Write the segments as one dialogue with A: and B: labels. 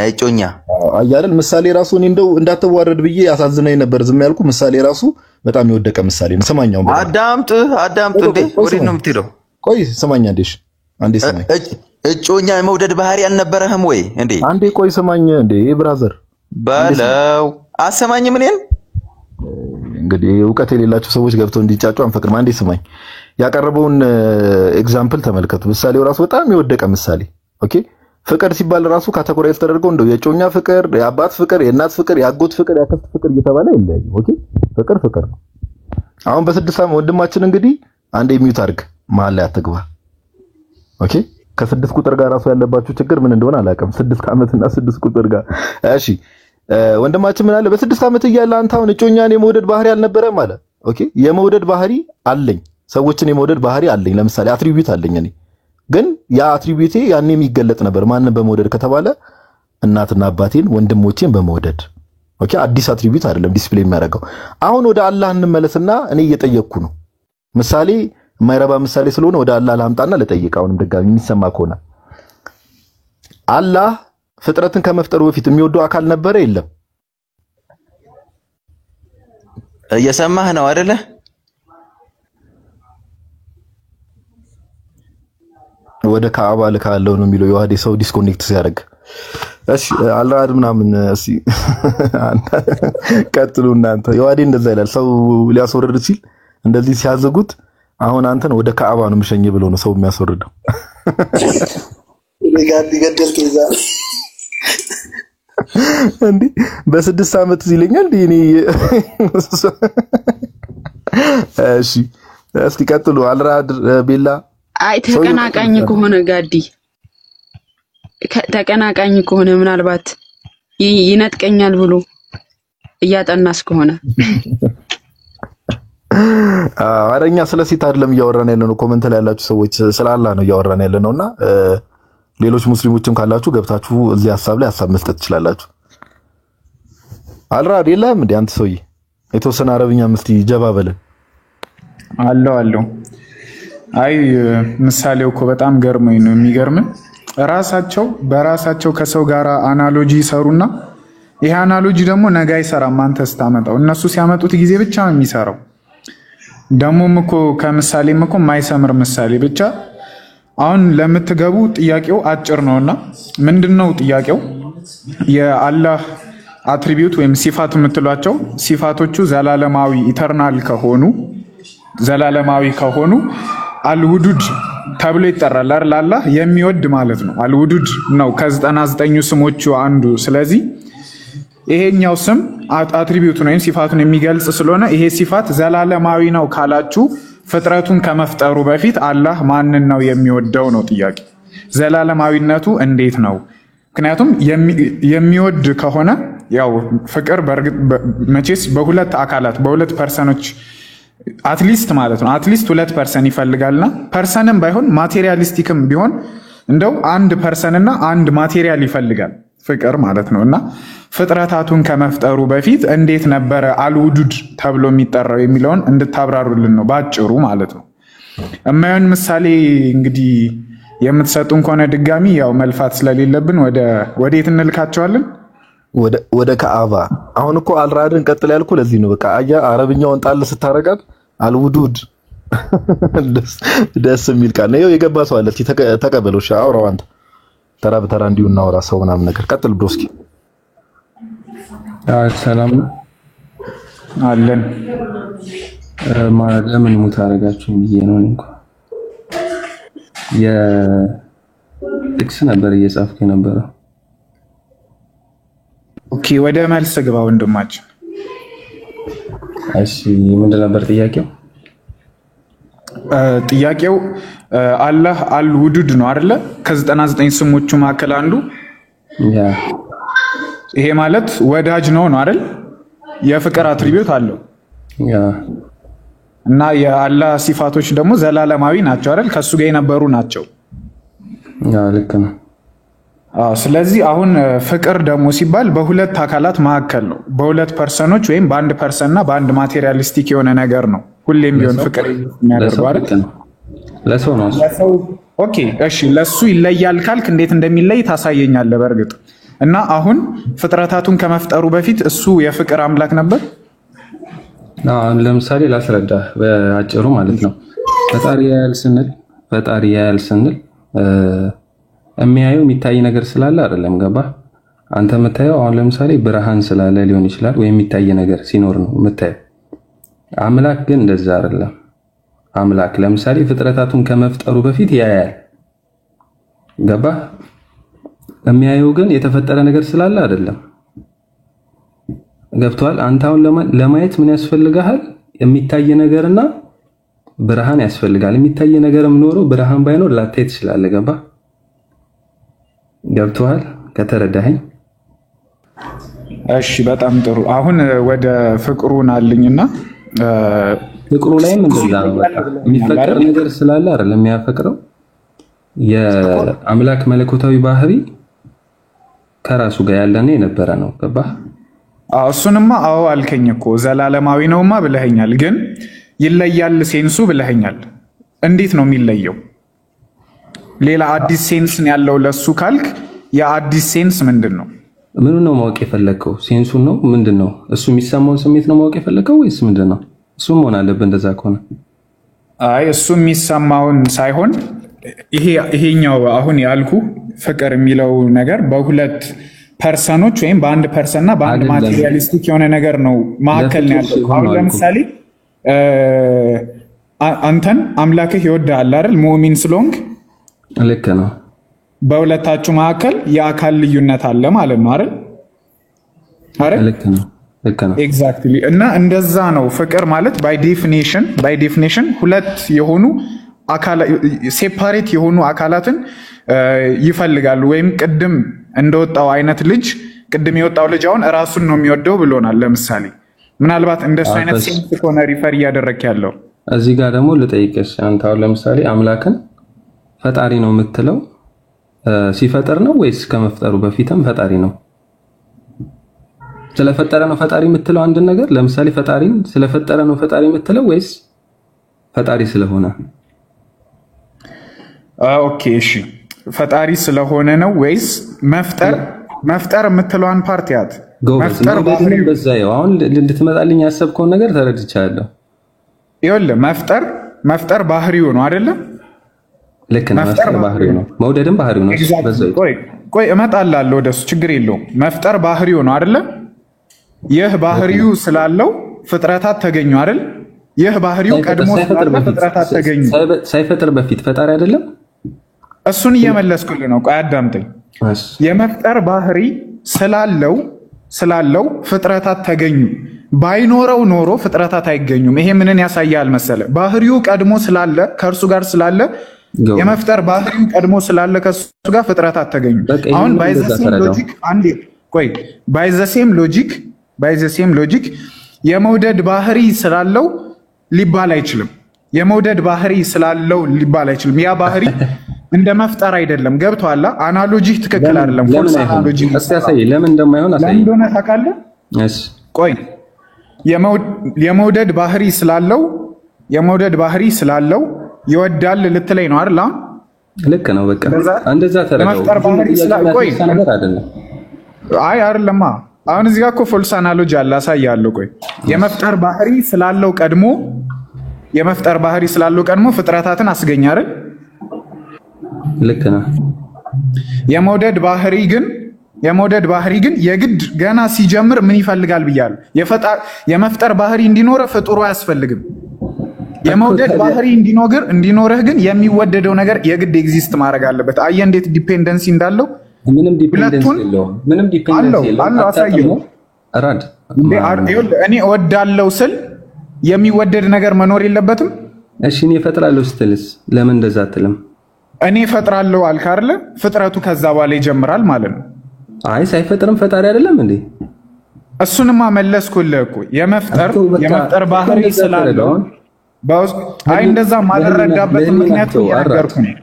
A: አይጮኛ
B: አያለን ምሳሌ ራሱ እኔ እንደው እንዳትዋረድ ብዬ ያሳዝነኝ ነበር ዝም ያልኩ ምሳሌ ራሱ በጣም የወደቀ ምሳሌ ነው። ሰማኛው
A: አዳምጥ እንዴ ወዴት ነው የምትሄደው?
B: ቆይ ሰማኛ አንዴ ሰማኝ።
A: እጮኛ የመውደድ ባህሪ አልነበረህም ወይ እንዴ?
B: አንዴ ቆይ ሰማኝ እንዴ ብራዘር
A: ባለው አሰማኝም እኔን
B: እንግዲህ ዕውቀት የሌላቸው ሰዎች ገብተው እንዲጫጩ አንፈቅድም። አንዴ ሰማኝ። ያቀረበውን ኤግዛምፕል ተመልከቱ። ምሳሌው ራሱ በጣም የወደቀ ምሳሌ። ኦኬ ፍቅር ሲባል ራሱ ካቴጎራይዝ ተደርጎ እንደው የጮኛ ፍቅር፣ የአባት ፍቅር፣ የእናት ፍቅር፣ የአጎት ፍቅር፣ የአክስት ፍቅር እየተባለ ይለያል። ኦኬ ፍቅር ነው። አሁን በስድስት ዓመት ወንድማችን እንግዲህ አንዴ ሚውት አድርግ መሀል ላይ አትግባ። ኦኬ ከስድስት ቁጥር ጋር ራሱ ያለባችሁ ችግር ምን እንደሆነ አላውቅም። 6 ዓመትና 6 ቁጥር ጋር እሺ ወንድማችን ምን አለ? በ6 ዓመት እያለ አንተ አሁን እጮኛን የመውደድ ባህሪ አልነበረም አለ። ኦኬ የመውደድ ባህሪ አለኝ፣ ሰዎችን የመውደድ ባህሪ አለኝ። ለምሳሌ አትሪቢዩት አለኝ እኔ ግን ያ አትሪቢዩቴ ያኔ የሚገለጥ ነበር። ማንን በመውደድ ከተባለ እናትና አባቴን ወንድሞቼን በመውደድ። ኦኬ አዲስ አትሪቢዩት አይደለም ዲስፕሌይ የሚያደርገው። አሁን ወደ አላህ እንመለስና እኔ እየጠየቅኩ ነው። ምሳሌ የማይረባ ምሳሌ ስለሆነ ወደ አላህ ላምጣና ልጠይቅ። አሁንም ድጋሚ የሚሰማ ከሆነ አላህ ፍጥረትን ከመፍጠሩ በፊት የሚወደው አካል ነበረ የለም?
A: እየሰማህ ነው አይደለ?
B: ወደ ካዕባ ልካለው ነው የሚለው የዋህዴ ሰው ዲስኮኔክት ሲያደርግ። እሺ አልራድ ምናምን እሺ ቀጥሉ እናንተ። የዋህዴ እንደዛ ይላል ሰው ሊያስወርድ ሲል እንደዚህ ሲያዘጉት አሁን አንተን ወደ ካዕባ ነው ምሸኝ ብሎ ነው ሰው የሚያስወርደው።
C: ለጋዲ ገደል ከዛ
B: እንዴ በ6 ዓመት ይለኛል እኔ እሺ እስኪ ቀጥሉ አልራድ ቤላ።
D: አይ ተቀናቃኝ ከሆነ ጋዲ ተቀናቃኝ ከሆነ ምናልባት ይነጥቀኛል ብሎ እያጠናስ ከሆነ
B: አረኛ ስለ ሴት አይደለም እያወራን ያለነው። ኮሜንት ላይ ያላችሁ ሰዎች ስለ አላህ ነው እያወራን ያለነውና ሌሎች ሙስሊሞችም ካላችሁ ገብታችሁ እዚህ ሐሳብ ላይ ሐሳብ መስጠት ትችላላችሁ። አልራድ የለም እንዴ አንተ ሰውዬ የተወሰነ አረብኛ ምስቲ ጀባ በለን
E: አለው አይ ምሳሌው እኮ በጣም ገርመኝ ነው የሚገርም። ራሳቸው በራሳቸው ከሰው ጋር አናሎጂ ይሰሩና ይሄ አናሎጂ ደግሞ ነገ አይሰራም አንተ ስታመጣው። እነሱ ሲያመጡት ጊዜ ብቻ ነው የሚሰራው። ደሞም እኮ ከምሳሌም እኮ ማይሰምር ምሳሌ ብቻ። አሁን ለምትገቡ ጥያቄው አጭር ነውና ምንድነው ጥያቄው? የአላህ አትሪቢዩት ወይም ሲፋት የምትሏቸው ሲፋቶቹ ዘላለማዊ ኢተርናል ከሆኑ አልውዱድ ተብሎ ይጠራል አይደል? አላህ የሚወድ ማለት ነው። አልውዱድ ነው ከ99 ስሞቹ አንዱ። ስለዚህ ይሄኛው ስም አትሪቢዩቱን ወይም ሲፋቱን የሚገልጽ ስለሆነ ይሄ ሲፋት ዘላለማዊ ነው ካላችሁ ፍጥረቱን ከመፍጠሩ በፊት አላህ ማንን ነው የሚወደው ነው ጥያቄ። ዘላለማዊነቱ እንዴት ነው? ምክንያቱም የሚወድ ከሆነ ያው ፍቅር መቼስ በሁለት አካላት በሁለት ፐርሰኖች አትሊስት ማለት ነው አትሊስት 2% ይፈልጋልና ፐርሰንም ባይሆን ማቴሪያሊስቲክም ቢሆን እንደው አንድ ፐርሰንና አንድ ማቴሪያል ይፈልጋል ፍቅር ማለት ነውና ፍጥረታቱን ከመፍጠሩ በፊት እንዴት ነበረ አልውዱድ ተብሎ የሚጠራው የሚለውን እንድታብራሩልን ነው ባጭሩ ማለት ነው። እማየን ምሳሌ እንግዲህ የምትሰጡን ከሆነ ድጋሚ ያው መልፋት ስለሌለብን ወዴት እንልካቸዋለን?
B: ወደ ካዕባ። አሁን እኮ አልራድን ቀጥል ያልኩ ለዚህ ነው። በቃ አያ አረብኛውን ጣል ስታረጋት አልውዱድ ደስ የሚል ቃል ነው። የገባ ሰው አለ። ተቀበለው። እሺ አውራው አንተ ተራ በተራ እንዲሁ እናወራ ሰው ምናምን ነገር። ቀጥል ብሮስኪ።
F: ሰላም
E: አለን።
F: ማለት ለምን ሙት አደረጋችሁኝ ብዬ ነው እንኳን የጥቅስ ነበር እየጻፍኩ የነበረው።
E: ኦኬ ወደ መልስ ግባ ወንድማችን።
F: እሺ ምንድን ነበር ጥያቄው?
E: ጥያቄው አላህ አልውዱድ ነው አይደለ? ከ99 ስሞቹ መካከል አንዱ
F: ያ
E: ይሄ ማለት ወዳጅ ነው አይደል? የፍቅር አትሪቢዩት አለው።
F: ያ
E: እና የአላህ ሲፋቶች ደግሞ ዘላለማዊ ናቸው አይደል? ከሱ ጋር የነበሩ ናቸው።
F: ያ ልክ ነው።
E: ስለዚህ አሁን ፍቅር ደግሞ ሲባል በሁለት አካላት መካከል ነው። በሁለት ፐርሰኖች ወይም በአንድ ፐርሰንና በአንድ ማቴሪያሊስቲክ የሆነ ነገር ነው ሁሌም ቢሆን ፍቅር የሚያደርገው አይደል?
F: ለሰው ነው
E: ለሰው ኦኬ እሺ ለሱ ይለያል ካልክ እንዴት እንደሚለይ ታሳየኛለህ በእርግጥ እና አሁን ፍጥረታቱን ከመፍጠሩ በፊት እሱ የፍቅር አምላክ ነበር
F: ለምሳሌ ላስረዳ በአጭሩ ማለት ነው ፈጣሪ ያያል ስንል የሚያየው የሚታይ ነገር ስላለ አይደለም ገባ አንተ የምታየው አሁን ለምሳሌ ብርሃን ስላለ ሊሆን ይችላል ወይ የሚታይ ነገር ሲኖር ነው የምታየው አምላክ ግን እንደዛ አይደለም አምላክ ለምሳሌ ፍጥረታቱን ከመፍጠሩ በፊት ያያል ገባ የሚያየው ግን የተፈጠረ ነገር ስላለ አይደለም ገብቷል አንተ አሁን ለማየት ምን ያስፈልጋል የሚታይ ነገርና ብርሃን ያስፈልጋል የሚታይ ነገርም ኖሮ ብርሃን ባይኖር ላታይ ትችላለህ ገባ ገብቷል ከተረዳኸኝ
E: እሺ በጣም ጥሩ አሁን ወደ ፍቅሩን አልኝና
F: ፍቅሩ ላይም እንደዛ ነው የሚፈቀር ነገር ስላለ አይደለም የሚያፈቅረው የአምላክ መለኮታዊ ባህሪ ከራሱ ጋር ያለና የነበረ ነው ገባ
E: እሱንማ አዎ አልከኝ እኮ ዘላለማዊ ነውማ ብለኸኛል ግን ይለያል ሴንሱ ብለኸኛል እንዴት ነው የሚለየው ሌላ አዲስ ሴንስ ያለው ለሱ ካልክ የአዲስ ሴንስ ምንድነው
F: ምን ነው ማወቅ የፈለከው ሴንሱን ነው ምንድነው እሱ የሚሰማውን ስሜት ነው ማወቅ የፈለከው ወይስ ምንድነው እሱ ሆነ አለበት እንደዛ ከሆነ
E: አይ እሱ የሚሰማውን ሳይሆን ይሄኛው አሁን ያልኩ ፍቅር የሚለው ነገር በሁለት ፐርሰኖች ወይም በአንድ ፐርሰንና በአንድ ማቴሪያሊስቲክ የሆነ ነገር ነው ማከል ነው ያለው አሁን ለምሳሌ አንተን አምላክህ ይወዳል አይደል ሙእሚን ስለሆንክ
F: ልክ ነው
E: በሁለታችሁ መካከል የአካል ልዩነት አለ ማለት ነው አይደል
F: ልክ ነው
E: ኤግዛክትሊ እና እንደዛ ነው ፍቅር ማለት ባይ ዴፊኒሽን ሁለት የሆኑ ሴፓሬት የሆኑ አካላትን ይፈልጋሉ ወይም ቅድም እንደወጣው አይነት ልጅ ቅድም የወጣው ልጅ አሁን ራሱን ነው የሚወደው ብሎናል ለምሳሌ ምናልባት እንደሱ አይነት ሴንስ ኮነ ሪፈር ያደረክ ያለው
F: እዚህ ጋር ደግሞ ልጠይቅሽ አንተ አሁን ለምሳሌ አምላክን ፈጣሪ ነው የምትለው ሲፈጠር ነው ወይስ ከመፍጠሩ በፊትም ፈጣሪ ነው ስለፈጠረ ነው ፈጣሪ የምትለው አንድ ነገር ለምሳሌ ፈጣሪን ስለፈጠረ ነው ፈጣሪ የምትለው ወይስ ፈጣሪ ስለሆነ
E: ኦኬ እሺ ፈጣሪ ስለሆነ ነው ወይስ መፍጠር የምትለዋን ፓርት ያት
F: መፍጠር በዛው አሁን እንድትመጣልኝ ያሰብከው ነገር ተረድቻለሁ
E: ይኸውልህ መፍጠር ባህሪው ነው አይደለ
F: ልክ ነው መፍጠር ባህሪው ነው መውደድም ባህሪው ነው በዛው
E: ቆይ እመጣላለሁ ወደሱ ችግር የለውም መፍጠር ባህሪው ነው አይደለ ይህ ባህሪው ስላለው ፍጥረታት ተገኙ አይደል ይህ ባህሪው ቀድሞ ስላለው ፍጥረታት ተገኙ
F: ሳይፈጥር በፊት ፈጣሪ አይደለም
E: እሱን እየመለስኩልህ ነው ቆይ አዳምጠኝ የመፍጠር ባህሪ ስላለው ፍጥረታት ተገኙ ባይኖረው ኖሮ ፍጥረታት አይገኙም ይሄ ምንን ያሳያል መሰለ ባህሪው ቀድሞ ስላለ ከእርሱ ጋር ስላለ የመፍጠር ባህሪው ቀድሞ ስላለ ከሱ ጋር ፍጥረታት ተገኙ አሁን ባይ ዘ ሴም ሎጂክ የመውደድ ባህሪ ስላለው ሊባል አይችልም የመውደድ ባህሪ ስላለው ሊባል አይችልም ያ ባህሪ እንደ መፍጠር አይደለም ገብቷላ አናሎጂ ትክክል አይደለም ፎልስ አናሎጂ
F: አስተያሳይ ለምን እንደማይሆን አሳይ
E: ለምን እንደሆነ ታውቃለህ እሺ ቆይ የመውደድ ባህሪ ስላለው ይወዳል ልትለኝ ነው አይደል
F: ልክ ነው በቃ እንደዛ ተረጋው
E: የመፍጠር ባህሪ ስላለው ቆይ አይ አይደለማ አሁን እዚህ ጋር እኮ ፎልስ አናሎጂ አለ አሳያለሁ ቆይ የመፍጠር ባህሪ ስላለው ቀድሞ ፍጥረታትን አስገኘ አይደል
F: ልክ ነው
E: የመውደድ ባህሪ ግን የግድ ገና ሲጀምር ምን ይፈልጋል ብያለሁ የመፍጠር ባህሪ እንዲኖር ፍጡሩ አያስፈልግም የመውደድ ባህሪ እንዲኖርህ ግን የሚወደደው ነገር የግድ ኤግዚስት ማድረግ አለበት አየህ እንዴት ዲፔንደንሲ እንዳለው
F: ምንም ዲፔንደንሲ የለውም
E: አሳየው
F: አራድ
E: እኔ እወዳለሁ ስል የሚወደድ ነገር መኖር የለበትም
F: እሺ እኔ እፈጥራለሁ ስትልስ ለምን እንደዛ አትልም
E: እኔ እፈጥራለሁ አልክ አይደለ ፍጥረቱ ከዛ በኋላ ይጀምራል ማለት ነው
F: አይ ሳይፈጥርም ፈጣሪ አይደለም እንዴ
E: እሱንማ መለስኩልህ እኮ የመፍጠር ባህሪ ስላለው አይ እንደዛ ማልረዳበት ምክንያት ያገርኩ ነው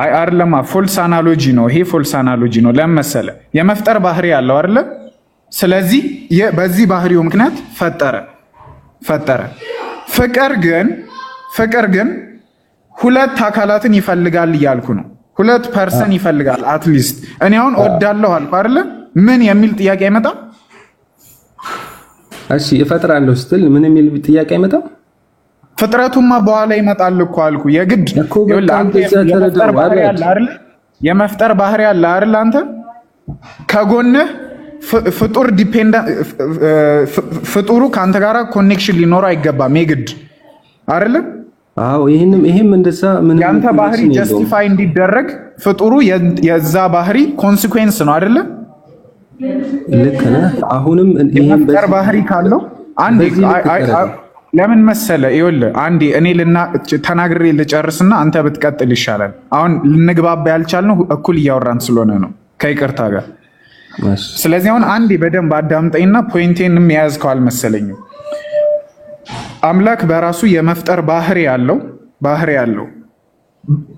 E: አይ አይደለማ ፎልስ አናሎጂ ነው ይሄ ፎልስ አናሎጂ ነው ለምን መሰለ የመፍጠር ባህሪ ያለው አይደለ ስለዚህ በዚህ ባህሪው ምክንያት ፈጠረ ፍቅር ግን ሁለት አካላትን ይፈልጋል እያልኩ ነው። ሁለት ፐርሰን ይፈልጋል አትሊስት። እኔ አሁን እወዳለሁ አልኩ አይደለ? ምን የሚል ጥያቄ አይመጣም?
F: እሺ እፈጥራለሁ ስትል ምን የሚል ጥያቄ አይመጣም?
E: ፍጥረቱማ በኋላ ይመጣል እኮ አልኩ። የግድ የመፍጠር ባህሪ አለ አይደል? የመፍጠር ባህሪ አለ አይደል? አንተ ከጎንህ ፍጡር ፍጡሩ ከአንተ ጋር ኮኔክሽን ሊኖረው አይገባም የግድ አይደል?
F: አዎ ይሄም እንደዛ ምን
E: ያንተ ባህሪ ጀስቲፋይ እንዲደረግ ፍጡሩ የዛ ባህሪ ኮንሲኩዌንስ ነው አይደል?
F: ልክ ነህ። አሁንም
E: የመፍጠር ባህሪ ካለው አንዴ ለምን መሰለ ይኸውልህ፣ አንዴ እኔ ተናግሬ ልጨርስና አንተ ብትቀጥል ይሻላል። አሁን ልንግባባ ያልቻልነው እኩል እያወራን ስለሆነ ነው ከይቅርታ ጋር። ስለዚህ አሁን አንዴ በደንብ አዳምጠኝና ፖይንቴንም የያዝከው አልመሰለኝም። አምላክ በራሱ የመፍጠር ባህሪ ያለው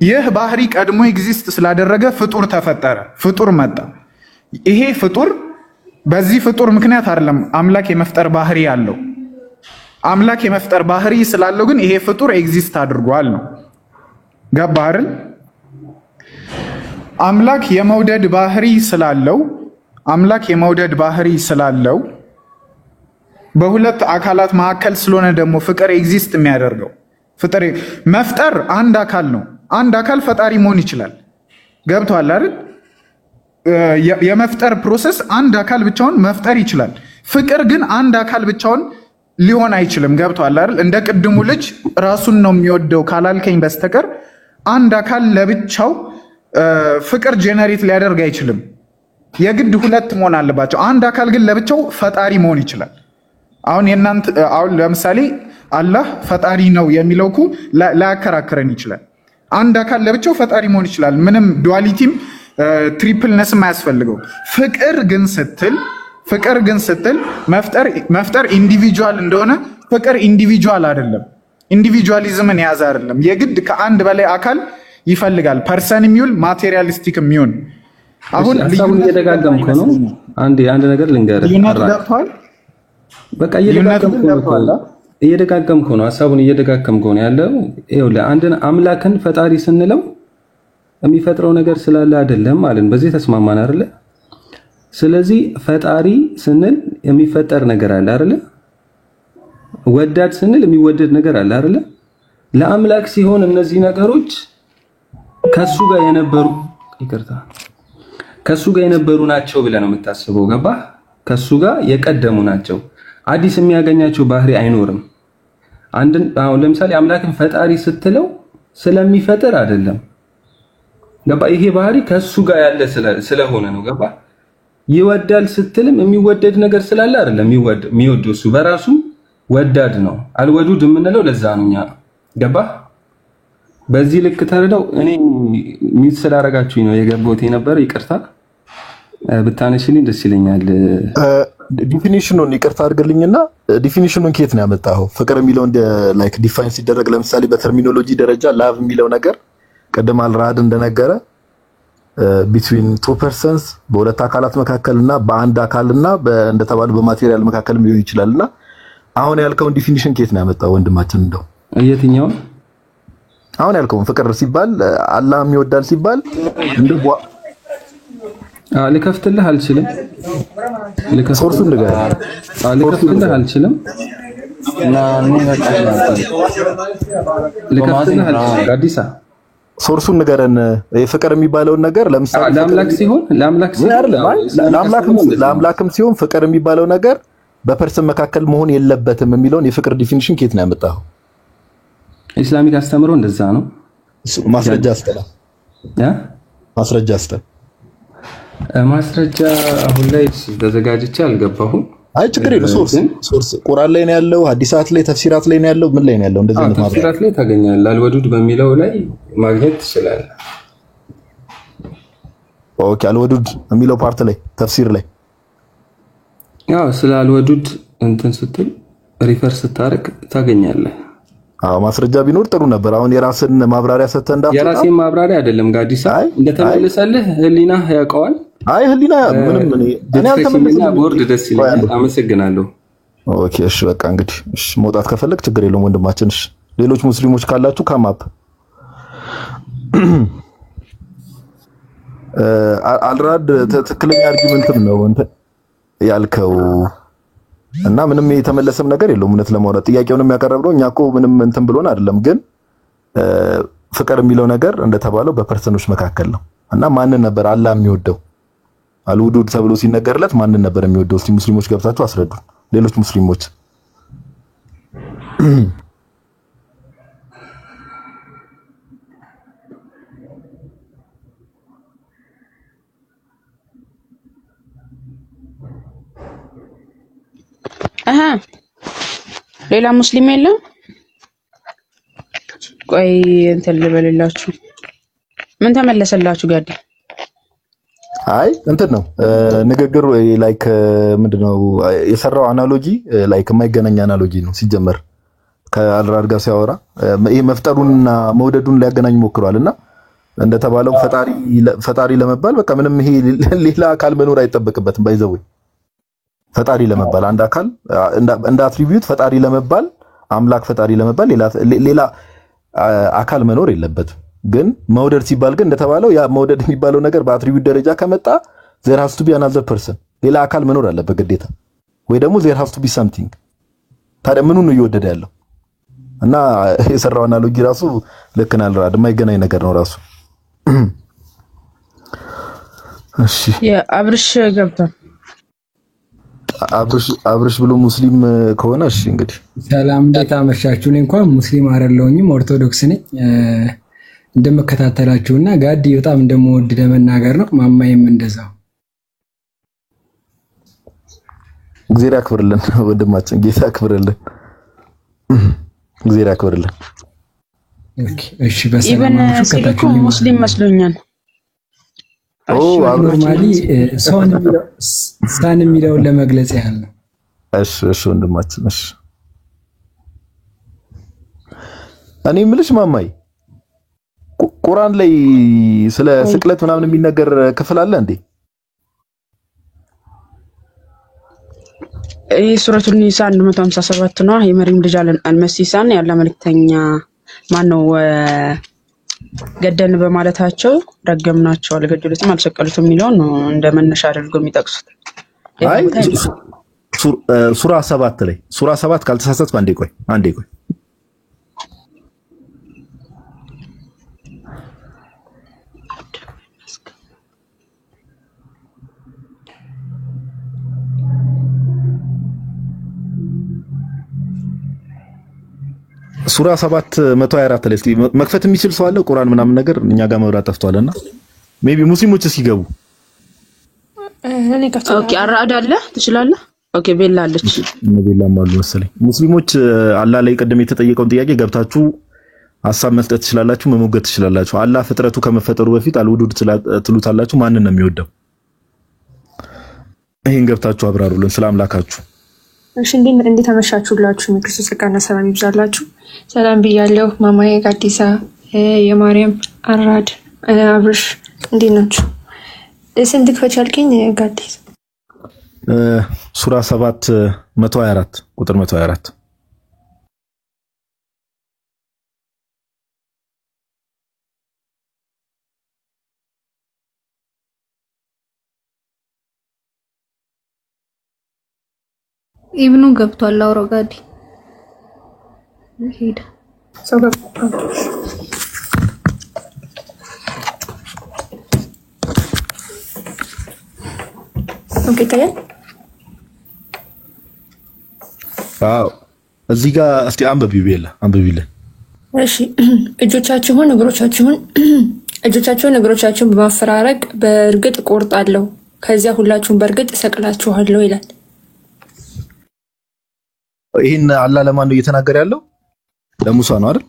E: ይህ ባህሪ ቀድሞ ኤግዚስት ስላደረገ ፍጡር ተፈጠረ፣ ፍጡር መጣ። ይሄ ፍጡር በዚህ ፍጡር ምክንያት አይደለም አምላክ የመፍጠር ባህሪ ያለው። አምላክ የመፍጠር ባህሪ ስላለው ግን ይሄ ፍጡር ኤግዚስት አድርጓል ነው። ገባህ አይደል? አምላክ የመውደድ ባህሪ ስላለው በሁለት አካላት መካከል ስለሆነ ደግሞ ፍቅር ኤግዚስት የሚያደርገው መፍጠር አንድ አካል ነው። አንድ አካል ፈጣሪ መሆን ይችላል። ገብቶሃል አይደል? የመፍጠር ፕሮሰስ አንድ አካል ብቻውን መፍጠር ይችላል። ፍቅር ግን አንድ አካል ብቻውን ሊሆን አይችልም። ገብቶሃል አይደል? እንደ ቅድሙ ልጅ ራሱን ነው የሚወደው ካላልከኝ በስተቀር አንድ አካል ለብቻው ፍቅር ጄነሬት ሊያደርግ አይችልም። የግድ ሁለት መሆን አለባቸው። አንድ አካል ግን ለብቻው ፈጣሪ መሆን ይችላል። አሁን ለምሳሌ አላህ ፈጣሪ ነው የሚለው እኮ ላያከራክረን ይችላል። አንድ አካል ለብቻው ፈጣሪ መሆን ይችላል። ምንም ዱዋሊቲም ትሪፕልነስም አያስፈልገው። ፍቅር ግን ስትል መፍጠር ኢንዲቪጁዋል እንደሆነ ፍቅር ኢንዲቪጁዋል አይደለም። ኢንዲቪጁዋሊዝምን የያዘ አይደለም። የግድ ከአንድ በላይ አካል ይፈልጋል። ፐርሰን የሚውል ማቴሪያሊስቲክ የሚሆን አሁን
F: ሀሳቡን እየደጋገምኩ ነው። አንድ ነገር ልንገርህ። በቃ እየደጋገምኩ ነው። ሀሳቡን እየደጋገምኩ ነው ያለው። ይኸውልህ አንድን አምላክን ፈጣሪ ስንለው የሚፈጥረው ነገር ስላለ አይደለም ማለት ነው። በዚህ ተስማማን አይደለ? ስለዚህ ፈጣሪ ስንል የሚፈጠር ነገር አለ አይደለ? ወዳድ ስንል የሚወደድ ነገር አለ አይደለ? ለአምላክ ሲሆን እነዚህ ነገሮች ከሱ ጋር የነበሩ ናቸው ብለህ ነው የምታስበው። ገባህ? ከሱ ጋር የቀደሙ ናቸው። አዲስ የሚያገኛቸው ባህሪ አይኖርም። አሁን ለምሳሌ አምላክን ፈጣሪ ስትለው ስለሚፈጥር አይደለም። ገባ? ይሄ ባህሪ ከሱ ጋር ያለ ስለሆነ ነው። ገባ? ይወዳል ስትልም የሚወደድ ነገር ስላለ አይደለም። የሚወደው እሱ በራሱ ወዳድ ነው። አልወዱድ የምንለው ለዛ ነው እኛ። ገባ? በዚህ ልክ ተረዳው። እኔ ሚት ስላደረጋችሁኝ ነው የገባሁት የነበረ። ይቅርታ ብታነሽልኝ ደስ ይለኛል።
B: ዲፊኒሽኑን ይቅርታ አድርግልኝና ዲፊኒሽኑን ከየት ነው ያመጣኸው? ፍቅር የሚለው ላይክ ዲፋይን ሲደረግ ለምሳሌ በተርሚኖሎጂ ደረጃ ላቭ የሚለው ነገር ቀደም አልራድ እንደነገረ ቢትዊን ቱ ፐርሰንስ በሁለት አካላት መካከልና በአንድ አካልና እንደተባለው በማቴሪያል መካከል ሊሆን ይችላልና አሁን ያልከውን ዲፊኒሽን ከየት ነው ያመጣው ወንድማችን? እንደው
F: የትኛው
B: አሁን ያልከውን ፍቅር ሲባል አላህ ይወዳል ሲባል እንደው
F: ልከፍትልህ አልችልም።
B: ሶርሱን ንገር።
F: ልከፍትልህ አልችልም እና ልከፍትልህ አልችልም። ጋዲሳ
B: ሶርሱን ንገረን። ፍቅር የሚባለውን ነገር ለምሳሌ ለአምላክም ሲሆን ፍቅር የሚባለው ነገር በፐርሰን መካከል መሆን የለበትም የሚለውን የፍቅር ዲፊኒሽን ከየት ነው ያመጣኸው?
F: ኢስላሚክ አስተምሮ እንደዛ ነው።
B: ማስረጃ አስተላ ማስረጃ አሁን ላይ ተዘጋጅቼ አልገባሁም። አይ ችግር የለም። ሶርስ ቁርአን ላይ ነው ያለው፣ ሐዲሳት ላይ፣ ተፍሲራት ላይ ነው ያለው። ምን ላይ ነው ያለው? እንደዚህ አይነት ማብራሪያ
F: ተፍሲራት ላይ ታገኛለህ። አልወዱድ በሚለው ላይ ማግኘት ትችላለህ።
B: ኦኬ፣ አልወዱድ የሚለው ፓርት ላይ ተፍሲር ላይ
F: ያው ስለ አልወዱድ እንትን ስትል ሪፈር ስታርቅ ታገኛለህ።
B: ማስረጃ ቢኖር ጥሩ ነበር። አሁን የራስን ማብራሪያ ሰጥተህ እንዳትወጣ።
F: የራሴን ማብራሪያ አይደለም ጋዲሳ እንደተመለሰልህ ህሊና ያውቀዋል።
B: አይ ህሊና ምንም እኔ አልተመለሰልኝም። ቦርድ ደስ ይላል።
F: አመሰግናለሁ።
B: ኦኬ እሺ፣ በቃ እንግዲህ እሺ፣ መውጣት ከፈለክ ችግር የለውም ወንድማችን። እሺ፣ ሌሎች ሙስሊሞች ካላችሁ ካማፕ አልራድ ትክክለኛ አርጊመንትም ነው እንት ያልከው እና ምንም የተመለሰም ነገር የለውም። እውነት ለማውራት ጥያቄውንም ያቀረብነው እኛ እኮ ምንም እንትን ብሎን አይደለም፣ ግን ፍቅር የሚለው ነገር እንደተባለው በፐርሰኖች መካከል ነው እና ማንን ነበር አላህ የሚወደው? አልውዱድ ተብሎ ሲነገርለት ማንን ነበር የሚወደው? እስቲ ሙስሊሞች ገብታችሁ አስረዱ። ሌሎች ሙስሊሞች
D: ሌላ ሙስሊም የለም? ቆይ እንትን ልበልላችሁ። ምን ተመለሰላችሁ ጋዲ?
B: አይ እንትን ነው ንግግሩ ላይክ ምንድነው የሰራው አናሎጂ ላይክ የማይገናኝ አናሎጂ ነው ሲጀመር ከአልራድ ጋር ሲያወራ ይሄ መፍጠሩንና መውደዱን ሊያገናኝ ሞክሯልና እንደተባለው ፈጣሪ ለመባል በቃ ምንም ይሄ ሌላ አካል መኖር አይጠበቅበትም። ባይዘው ፈጣሪ ለመባል አንድ አካል እንደ አትሪቢዩት ፈጣሪ ለመባል አምላክ ፈጣሪ ለመባል ሌላ አካል መኖር የለበትም። ግን መውደድ ሲባል ግን እንደተባለው ያ መውደድ የሚባለው ነገር በአትሪቢዩት ደረጃ ከመጣ there has to be another person ሌላ አካል መኖር አለበት ግዴታ፣ ወይ ደግሞ there has to be something። ታዲያ ምኑን ነው እየወደደ ያለው? እና የሰራው አናሎጂ ራሱ ልክ ነው አልራድ የማይገናኝ ነገር ነው ራሱ። እሺ
D: የአብርሽ ገብቷል።
B: አብርሽ ብሎ ሙስሊም ከሆነ እሺ እንግዲህ
C: ሰላም እንዴት አመሻችሁ? እኔ እንኳን ሙስሊም አይደለሁኝም ኦርቶዶክስ ነኝ። እንደምከታተላችሁና ጋዲ በጣም እንደምወድ ለመናገር ነው። ማማዬም እንደዛው።
B: እግዚአብሔር ያክብርልን ወንድማችን፣ ጌታ ያክብርልን፣ እግዚአብሔር ያክብርልን።
C: ኦኬ እሺ በሰላም
D: ነው። ሙስሊም መስሎኛል።
C: ኖርማሊ ሳን የሚለውን ለመግለጽ ያህል ነው።
B: እሺ ወንድማችን እሺ። እኔ የምልሽ ማማይ ቁርአን ላይ ስለ ስቅለት ምናምን የሚነገር ክፍል አለ እንዴ?
D: ሱረቱል ኒሳ 157 ነው። የመርየም ልጅ አልመሲሳን ያለ መልእክተኛ ማነው ገደልን በማለታቸው ረገምናቸው፣ አልገደሉትም አልሰቀሉትም የሚለው ነው እንደ መነሻ አድርገው የሚጠቅሱት።
B: አይ ሱራ 7 ላይ ሱራ 7 ካልተሳሳትኩ አንዴ ቆይ ሱራ 7 124 ላይ እስኪ መክፈት የሚችል ሰው አለ? ቁርአን ምናምን ነገር እኛ ጋር መብራት ጠፍቷልና ሜቢ ሙስሊሞች ሲገቡ
D: ኦኬ አራዳ አለ ትችላለህ? ኦኬ ቤላ አለች
B: ቤላም አሉ መሰለኝ። ሙስሊሞች አላህ ላይ ቀደም የተጠየቀውን ጥያቄ ገብታችሁ ሐሳብ መስጠት ትችላላችሁ፣ መሞገት ትችላላችሁ። አላህ ፍጥረቱ ከመፈጠሩ በፊት አልውዱድ ትሉታላችሁ። ማንን ነው የሚወደው? ይሄን ገብታችሁ አብራሩልን ስለ አምላካችሁ።
G: እሺ እንዴት አመሻችሁላችሁ? የክርስቶስ ጸጋና ሰላም ይብዛላችሁ። ሰላም ብያለሁ። ማማዬ ጋዲሳ፣ የማርያም አራድ፣ አብርሽ እንዴት ናችሁ? ስንት ክፈች አልከኝ ጋዲስ?
B: ሱራ 7 124 ቁጥር 124
H: ኢብኑ ገብቷል። አውሮ ጋዲ ሄደ
G: ሰው ገብቷል። ኦኬ ታዲያ
B: እዚህ ጋር እስቲ አንብቢልን።
G: እሺ እጆቻችሁን እግሮቻችሁን በማፈራረቅ በእርግጥ ቆርጣለሁ፣ ከዚያ ሁላችሁም በእርግጥ እሰቅላችኋለሁ ይላል።
B: ይሄን አላህ ለማን ነው እየተናገረ ያለው? ለሙሳ ነው አይደል?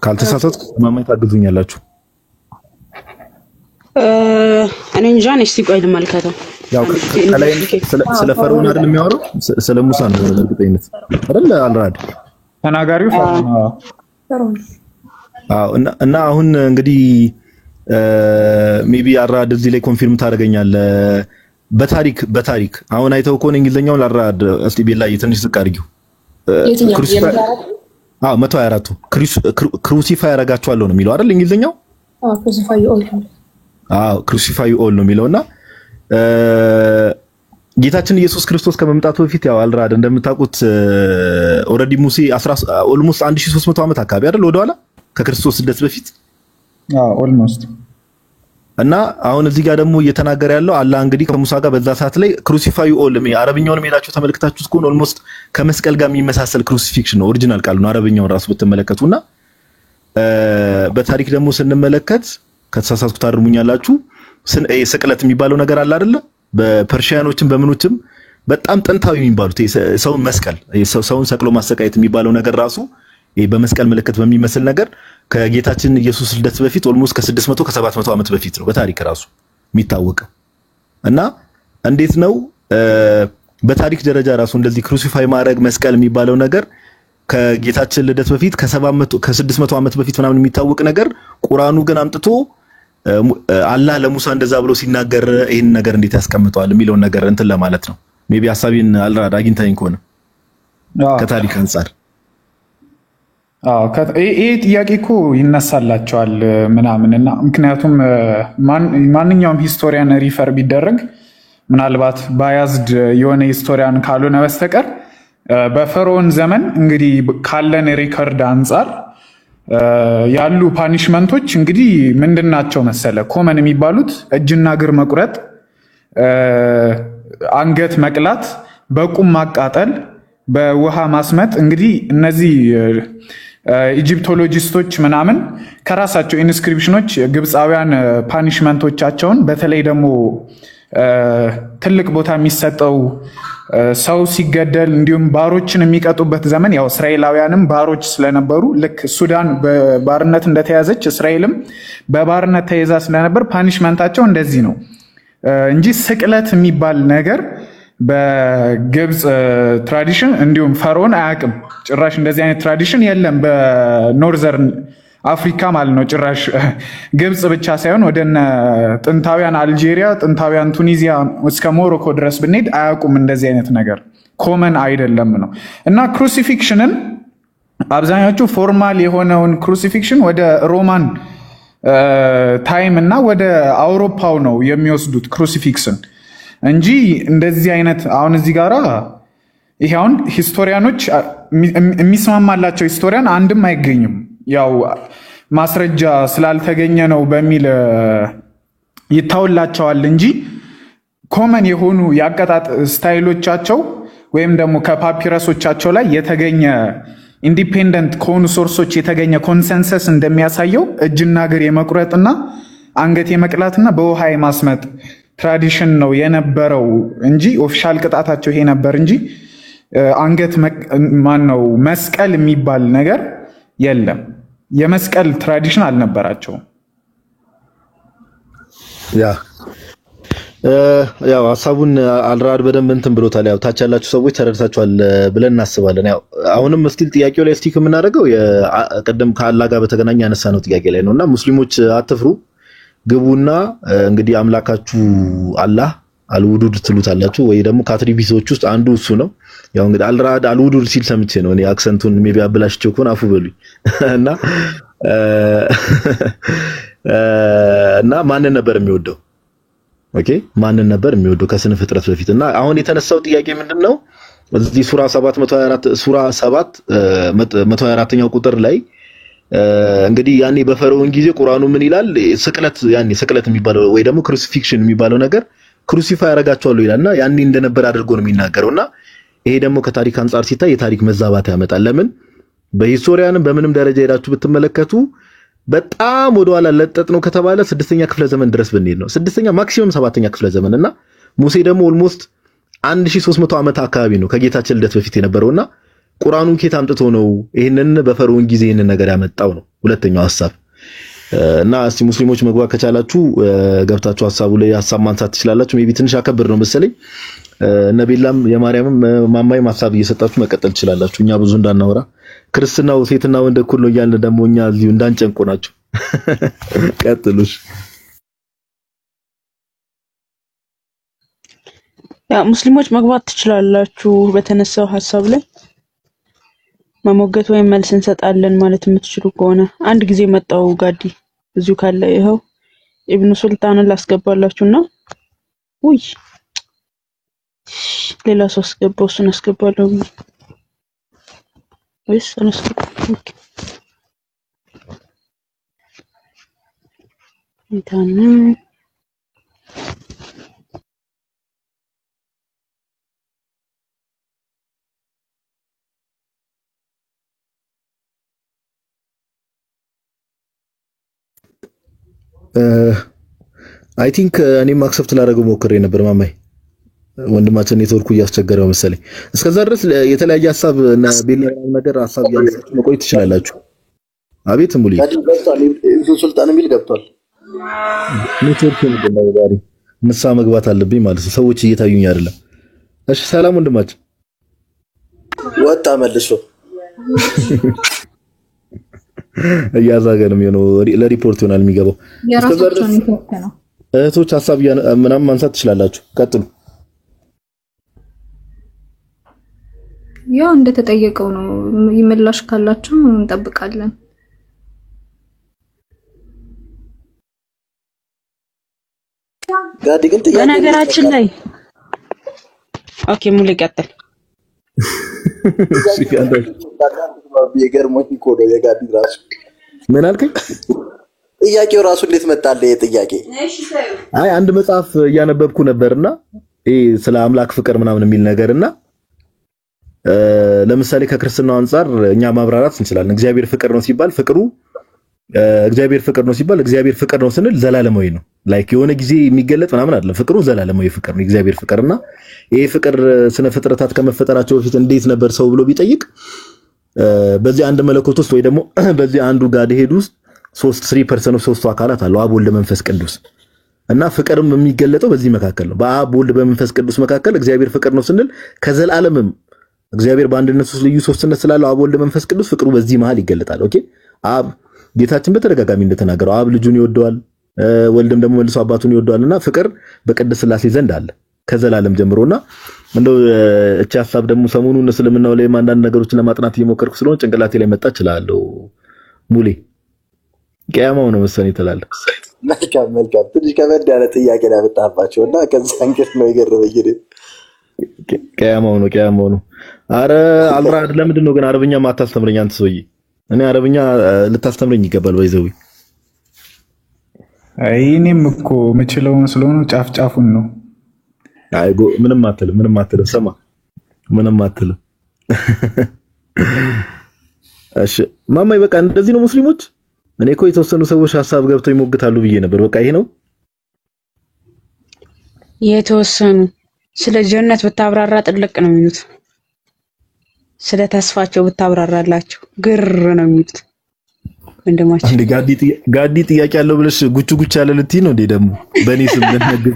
B: ካልተሳሳትኩ ማማይ ታግዙኛላችሁ።
D: እኔ እንጃ እስቲ ቆይ ልመልከተው።
B: ያው ከላይ ስለ ፈርዖን አይደል የሚያወራው? ስለ ሙሳ ነው በእርግጠኝነት አይደል? አልራድ
E: ተናጋሪው ፈርዖን።
B: እና አሁን እንግዲህ ሜቢ አልራድ እዚህ ላይ ኮንፊርም ታደርገኛለህ። በታሪክ አሁን አይተው ከሆነ እንግሊዘኛውን አልራድ እስቲ ቤላ ትንሽ ዝቅ አድርጊው። 124 ክሩሲፋይ ያረጋቸዋለሁ ነው የሚለው አይደል እንግሊዘኛው?
G: ክሩሲፋይ ኦል
B: ክሩሲፋይ ኦል ነው የሚለውና ጌታችን ኢየሱስ ክርስቶስ ከመምጣቱ በፊት ያው አልራድ እንደምታውቁት ኦሬዲ ሙሴ ኦልሞስት 1300 ዓመት አካባቢ አይደል ወደኋላ ከክርስቶስ ልደት በፊት
E: ኦልሞስት
B: እና አሁን እዚህ ጋር ደግሞ እየተናገረ ያለው አላህ እንግዲህ ከሙሳ ጋር በዛ ሰዓት ላይ ክሩሲፋይ ኦል አረብኛውን ሜላችሁ ተመልክታችሁት ከሆነ ኦልሞስት ከመስቀል ጋር የሚመሳሰል ክሩሲፊክሽን ነው ኦሪጂናል ቃል ነው አረብኛውን ራሱ ብትመለከቱና በታሪክ ደግሞ ስንመለከት ከተሳሳትኩ ታርሙኛላችሁ ስቅለት የሚባለው ነገር አለ አይደለ በፐርሺያኖችም በምኖችም በጣም ጥንታዊ የሚባሉት ሰውን መስቀል ሰውን ሰቅሎ ማሰቃየት የሚባለው ነገር ራሱ በመስቀል ምልክት በሚመስል ነገር ከጌታችን ኢየሱስ ልደት በፊት ኦልሞስት ከ600 ከ700 ዓመት በፊት ነው በታሪክ ራሱ የሚታወቀው እና እንዴት ነው በታሪክ ደረጃ ራሱ እንደዚህ ክሩሲፋይ ማድረግ መስቀል የሚባለው ነገር ከጌታችን ልደት በፊት ከ600 ዓመት በፊት ምናምን የሚታወቅ ነገር ቁርአኑ ግን አምጥቶ አላህ ለሙሳ እንደዛ ብሎ ሲናገር ይሄን ነገር እንዴት ያስቀምጠዋል የሚለው ነገር እንትን ለማለት ነው ሜቢ ሐሳቢን አልራድ አግኝታኝ ከሆነ ከታሪክ አንፃር
E: ይሄ ጥያቄ እኮ ይነሳላቸዋል ምናምንና ምክንያቱም ማንኛውም ሂስቶሪያን ሪፈር ቢደረግ ምናልባት ባያዝድ የሆነ ሂስቶሪያን ካልሆነ በስተቀር በፈርዖን ዘመን እንግዲህ ካለን ሪከርድ አንፃር ያሉ ፓኒሽመንቶች እንግዲህ ምንድናቸው መሰለ ኮመን የሚባሉት እጅና እግር መቁረጥ አንገት መቅላት በቁም ማቃጠል በውሃ ማስመጥ እንግዲህ እነዚህ ኢጂፕቶሎጂስቶች ምናምን ከራሳቸው ኢንስክሪፕሽኖች ግብፃውያን ፓኒሽመንቶቻቸውን በተለይ ደግሞ ትልቅ ቦታ የሚሰጠው ሰው ሲገደል እንዲሁም ባሮችን የሚቀጡበት ዘመን ያው እስራኤላውያንም ባሮች ስለነበሩ ልክ ሱዳን በባርነት እንደተያዘች እስራኤልም በባርነት ተይዛ ስለነበር ፓኒሽመንታቸው እንደዚህ ነው እንጂ ስቅለት የሚባል ነገር በግብጽ ትራዲሽን እንዲሁም ፈርዖን አያውቅም ጭራሽ እንደዚህ አይነት ትራዲሽን የለም በኖርዘርን አፍሪካ ማለት ነው ጭራሽ ግብጽ ብቻ ሳይሆን ወደነ ጥንታውያን አልጄሪያ ጥንታውያን ቱኒዚያ እስከ ሞሮኮ ድረስ ብንሄድ አያውቁም እንደዚህ አይነት ነገር ኮመን አይደለም ነው እና ክሩሲፊክሽንን አብዛኛዎቹ ፎርማል የሆነውን ክሩሲፊክሽን ወደ ሮማን ታይም እና ወደ አውሮፓው ነው የሚወስዱት ክሩሲፊክስን እንጂ እንደዚህ አይነት አሁን እዚህ ጋራ ይሄውን ሂስቶሪያኖች የሚስማማላቸው ሂስቶሪያን አንድም አይገኝም ያው ማስረጃ ስላልተገኘ ነው በሚል ይታወላቸዋል እንጂ ኮመን የሆኑ ያቀጣጥ ስታይሎቻቸው ወይም ደግሞ ከፓፒረሶቻቸው ላይ የተገኘ ኢንዲፔንደንት ከሆኑ ሶርሶች የተገኘ ኮንሰንሰስ እንደሚያሳየው እጅና እግር የመቁረጥና አንገት የመቅላትና በውሃ የማስመጥ ትራዲሽን ነው የነበረው እንጂ ኦፊሻል ቅጣታቸው ይሄ ነበር እንጂ አንገት ማን ነው መስቀል የሚባል ነገር የለም የመስቀል ትራዲሽን አልነበራቸውም
B: ያው ሐሳቡን አልራድ በደንብ እንትን ብሎታል ያው ታች ያላችሁ ሰዎች ተረድታችኋል ብለን እናስባለን ያው አሁንም ስቲል ጥያቄው ላይ ስቲክ የምናደርገው የቀደም ከአላህ ጋር በተገናኘ ያነሳነው ጥያቄ ላይ ነውና ሙስሊሞች አትፍሩ ግቡና እንግዲህ አምላካችሁ አላህ አልውዱድ ትሉታላችሁ ወይ ደግሞ ከአትሪቢቶች ውስጥ አንዱ እሱ ነው ያው እንግዲህ አልራድ አልውዱድ ሲል ሰምቼ ነው እኔ አክሰንቱን ሜቢ አብላሽቸው ከሆነ አፉ በሉኝ እና ማንን ነበር የሚወደው ኦኬ ማንን ነበር የሚወደው ከስነ ፍጥረት በፊትና አሁን የተነሳው ጥያቄ ምንድነው እዚህ ሱራ 724 ሱራ 7 124ኛው ቁጥር ላይ እንግዲህ ያኔ በፈርዖን ጊዜ ቁርአኑ ምን ይላል ስቅለት ያኔ ስቅለት የሚባለው ወይ ደግሞ ክሩሲፊክሽን የሚባለው ነገር ክሩሲፋይ ያረጋቸዋል ይላልና ያኔ እንደነበር አድርጎ ነው የሚናገረውና ይሄ ደግሞ ከታሪክ አንፃር ሲታይ የታሪክ መዛባት ያመጣል ለምን በሂስቶሪያንም በምንም ደረጃ ሄዳችሁ ብትመለከቱ በጣም ወደኋላ ለጠጥ ነው ከተባለ 6ኛ ክፍለ ዘመን ድረስ ብንሄድ ነው 6ኛ ማክሲመም 7ኛ ክፍለ ዘመን እና ሙሴ ደግሞ ኦልሞስት 1300 ዓመት አካባቢ ነው ከጌታችን ልደት በፊት የነበረውና ቁርአኑን ከየት አምጥቶ ነው ይሄንን በፈርዖን ጊዜ ይሄንን ነገር ያመጣው ነው ሁለተኛው ሐሳብ እና እስቲ ሙስሊሞች መግባት ከቻላችሁ ገብታችሁ ሐሳቡ ላይ ሐሳብ ማንሳት ትችላላችሁ ሜቢ ትንሽ አከብር ነው መሰለኝ ነብይላም የማርያምም ማማይም ሐሳብ እየሰጣችሁ መቀጠል ትችላላችሁ እኛ ብዙ እንዳናወራ ክርስትናው ሴትና ወንድ እኩል ነው እያልን ደግሞ እኛ እዚሁ እንዳንጨንቆ ናችሁ ቀጥሉሽ
D: ያ ሙስሊሞች መግባት ትችላላችሁ በተነሳው ሐሳብ ላይ መሞገት ወይም መልስ እንሰጣለን ማለት የምትችሉ ከሆነ አንድ ጊዜ መጣው ጋዲ እዚሁ ካለ ይኸው ኢብኑ ሱልጣንን ላስገባላችሁና ውይ ሌላ ሰው አስገባው እሱን አስገባለሁ ወይስ አናስገባም? እንታና
B: አይ ቲንክ እኔም አክሰፕት ላደርገው ሞክሬ ነበር ማማይ ወንድማችን ኔትወርኩ እያስቸገረው መሰለኝ። እስከዛ ድረስ የተለያየ ሐሳብ እና ቤላ ነገር ሐሳብ ያነሳችሁ መቆየት ትችላላችሁ። አቤት ሙሉ
I: ሱልጣን የሚል ገብቷል።
B: ኔትወርክ ነው ዛሬ ምሳ መግባት አለብኝ ማለት ነው። ሰዎች እየታዩኝ አይደለም። እሺ ሰላም ወንድማችን
I: ወጣ መልሶ
B: እያዛገ ነው የሚሆነው። ለሪፖርት ይሆናል የሚገባው።
H: የራሳቸውን ኔትወርክ ነው።
B: እህቶች ሐሳብ ምናምን ማንሳት ትችላላችሁ። ቀጥሉ።
H: ያው እንደተጠየቀው ነው። ይመላሽ ካላችሁ እንጠብቃለን።
I: ጋዲ ግን ጥያቄ
D: በነገራችን ላይ ኦኬ ሙሉ ይቀጥል።
I: የገርሞኝ እኮ ነው የጋዲ ራሱ
B: ምን አልከኝ?
I: ጥያቄው ራሱ እንዴት መጣልህ? የጥያቄ
B: አይ አንድ መጽሐፍ እያነበብኩ ነበርና ስለ አምላክ ፍቅር ምናምን የሚል ነገርና ለምሳሌ ከክርስትናው አንፃር እኛ ማብራራት እንችላለን። እግዚአብሔር ፍቅር ነው ሲባል ፍቅሩ እግዚአብሔር ፍቅር ነው ሲባል እግዚአብሔር ፍቅር ነው ስንል ዘላለማዊ ነው። ላይክ የሆነ ጊዜ የሚገለጥ ምናምን አይደለም። ፍቅሩ ዘላለማዊ ፍቅር ነው እግዚአብሔር ፍቅርና ይሄ ፍቅር ስነ ፍጥረታት ከመፈጠራቸው በፊት እንዴት ነበር ሰው ብሎ ቢጠይቅ በዚህ አንድ መለኮት ውስጥ ወይ ደግሞ በዚህ አንዱ ጋድ ሄድ ውስጥ 3% ሶስቱ አካላት አሉ አብ ወልድ መንፈስ ቅዱስ እና ፍቅርም የሚገለጠው በዚህ መካከል ነው። በአብ ወልድ በመንፈስ ቅዱስ መካከል እግዚአብሔር ፍቅር ነው ስንል ከዘላለምም እግዚአብሔር በአንድነት ውስጥ ልዩ ሶስትነት ስላለው አብ ወልድ መንፈስ ቅዱስ ፍቅሩ በዚህ መሃል ይገለጣል። ኦኬ አብ ጌታችን በተደጋጋሚ እንደተናገረው አብ ልጁን ይወደዋል፣ ወልድም ደግሞ መልሶ አባቱን ይወደዋልና ፍቅር በቅድስት ሥላሴ ዘንድ አለ ከዘላለም ጀምሮና እንደው እቺ ሐሳብ ደግሞ ሰሞኑን እስልምናው ላይ አንዳንድ ነገሮችን ለማጥናት እየሞከርኩ ስለሆነ ጭንቅላቴ ላይ መጣ እችላለሁ። ሙሌ ቂያማው ነው መሰለኝ ተላለ።
I: መልካም ትንሽ ከበድ ያለ ጥያቄ ነው ያመጣባቸውና ከዛ አንገት ነው የገረመኝ።
B: ቂያማው ነው። አረ አልራድ ለምንድን ነው ግን አረብኛ ማታስተምረኝ አንተ ሰውዬ? እኔ አረብኛ ልታስተምረኝ ይገባል። ባይዘው
E: አይ እኔም እኮ የምችለው ስለሆነ ጫፍ ጫፉን ነው።
B: አይ ምንም አትልም። ሰማ ምንም አትልም። እሺ ማማይ በቃ እንደዚህ ነው ሙስሊሞች። እኔ እኮ የተወሰኑ ሰዎች ሐሳብ ገብተው ይሞግታሉ ብዬ ነበር። በቃ ይሄ ነው
D: የተወሰኑ ስለ ጀነት ብታብራራ ጥልቅ ነው የሚሉት። ስለ ተስፋቸው ብታብራራላቸው ግር ነው የሚሉት። ወንድማችን
B: እንዴ ጋዲ ጥያቄ ያለው ብለሽ ጉቹ ያለ ልትይ ነው እንዴ? ደግሞ በእኔ ስም ለነገር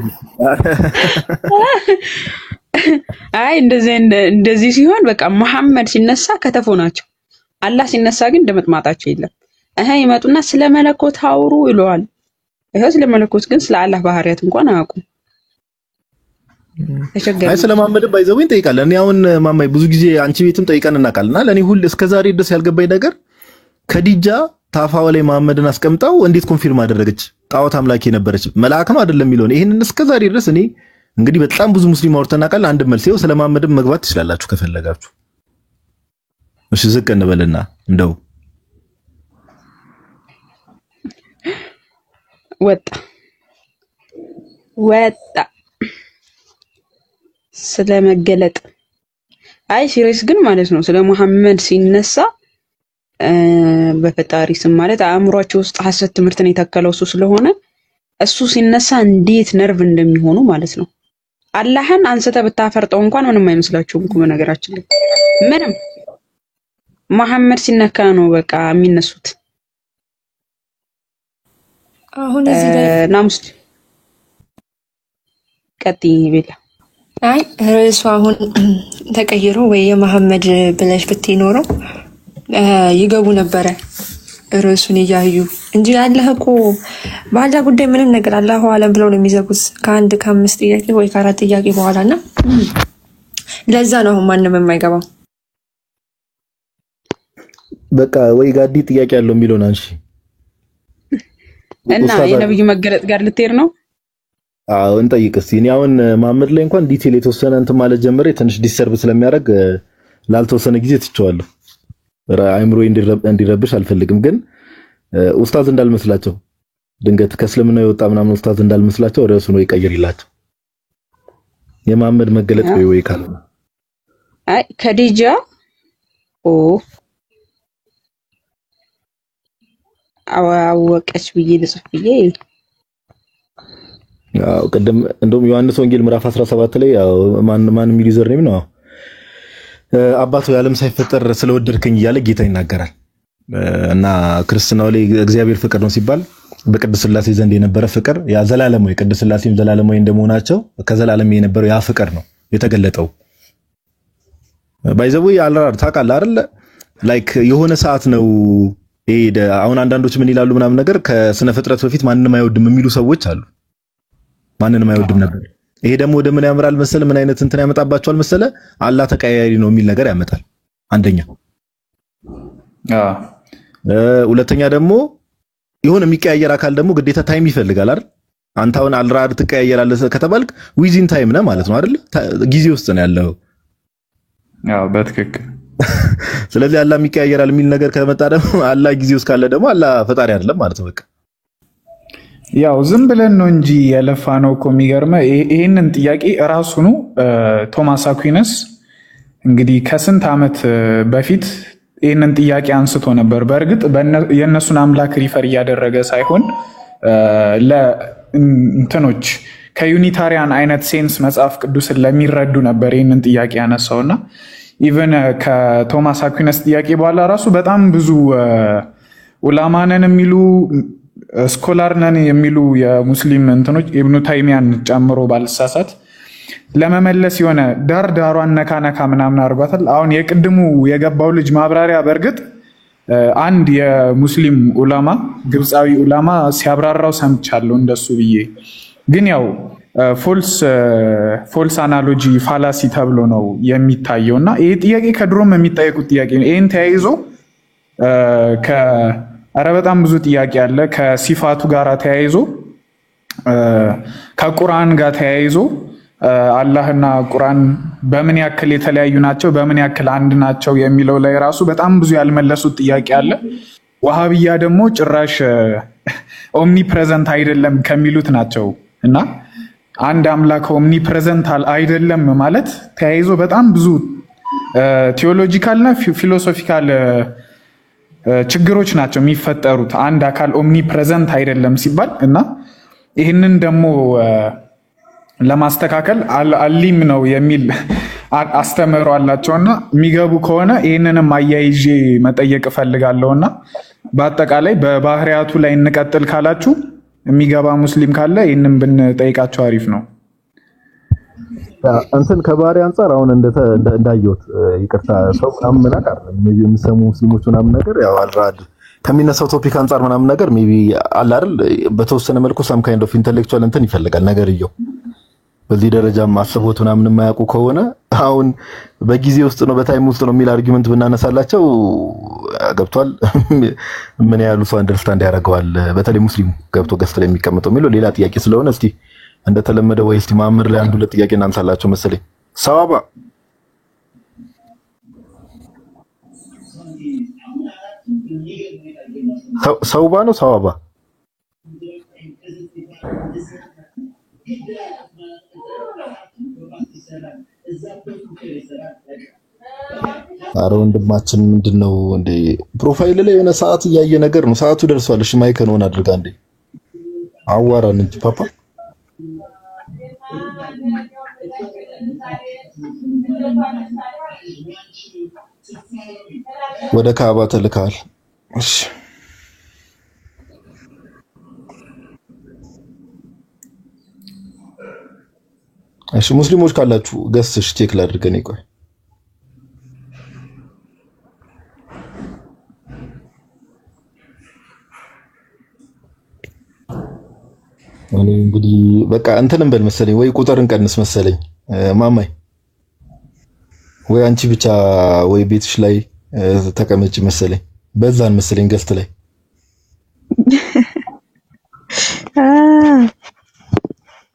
D: አይ እንደዚህ ሲሆን በቃ መሐመድ ሲነሳ ከተፎ ናቸው። አላህ ሲነሳ ግን እንደመጥማጣቸው የለም። ይመጡና ስለ መለኮት አውሩ ይለዋል። ስለ መለኮት ግን ስለ አላህ ባህሪያት እንኳን አያውቁም።
B: አይ ስለማመድም ባይዘውኝ ጠይቃለን። እኔ አሁን ማማይ ብዙ ጊዜ አንቺ ቤትም ጠይቀን እናውቃለና ለኔ ሁሉ እስከዛሬ ድረስ ያልገባኝ ነገር ከዲጃ ታፋው ላይ መሐመድን አስቀምጣው እንዴት ኮንፊርም አደረገች? ጣዖት አምላኪ ነበረች መልአክ ነው አይደለም የሚለውን ይሄንን እስከዛሬ ድረስ እኔ እንግዲህ በጣም ብዙ ሙስሊም አውርተን እናውቃለን። አንድ መልስ ይኸው ስለማመድም መግባት ትችላላችሁ ከፈለጋችሁ። እሺ ዝቅ እንበልና እንደው
D: ወጣ ስለመገለጥ አይ ሲሪየስ ግን ማለት ነው። ስለ መሐመድ ሲነሳ በፈጣሪ ስም ማለት አእምሯቸው ውስጥ ሐሰት ትምህርትን የተከለው እሱ ስለሆነ እሱ ሲነሳ እንዴት ነርቭ እንደሚሆኑ ማለት ነው። አላህን አንስተ ብታፈርጠው እንኳን ምንም አይመስላችሁም እኮ በነገራችን ላይ ምንም። መሐመድ ሲነካ ነው በቃ የሚነሱት።
G: አሁን እዚህ ላይ
D: ናሙስ ቀጥይ ቤላ።
G: አይ ርዕሱ አሁን ተቀይሮ ወይ የመሐመድ ብለሽ ብትኖረው ይገቡ ነበረ ርዕሱን እያዩ እንጂ አላህ እኮ ባላ ጉዳይ ምንም ነገር አላሁ አለም ብለው ነው የሚዘጉት ከአንድ ከአምስት ጥያቄ ወይ ከአራት ጥያቄ በኋላና ለዛ ነው አሁን ማንም የማይገባው።
B: በቃ ወይ ጋዲ ጥያቄ ያለው የሚለውን አንሺ
D: እና የነብዩ መገለጥ ጋር ልትሄድ ነው?
B: አዎ እንጠይቅ እስቲ። እኔ አሁን መሐመድ ላይ እንኳን ዲቴል የተወሰነ እንትን ማለት ጀመረ ትንሽ ዲሰርቭ ስለሚያደርግ ላልተወሰነ ጊዜ ትቼዋለሁ። አይምሮ እንዲረብሽ አልፈልግም። ግን ኡስታዝ እንዳልመስላቸው ድንገት ከእስልምና የወጣ ምናምን ኡስታዝ እንዳልመስላቸው ርዕሱ ነው ይቀይርላቸው። የመሐመድ መገለጥ ወይ ካለ
D: አይ ከዲጃ አወቀች ብዬ ልጽፍ ብዬ
B: ያው ቀደም እንደውም ዮሐንስ ወንጌል ምዕራፍ 17 ላይ ያው ማን የሚል ዩዘር ኔም ነው አባቱ የዓለም ሳይፈጠር ስለወደድከኝ እያለ ጌታ ይናገራል። እና ክርስቲያናው ላይ እግዚአብሔር ፍቅር ነው ሲባል በቅድስት ሥላሴ ዘንድ የነበረ ፍቅር ያ ዘላለማዊ ቅድስት ሥላሴም ዘላለማዊ እንደመሆናቸው ከዘላለም የነበረው ያ ፍቅር ነው የተገለጠው። ባይዘው ያልራር ታውቃለህ አይደል? ላይክ የሆነ ሰዓት ነው አሁን አንዳንዶች ምን ይላሉ ምናምን ነገር ከስነ ፍጥረት በፊት ማንንም አይወድም የሚሉ ሰዎች አሉ። ማንንም አይወድም ነበር። ይሄ ደግሞ ወደ ምን ያምራል መሰለ? ምን አይነት እንትን ያመጣባቸዋል መሰለ? አላህ ተቀያያሪ ነው የሚል ነገር ያመጣል። አንደኛ ሁለተኛ ደግሞ የሆነ የሚቀያየር አካል ደግሞ ግዴታ ታይም ይፈልጋል አይደል? አንተ አሁን አልራድ ትቀያየራለህ ከተባልክ ዊዚን ታይም ነው ማለት ነው አይደል? ጊዜ ውስጥ ነው ያለው።
E: ያው በትክክል
B: ስለዚህ አላህ የሚቀያየራል የሚል ነገር ከመጣ ደግሞ አላህ ጊዜ ውስጥ ካለ ደግሞ አላህ ፈጣሪ አይደለም ማለት ነው። በቃ
E: ያው ዝም ብለን ነው እንጂ የለፋነው እኮ የሚገርመው ይሄንን ጥያቄ ራሱ ነው ቶማስ አኩይነስ እንግዲህ ከስንት ዓመት በፊት ይሄንን ጥያቄ አንስቶ ነበር። በእርግጥ የነሱን አምላክ ሪፈር እያደረገ ሳይሆን ለእንትኖች ከዩኒታሪያን አይነት ሴንስ መጽሐፍ ቅዱስን ለሚረዱ ነበር ይሄንን ጥያቄ ያነሳውና ኢቨን ከቶማስ አኩይነስ ጥያቄ በኋላ ራሱ በጣም ብዙ ኡላማነን የሚሉ ስኮላር ነን የሚሉ የሙስሊም እንትኖች ኢብኑ ታይሚያን ጨምሮ ባልሳሳት ለመመለስ የሆነ ዳርዳሯን ነካነካ ምናምን አድርጓታል። አሁን የቅድሙ የገባው ልጅ ማብራሪያ በእርግጥ አንድ የሙስሊም ኡላማ ግብፃዊ ኡላማ ሲያብራራው ሰምቻለሁ እንደሱ ብዬ። ግን ያው ፎልስ አናሎጂ ፋላሲ ተብሎ ነው የሚታየውና ይሄ ጥያቄ ከድሮም የሚጠየቁት ጥያቄ ነው። ይሄን ተያይዞ አረ በጣም ብዙ ጥያቄ አለ። ከሲፋቱ ጋር ተያይዞ ከቁርአን ጋር ተያይዞ አላህና ቁርአን በምን ያክል የተለያዩ ናቸው፣ በምን ያክል አንድ ናቸው የሚለው ላይ ራሱ በጣም ብዙ ያልመለሱት ጥያቄ አለ። ወሃቢያ ደግሞ ጭራሽ ኦምኒ ፕሬዘንት አይደለም ከሚሉት ናቸው እና አንድ አምላክ ኦምኒ ፕሬዘንት አይደለም ማለት ተያይዞ በጣም ብዙ ቴዎሎጂካልና ፊሎሶፊካል ችግሮች ናቸው የሚፈጠሩት አንድ አካል ኦምኒ ፕሬዘንት አይደለም ሲባል እና ይህንን ደግሞ ለማስተካከል አሊም ነው የሚል አስተምሮ አላቸውና የሚገቡ ከሆነ ይህንንም አያይዤ መጠየቅ እፈልጋለሁና በአጠቃላይ በባህሪያቱ ላይ እንቀጥል ካላችሁ የሚገባ ሙስሊም ካለ ይህንን ብንጠይቃቸው አሪፍ ነው።
B: እንትን ከባህሪ አንፃር አሁን እንዳየሁት ይቅርታ ሰው ምናምን ነገር አይደለም ሜቢ የሚሰሙ ሙስሊሞች ምናምን ነገር ያው አልራድ ከሚነሳው ቶፒክ አንፃር ምናምን ነገር ሜቢ አለ አይደል በተወሰነ መልኩ some kind of intellectual እንትን ይፈልጋል ነገርየው በዚህ ደረጃ ማሰቦት ምናምን የማያውቁ ከሆነ አሁን በጊዜ ውስጥ ነው በታይም ውስጥ ነው የሚል አርጊመንት ብናነሳላቸው ገብቷል ምን ያህሉ ሰው አንደርስታንድ ያደርገዋል በተለይ ሙስሊሙ ገብቶ ገስት ላይ የሚቀመጠው የሚለው ሌላ ጥያቄ ስለሆነ እስቲ እንደተለመደው ወይ እስቲ ማመር ላይ አንዱ ለጥያቄ እናንሳላቸው መሰለኝ ሰዋባ ሰውባ ነው ሰዋባ አረ ወንድማችን ምንድነው እንዴ ፕሮፋይል ላይ የሆነ ሰዓት እያየ ነገር ነው ሰዓቱ ደርሷል እሺ ማይክ ነው አድርጋ እንዴ አዋራን እንጂ ፓፓ ወደ ካባ ተልካል እሺ እሺ ሙስሊሞች ካላችሁ ገስሽ ቼክ ላድርገን ይቆይ እኔ እንግዲህ በቃ እንትን እንበል መሰለኝ ወይ ቁጥርን ቀንስ መሰለኝ ማማይ ወይ አንቺ ብቻ ወይ ቤትሽ ላይ ተቀመጪ መሰለኝ በዛን መሰለኝ ገስት ላይ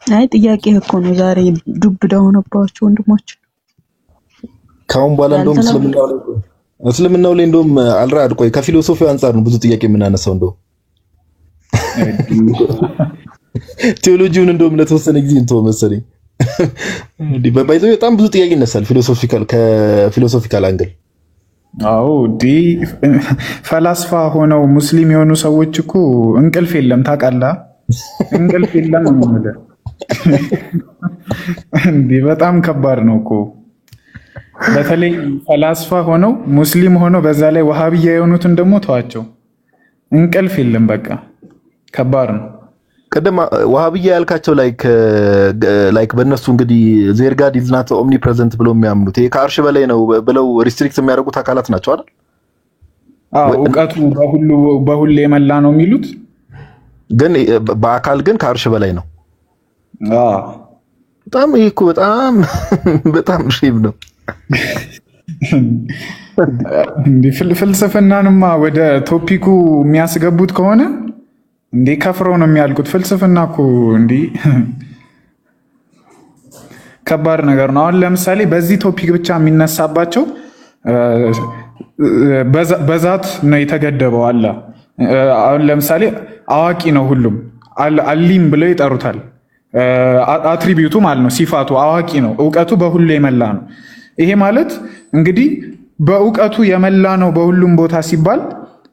D: አይ ጥያቄ እኮ ነው ዛሬ ዱብ ዳውነባችሁ ወንድሞች።
B: ካሁን በኋላ እንደውም እስልምናው ላይ እንደውም አልራድ ቆይ ከፊሎሶፊው አንፃር ነው ብዙ ጥያቄ የምናነሳው እንደው ቴዎሎጂውን እንደውም ለተወሰነ ጊዜ እንተው መሰለኝ በባይዘው በጣም ብዙ ጥያቄ ይነሳል ከፊሎሶፊካል አንግል።
E: አዎ ፈላስፋ ሆነው ሙስሊም የሆኑ ሰዎች እኮ እንቅልፍ የለም ታውቃለህ? እንቅልፍ የለም ነው ማለት በጣም ከባድ ነው እኮ። በተለይ ፈላስፋ ሆነው ሙስሊም ሆነው በዛ ላይ ወሃቢያ የሆኑትን ደግሞ ተዋቸው፣ እንቅልፍ የለም በቃ ከባድ ነው።
B: ቀደም ወሃቢያ ያልካቸው ላይክ በእነሱ እንግዲህ ዜር ጋድ ኢዝ ናት ኦምኒ ፕሬዘንት ብለው የሚያምኑት ይሄ ከአርሽ በላይ ነው ብለው ሪስትሪክት የሚያደርጉት አካላት ናቸው አይደል?
E: እውቀቱ በሁሉ የመላ ነው የሚሉት
B: ግን በአካል ግን ከአርሽ በላይ ነው። በጣም ይሄ እኮ በጣም ሼም ነው።
E: ፍልስፍናንማ ወደ ቶፒኩ የሚያስገቡት ከሆነ እንዴ ከፍረው ነው የሚያልቁት። ፍልስፍና እኮ እንዴ ከባድ ነገር ነው። አሁን ለምሳሌ በዚህ ቶፒክ ብቻ የሚነሳባቸው በዛት ነው የተገደበው አለ። አሁን ለምሳሌ አዋቂ ነው ሁሉም አሊም ብለው ይጠሩታል። አትሪቢዩቱ ማለት ነው ሲፋቱ አዋቂ ነው፣ እውቀቱ በሁሉ የመላ ነው። ይሄ ማለት እንግዲህ በእውቀቱ የመላ ነው በሁሉም ቦታ ሲባል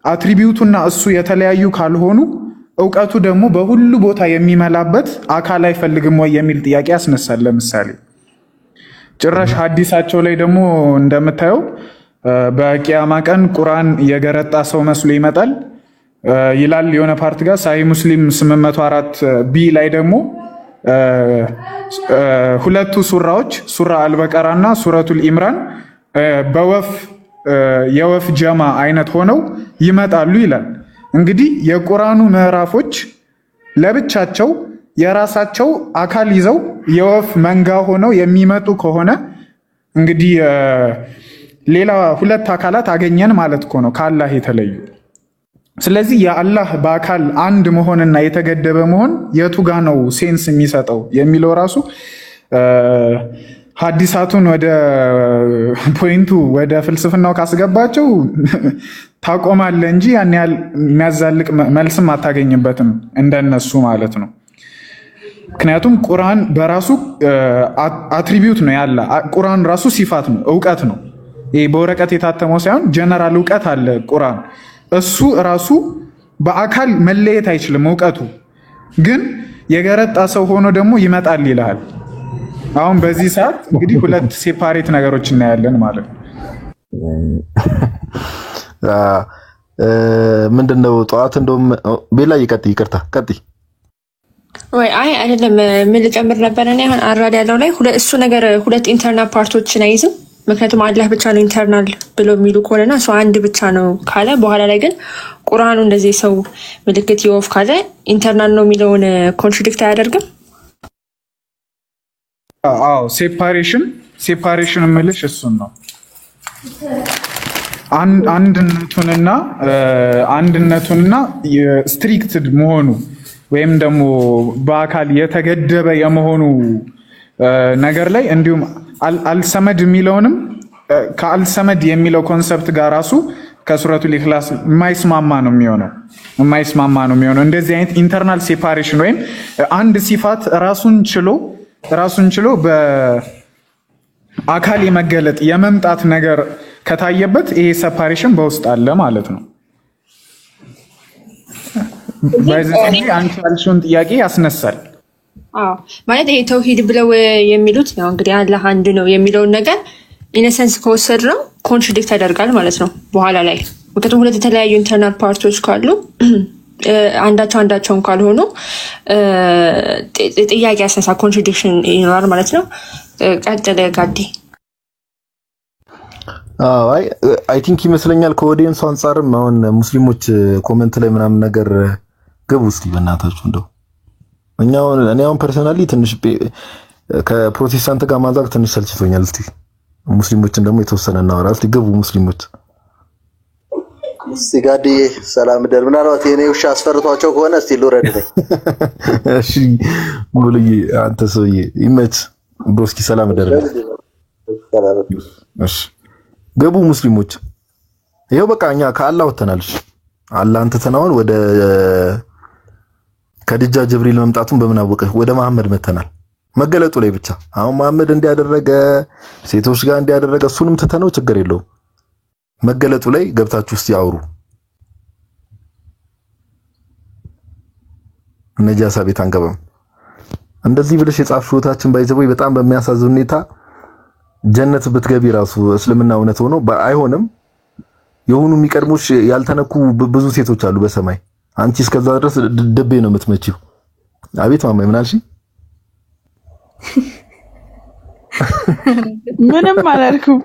E: አትሪቢዩቱና እሱ የተለያዩ ካልሆኑ እውቀቱ ደግሞ በሁሉ ቦታ የሚመላበት አካል አይፈልግም ወይ የሚል ጥያቄ ያስነሳል። ለምሳሌ ጭራሽ ሐዲሳቸው ላይ ደግሞ እንደምታየው በቂያማ ቀን ቁርአን የገረጣ ሰው መስሎ ይመጣል ይላል የሆነ ፓርት ጋር ሳሂህ ሙስሊም 804 ቢ ላይ ደግሞ ሁለቱ ሱራዎች ሱራ አልበቀራና ሱረቱል ኢምራን የወፍ ጀማ አይነት ሆነው ይመጣሉ ይላል። እንግዲህ የቁርአኑ ምዕራፎች ለብቻቸው የራሳቸው አካል ይዘው የወፍ መንጋ ሆነው የሚመጡ ከሆነ እንግዲህ ሌላ ሁለት አካላት አገኘን ማለት እኮ ነው ከአላህ የተለዩ። ስለዚህ የአላህ በአካል አንድ መሆንና የተገደበ መሆን የቱ ጋ ነው ሴንስ የሚሰጠው የሚለው ራሱ ሐዲሳቱን ወደ ፖይንቱ ወደ ፍልስፍናው ካስገባቸው ታቆማለህ እንጂ ያን ያህል የሚያዛልቅ መልስም አታገኝበትም እንደነሱ ማለት ነው። ምክንያቱም ቁርአን በራሱ አትሪቢዩት ነው ያለ። ቁርአን ራሱ ሲፋት ነው፣ እውቀት ነው። ይሄ በወረቀት የታተመው ሳይሆን ጀነራል እውቀት አለ ቁርአን። እሱ ራሱ በአካል መለየት አይችልም። እውቀቱ ግን የገረጣ ሰው ሆኖ ደግሞ ይመጣል ይላል። አሁን በዚህ ሰዓት እንግዲህ ሁለት ሴፓሬት ነገሮች እናያለን ማለት ነው።
B: ምንድነው ጠዋት እንደውም ቤላ ይቅርታ ቀጥይ
G: ወይ አይ አይደለም ምን ልጨምር ነበር እኔ አሁን አራድ ያለው ላይ እሱ ነገር ሁለት ኢንተርናል ፓርቶችን አይዝም። ምክንያቱም አላህ ብቻ ነው ኢንተርናል ብሎ የሚሉ ከሆነና እሱ አንድ ብቻ ነው ካለ በኋላ ላይ ግን ቁርአኑ እንደዚህ ሰው ምልክት የወፍ ካለ ኢንተርናል ነው የሚለውን ኮንትራዲክት አያደርግም።
E: አዎ ሴፓሬሽን ምልሽ እሱን ነው አንድነቱንና ስትሪክትድ መሆኑ ወይም ደግሞ በአካል የተገደበ የመሆኑ ነገር ላይ እንዲሁም አልሰመድ የሚለውንም ከአልሰመድ የሚለው ኮንሰፕት ጋር ራሱ ከሱረቱል ኢኽላስ የማይስማማ ነው የሚሆነው። እንደዚህ አይነት ኢንተርናል ሴፓሬሽን ወይም አንድ ሲፋት ራሱን ችሎ በአካል የመገለጥ የመምጣት ነገር ከታየበት ይሄ ሴፓሬሽን በውስጥ አለ ማለት ነው። በዚህ አንቺ ያልሽውን ጥያቄ ያስነሳል።
G: ማለት ይሄ ተውሂድ ብለው የሚሉት ነው እንግዲህ አላህ አንድ ነው የሚለውን ነገር ኢነሰንስ ከወሰድ ነው ኮንትራዲክት ያደርጋል ማለት ነው በኋላ ላይ። ምክንያቱም ሁለት የተለያዩ ኢንተርናል ፓርቶች ካሉ አንዳቸውን ካልሆኑ ጥያቄ ያስነሳ ኮንትራዲክሽን ይኖራል ማለት ነው። ቀጥለ ጋዲ።
B: አይ ቲንክ ይመስለኛል ከኦዲየንስ አንፃርም አሁን ሙስሊሞች ኮሜንት ላይ ምናምን ነገር ግቡ እስቲ በእናታችሁ እንደው እኔ አሁን ፐርሰናሊ ትንሽ ከፕሮቴስታንት ጋር ማዛቅ ትንሽ ሰልችቶኛል። እስቲ ሙስሊሞችን ደግሞ የተወሰነ እናወራ። እስቲ ግቡ ሙስሊሞች።
I: ሲጋዲ ሰላም ደር ምናልባት የኔ ውሻ አስፈርቷቸው ከሆነ እስቲ ልውረድ ነኝ።
B: እሺ ሙሉዬ አንተ ሰውዬ ይመች ብሮስኪ ሰላም ደር። እሺ ገቡ ሙስሊሞች ይሄው በቃ እኛ ከአላህ ወተናል። አላህን ተተናውን ወደ ከድጃ ጅብሪል መምጣቱን በምን አወቀ? ወደ መሐመድ መተናል መገለጡ ላይ ብቻ። አሁን መሐመድ እንዲያደረገ ሴቶች ጋር እንዲያደረገ እሱንም ተተነው ችግር የለውም። መገለጡ ላይ ገብታችሁ እስቲ አውሩ። ነጃሳ ቤት አንገባም። እንደዚህ ብለሽ የጻፍሽውታችን ባይዘቦይ በጣም በሚያሳዝን ሁኔታ ጀነት ብትገቢ ራሱ እስልምና እውነት ሆኖ አይሆንም። የሆኑ የሚቀድሙሽ ያልተነኩ ብዙ ሴቶች አሉ በሰማይ። አንቺ እስከዛ ድረስ ድቤ ነው የምትመጪው። አቤት ማማይ ምን አልሽ?
D: ምንም አላልኩም።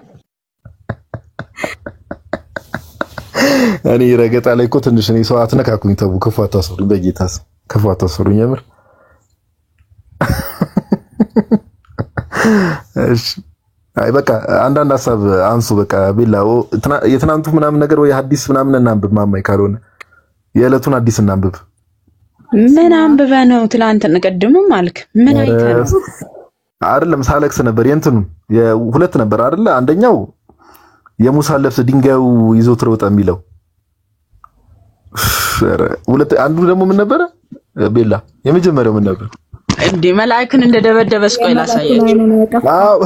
B: እኔ ረገጣ ላይ እኮ ትንሽ እኔ ሰው አትነካኩኝ። ተው ክፉ አታስሩኝ፣ በጌታስ ክፉ አታስሩኝ የምር። እሺ አይ በቃ አንዳንድ ሐሳብ አንሱ። በቃ ቢላው የትናንቱ ምናምን ነገር ወይ ሐዲስ ምናምን እናንብብ። ማማይ ካልሆነ የዕለቱን ሐዲስ እናንብብ።
D: ምን አንብበ ነው? ትላንት እንቀድምም አልክ። ምን አይተህ ነው?
B: አይደለም ሳለክስ ነበር። የእንትኑ የሁለት ነበር አይደለ? አንደኛው የሙሳ ልብስ ድንጋዩ ይዞት ሮጠ የሚለው ሁለት። አንዱ ደግሞ ምን ነበረ? ቤላ የመጀመሪያው ምን ነበር?
D: እንዴ መላእክን እንደደበደበ ስቆይ ላሳያችሁ።
B: አዎ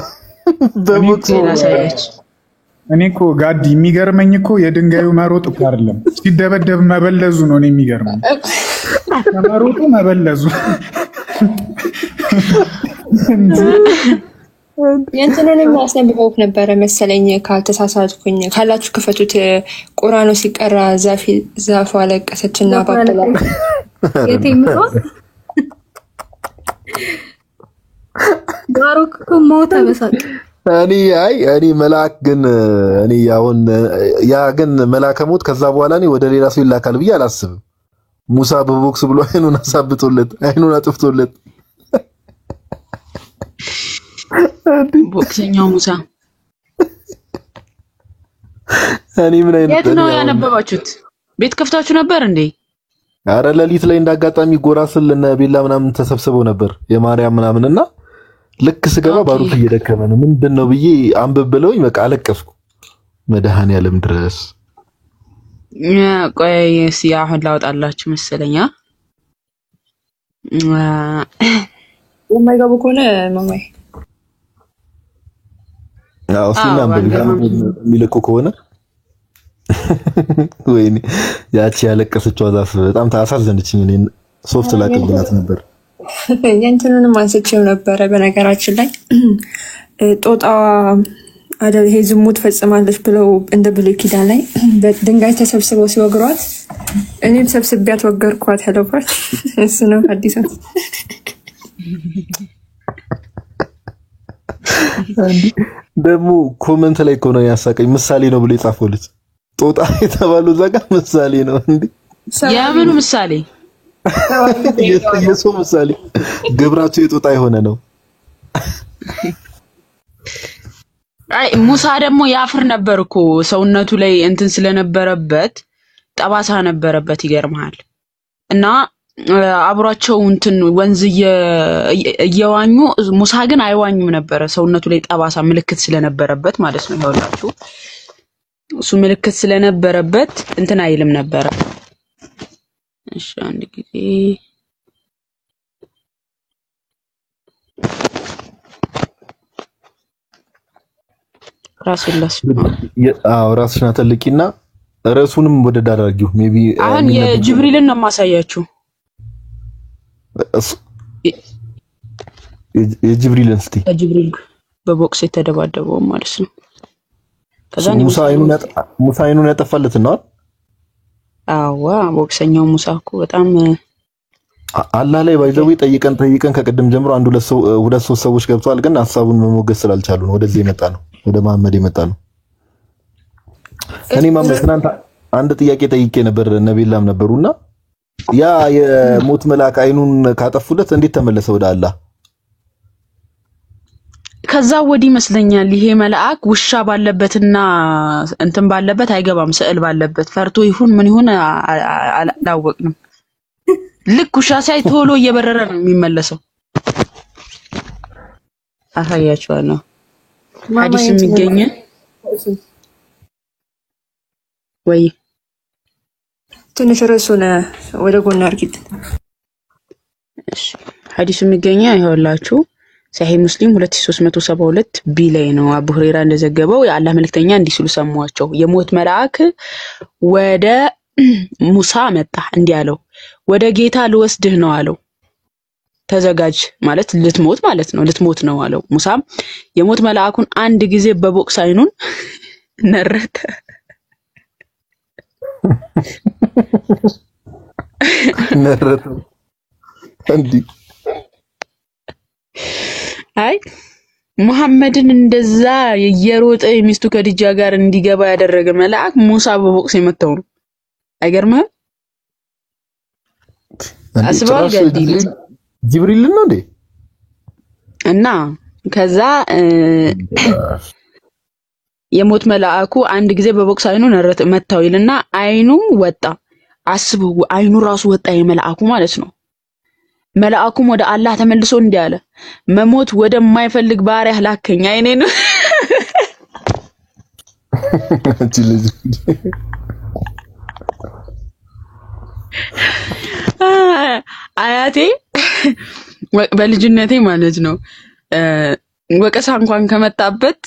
B: በቦክስ
D: ላሳያችሁ።
E: እኔ እኮ ጋዲ የሚገርመኝ እኮ የድንጋዩ መሮጥ እኮ አይደለም ሲደበደብ መበለዙ ነው። እኔ የሚገርመኝ መሮጡ መበለዙ።
G: የእንትኑንም አስነብበውት ነበረ መሰለኝ ካልተሳሳትኩኝ። ካላችሁ ክፈቱት። ቁርአኑ ሲቀራ ዛፏ አለቀሰችና ባበላ
H: የቴምሮ ባሮክ እኮ ሞተ በሳቅ።
B: እኔ መልአክ ግን እኔ ያውን ያ ግን መልአከ ሞት ከዛ በኋላ እኔ ወደ ሌላ ሰው ይላካል ብዬ አላስብም። ሙሳ በቦክስ ብሎ አይኑን አሳብጦለት አይኑን አጥፍቶለት
D: ቦክሰኛው ሙሳ
B: እኔ ምን አይነት
D: የት ነው ያነበባችሁት? ቤት ከፍታችሁ ነበር እንዴ?
B: አረ ሌሊት ላይ እንዳጋጣሚ ጎራስል እና ቤላ ምናምን ተሰብስበው ነበር የማርያም ምናምንና ልክ ስገባ ባሩክ እየደከመ ነው ምንድነው ብዬ አንብብ ብለውኝ በቃ አለቀስኩ። መድኃኔዓለም ድረስ
D: ቆይ ሲያሁን ላውጣላችሁ መሰለኛ።
G: የማይገቡ ከሆነ ማማይ
B: ያው ሲናምብ የሚልኩ ከሆነ ወይኔ ያቺ ያለቀሰችው ዛፍ በጣም ታሳዘነችኝ። እኔ ሶፍት ላቀብላት ነበር።
G: የእንትኑንም አንስቼው ነበረ። በነገራችን ላይ ጦጣዋ አይደል ይሄ ዝሙት ፈጽማለች ብለው እንደ ብሉይ ኪዳን ላይ በድንጋይ ተሰብስበው ሲወግሯት እኔም ሰብስቢያት ወገርኳት ያለባት እሱ ነው አዲስ ነው።
B: ደግሞ ኮሜንት ላይ እኮ ነው ያሳቀኝ። ምሳሌ ነው ብሎ የጻፈው ልጅ ጦጣ የተባለው ዘጋ ምሳሌ ነው እንዴ?
D: የምኑ ምሳሌ?
B: የሰው ምሳሌ ግብራቸው የጦጣ የሆነ ነው።
D: አይ ሙሳ ደግሞ ያፍር ነበር እኮ ሰውነቱ ላይ እንትን ስለነበረበት ጠባሳ ነበረበት። ይገርምሃል። እና አብሯቸው እንትን ወንዝ እየዋኙ ሙሳ ግን አይዋኙም ነበር። ሰውነቱ ላይ ጠባሳ ምልክት ስለነበረበት ማለት ነው። ይኸውላችሁ እሱ ምልክት ስለነበረበት እንትን አይልም ነበር። እሺ አንድ ጊዜ
B: ራስሽን አተልቂና ርዕሱንም ወደ ዳራጊው ሜቢ
D: አሁን የጅብሪልን ነው ማሳያችሁ።
B: የጅብሪልን እስቲ
D: የጅብሪል በቦክስ የተደባደበው ማለት ነው።
B: ከዛ ሙሳ አይኑን ያጠፋለት ነው።
D: አዋ ቦክሰኛው ሙሳ እኮ በጣም
B: አላህ ላይ ባይዘው ጠይቀን ከቀደም ጀምሮ አንድ ሁለት ሶስት ሰዎች ገብተዋል። ግን ሐሳቡን መሞገስ ስላልቻሉ ነው ወደዚህ የመጣ ነው፣ ወደ መሐመድ የመጣ ነው። እኔ ማመን ትናንት አንድ ጥያቄ ጠይቄ ነበር፣ ነብይላም ነበሩና ያ የሞት መልአክ አይኑን ካጠፉለት እንዴት ተመለሰ ወደ አላህ?
D: ከዛ ወዲህ ይመስለኛል ይሄ መልአክ ውሻ ባለበትና እንትን ባለበት አይገባም፣ ስዕል ባለበት ፈርቶ ይሁን ምን ይሁን አላወቅንም። ልክ ውሻ ሳይ ቶሎ እየበረረ ነው የሚመለሰው። አሳያችኋለሁ። ሐዲስ የሚገኝ ወይ
G: ትንሽ ርዕሱን ወደ ጎን አርጊት።
D: እሺ ሐዲስ የሚገኝ ይኸውላችሁ ሰሂህ ሙስሊም 2372 ቢ ላይ ነው። አቡ ሁረይራ እንደዘገበው የአላህ መልእክተኛ እንዲህ ሲሉ ሰማዋቸው። የሞት መልአክ ወደ ሙሳ መጣ እንዲህ አለው፣ ወደ ጌታ ልወስድህ ነው አለው። ተዘጋጅ ማለት ልትሞት ማለት ነው፣ ልትሞት ነው አለው። ሙሳም የሞት መልአኩን አንድ ጊዜ በቦክስ አይኑን ነረተ።
B: ነረተ እንዴ?
D: አይ ሙሐመድን እንደዛ የሮጠ ሚስቱ ከዲጃ ጋር እንዲገባ ያደረገ መልአክ ሙሳ በቦክስ የመታው ነው። አይገርምም? አስባው ገዲል
B: ጅብሪል ነው እንዴ? እና
D: ከዛ የሞት መልአኩ አንድ ጊዜ በቦክስ አይኑን መታው ይልና አይኑ ወጣ። አስቡ፣ አይኑ ራሱ ወጣ የመልአኩ ማለት ነው። መልአኩም ወደ አላህ ተመልሶ እንዲህ አለ፣ መሞት ወደማይፈልግ ባሪያህ ላከኝ አይኔን። አያቴ በልጅነቴ ማለት ነው ወቀሳ እንኳን ከመጣበት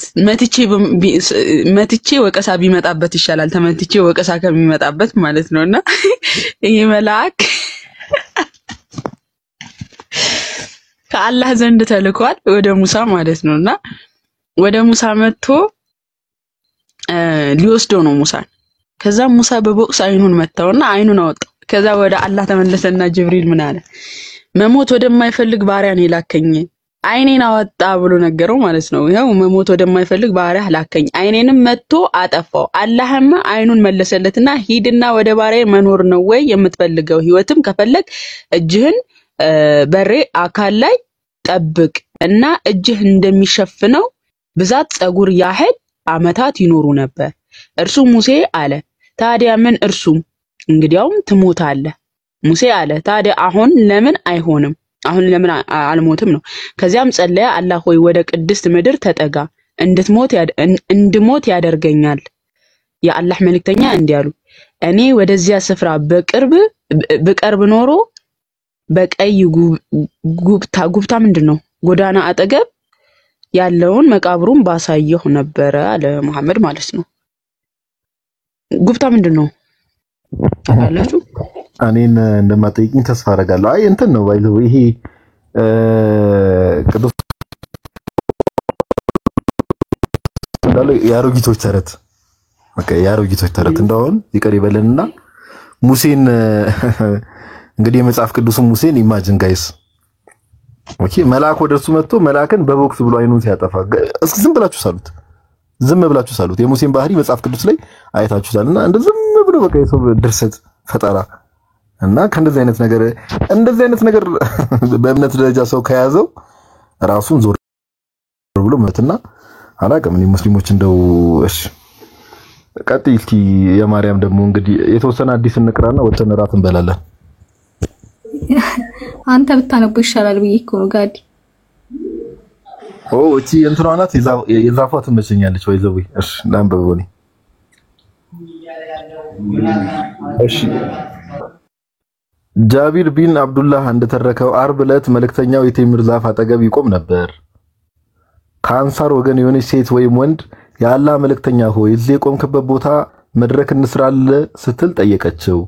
D: መትቼ ወቀሳ ቢመጣበት ይሻላል ተመትቼ ወቀሳ ከሚመጣበት ማለት ነውና ይሄ መልአክ ከአላህ ዘንድ ተልኳል ወደ ሙሳ ማለት ነውና ወደ ሙሳ መጥቶ ሊወስደው ነው ሙሳን። ከዛ ሙሳ በቦክስ አይኑን መታውና አይኑን አወጣው። ከዛ ወደ አላህ ተመለሰና ጅብሪል ምን አለ? መሞት ወደማይፈልግ ባሪያ ነው ላከኝ፣ አይኔን አወጣ ብሎ ነገረው ማለት ነው። ይሄው መሞት ወደማይፈልግ ባሪያ ላከኝ፣ አይኔንም መጥቶ አጠፋው። አላህማ አይኑን መለሰለትና ሂድና ወደ ባሪያ መኖር ነው ወይ የምትፈልገው? ህይወትም ከፈለግ እጅህን በሬ አካል ላይ ጠብቅ እና እጅህ እንደሚሸፍነው ብዛት ጸጉር ያህል አመታት ይኖሩ ነበር። እርሱ ሙሴ አለ፣ ታዲያ ምን? እርሱም እንግዲያውም ትሞታለህ። ሙሴ አለ፣ ታዲያ አሁን ለምን አይሆንም? አሁን ለምን አልሞትም ነው። ከዚያም ጸለየ፣ አላህ ሆይ ወደ ቅድስት ምድር ተጠጋ፣ እንድሞት ያደርገኛል። የአላህ መልእክተኛ እንዲህ አሉ፣ እኔ ወደዚያ ስፍራ በቅርብ ኖሮ በቀይ ጉብታ ምንድነው ጎዳና አጠገብ ያለውን መቃብሩን ባሳየሁ ነበር አለ መሐመድ ማለት ነው። ጉብታ ምንድነው ታውቃላችሁ?
B: እኔን እንደማጠይቅኝ ተስፋ አደርጋለሁ። አይ እንትን ነው ባይዘው ይሄ ቅዱስ እንዳለ ያሮጊቶች ተረት በቃ ያሮጊቶች ተረት እንደሆነ ይቀር ይበለንና ሙሴን እንግዲህ የመጽሐፍ ቅዱስን ሙሴን ኢማጂን ጋይስ ኦኬ መልአክ ወደሱ መጥቶ መልአክን በቦክስ ብሎ አይኑን ሲያጠፋ እስኪ ዝም ብላችሁ ሳሉት የሙሴን ባህሪ መጽሐፍ ቅዱስ ላይ አይታችሁታልና እንደ ዝም ብሎ በቃ የሰው ድርሰት ፈጠራ እና ከእንደዚህ አይነት ነገር በእምነት ደረጃ ሰው ከያዘው ራሱን ዞር ብሎ መትና አላቀም። እኔ ሙስሊሞች እንደው እሺ ቀጥይ እስኪ የማርያም ደግሞ እንግዲህ የተወሰነ አዲስ እንቅራና ወተን ራት እንበላለን።
H: አንተ ብታነቡ ይሻላል ብዬ እኮ ነው ጋዲ።
B: እቺ እንትኗ ናት የዛፏ ትመቸኛለች ወይ ዘዊ? እሺ ላንብበው እኔ። እሺ ጃቢር ቢን አብዱላህ እንደተረከው አርብ ዕለት መልእክተኛው የቴምር ዛፍ አጠገብ ይቆም ነበር። ከአንሳር ወገን የሆነች ሴት ወይም ወንድ የአላህ መልእክተኛ ሆይ እዚህ የቆምክበት ቦታ መድረክ እንስራለ ስትል ጠየቀችው።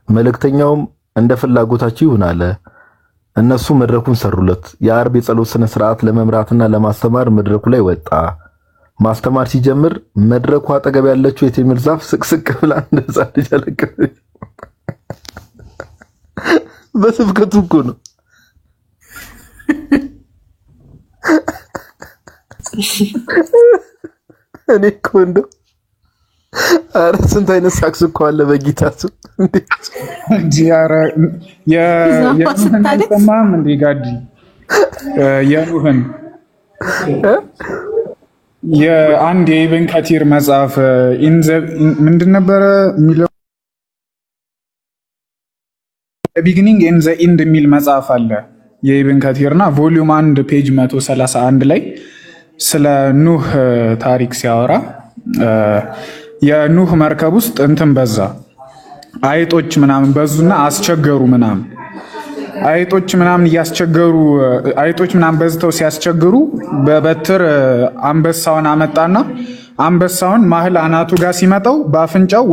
B: መልእክተኛውም እንደ ፍላጎታችሁ ይሁን አለ። እነሱ መድረኩን ሰሩለት። የአርብ የጸሎት ስነ ስርዓት ለመምራትና ለማስተማር መድረኩ ላይ ወጣ። ማስተማር ሲጀምር መድረኩ አጠገብ ያለችው የቴምር ዛፍ ስቅስቅ ብላ እንደዛ ልጅ አለቀሰች። በስብከቱ እኮ ነው። እኔ እኮ እንደው ኧረ ስንት አይነት ሳክስ እኮ አለ በጌታሱ
E: እንጂ ኧረ የኑህን አይሰማህም እንዴ ጋዲ? የኑህን የአንድ የኢብን ከቲር መጽሐፍ ምንድን ነበረ የሚለው ቢግኒንግ ኢን ዘ ኢንድ የሚል መጽሐፍ አለ የኢብን ከቲርና ቮሊዩም 1 ፔጅ 131 ላይ ስለ ኑህ ታሪክ ሲያወራ የኑህ መርከብ ውስጥ እንትን በዛ አይጦች ምናምን በዙና አስቸገሩ ምናምን አይጦች ምናምን እያስቸገሩ አይጦች ምናምን በዝተው ሲያስቸግሩ በበትር አንበሳውን አመጣና አንበሳውን ማህል አናቱ ጋር ሲመጣው በአፍንጫው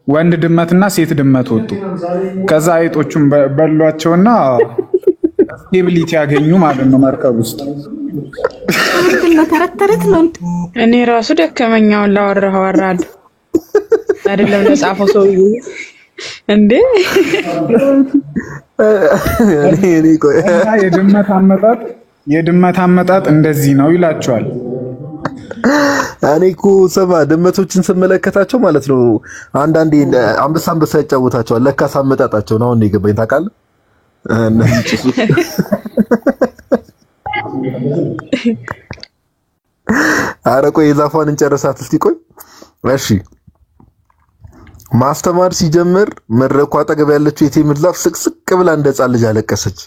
E: ወንድ ድመትና ሴት ድመት ወጡ። ከዛ አይጦቹን በሏቸውና ስቴቢሊቲ ያገኙ ማለት ነው መርከብ ውስጥ።
H: ተረተረት ነው
D: እኔ ራሱ ደከመኛውን ላወራው አራል አይደለም ለጻፈው ሰውዬ እንዴ
B: እኔ ቆይ
E: የድመት አመጣጥ እንደዚህ ነው ይላቸዋል።
B: እኔ እኮ ሰማ ድመቶችን ስመለከታቸው ማለት ነው አንዳንዴ አንበሳ ያጫውታቸዋል። ለካስ አመጣጣቸው ነው አሁን የገባኝ ታውቃለህ። ኧረ ቆይ የዛፏን እንጨርሳት እስቲ ቆይ እሺ። ማስተማር ሲጀምር መድረኩ አጠገብ ያለችው የቴምር ዛፍ ስቅስቅ ብላ እንደ ሕፃን ልጅ አለቀሰች።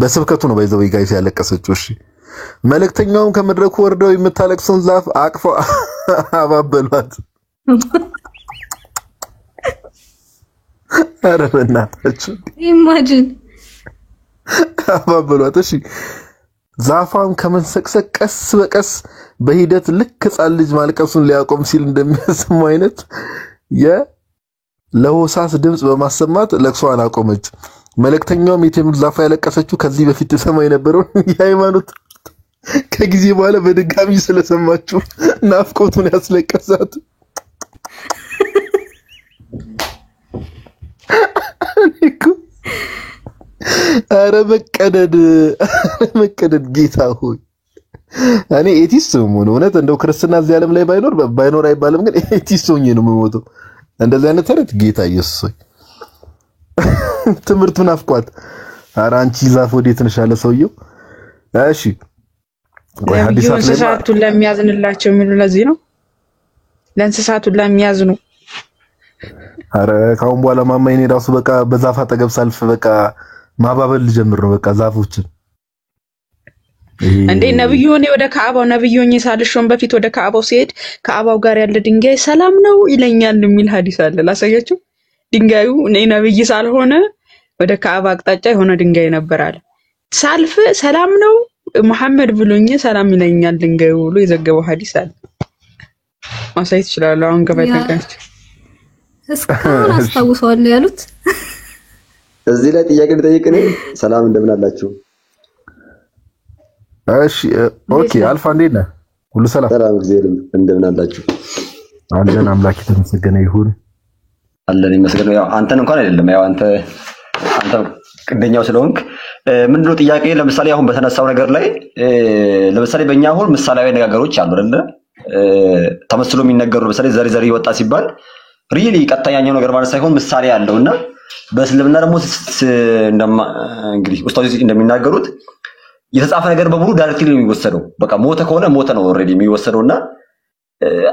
B: በስብከቱ ነው ባይዘው ጋይስ ያለቀሰችው። እሺ መልእክተኛውም ከመድረኩ ወርደው የምታለቅሰውን ዛፍ አቅፈው አባበሏት። ኧረ በእናታችሁ
H: ኢማጂን
B: አባበሏት። እሺ ዛፏም ከመንሰቅሰቅ ቀስ በቀስ በሂደት ልክ ሕፃን ልጅ ማልቀሱን ሊያቆም ሲል እንደሚያሰማው አይነት የለሆሳስ ድምጽ በማሰማት ለቅሷን አቆመች። መልእክተኛውም የቴምር ዛፍ ያለቀሰችው ከዚህ በፊት ተሰማ የነበረው የሃይማኖት ከጊዜ በኋላ በድጋሚ ስለሰማችሁ ናፍቆቱን ያስለቀሳት። ኧረ መቀደድ ጌታ ሆይ እኔ ኤቲስት ነው እውነት እንደው ክርስትና እዚህ ዓለም ላይ ባይኖር አይባልም፣ ግን ኤቲስት ሆኜ ነው የምሞተው። እንደዚህ አይነት ተረት ጌታ ኢየሱስ ሆይ ትምህርቱን አፍቋት። ኧረ አንቺ ዛፍ ወዴት ነሽ አለ ሰውየው። እሺ ወይ ሐዲስ ላይ
D: እንስሳቱን ለሚያዝንላቸው የሚሉ ለዚህ ነው ለእንስሳቱን ለሚያዝኑ።
B: ኧረ ካሁን በኋላ ማማ እኔ ራሱ በቃ በዛፍ አጠገብ ሳልፍ በቃ ማባበል ልጀምር ነው በቃ ዛፎችን
D: እንዴ ነብዩ ሆኔ ወደ ካዕባው ነብዩ ሆኜ ሳልሾም በፊት ወደ ካዕባው ሲሄድ ካዕባው ጋር ያለ ድንጋይ ሰላም ነው ይለኛል የሚል ሐዲስ አለ። ላሳያችሁ። ድንጋዩ እኔ ነብይ ሳልሆነ ወደ ካዕባ አቅጣጫ የሆነ ድንጋይ ነበር አለ። ሳልፍ ሰላም ነው መሐመድ ብሎኝ ሰላም ይለኛል ድንጋዩ ብሎ የዘገበው ሐዲስ አለ። ማሳየት ይችላል። አሁን ገባይተካች
H: እስካሁን አስታውሰዋለሁ ያሉት
I: እዚህ ላይ ጥያቄ ልጠይቅ ነኝ። ሰላም እንደምን አላችሁ?
B: እሺ ኦኬ አልፋ እንዴት ነህ? ሁሉ ሰላም?
I: ሰላም እግዚአብሔር እንደምን አላችሁ?
B: አለን አምላክ የተመሰገነ ይሁን።
I: አለን ይመስገን። ያው አንተን እንኳን አይደለም ያው አንተ ቅደኛው ስለሆንክ ምንድነው ጥያቄ ለምሳሌ አሁን በተነሳው ነገር ላይ ለምሳሌ በእኛ አሁን ምሳሌያዊ ነገሮች አሉ አይደለ? ተመስሎ የሚነገሩ ለምሳሌ ዘሪ ወጣ ሲባል ሪሊ ቀጣያኛው ነገር ማለት ሳይሆን ምሳሌ ያለውና በእስልምና ደግሞ እንግዲህ ኡስታዞች እንደሚናገሩት የተጻፈ ነገር በሙሉ ዳይሬክትሊ ነው የሚወሰደው። በቃ ሞተ ከሆነ ሞተ ነው ኦሬዲ የሚወሰደውና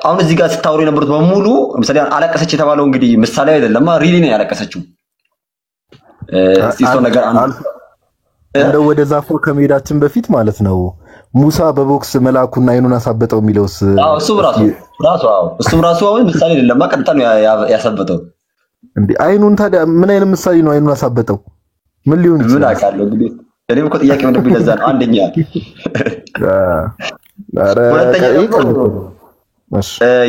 I: አሁን እዚህ ጋር ስታወሩ የነበሩት በሙሉ ለምሳሌ አለቀሰች የተባለው እንግዲህ ምሳሌ አይደለም ሪሊ ነው ያለቀሰችው። እስቲ ነገር
B: እንደው ወደ ዛፉ ከመሄዳችን በፊት ማለት ነው ሙሳ በቦክስ መልአኩና አይኑን አሳበጠው የሚለውስ
I: እሱም ራሱ አሁን ምሳሌ አይደለም ቀጥታ ነው ያሳበጠው።
B: እንዴ አይኑን ታዲያ ምን አይነት ምሳሌ ነው አይኑን አሳበጠው? ምን ሊሆን ይችላል?
I: ምን አውቃለሁ እንግዲህ እኔም እኮ ጥያቄ ወደ ቢለዛ ነው አንደኛ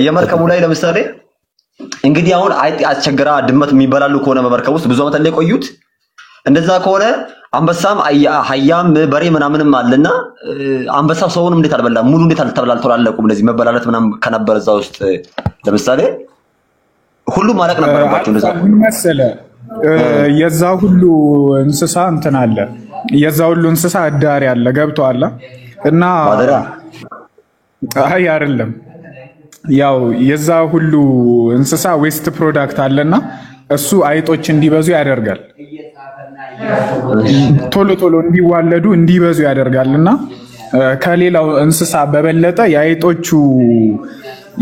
I: የመርከቡ ላይ ለምሳሌ እንግዲህ አሁን አይጥ አስቸግራ ድመት የሚበላሉ ከሆነ በመርከብ ውስጥ ብዙ ዓመት ላይ ቆዩት። እንደዛ ከሆነ አንበሳም አህያም በሬ ምናምንም አለና አንበሳው ሰውንም እንዴት አልበላም? ሙሉ እንዴት አልተበላልተው አላለቁም? እንደዚህ መበላለት ምናምን ከነበረ እዛ ውስጥ ለምሳሌ ሁሉም ማለቅ ነበረባቸው። እንደዛ
E: መሰለ የዛ ሁሉ እንስሳ እንትን አለ የዛ ሁሉ እንስሳ አዳሪ አለ ገብቷል እና አይ አይደለም ያው የዛ ሁሉ እንስሳ ዌስት ፕሮዳክት አለና እሱ አይጦች እንዲበዙ ያደርጋል። ቶሎ ቶሎ እንዲዋለዱ እንዲበዙ ያደርጋልና ከሌላው እንስሳ በበለጠ የአይጦቹ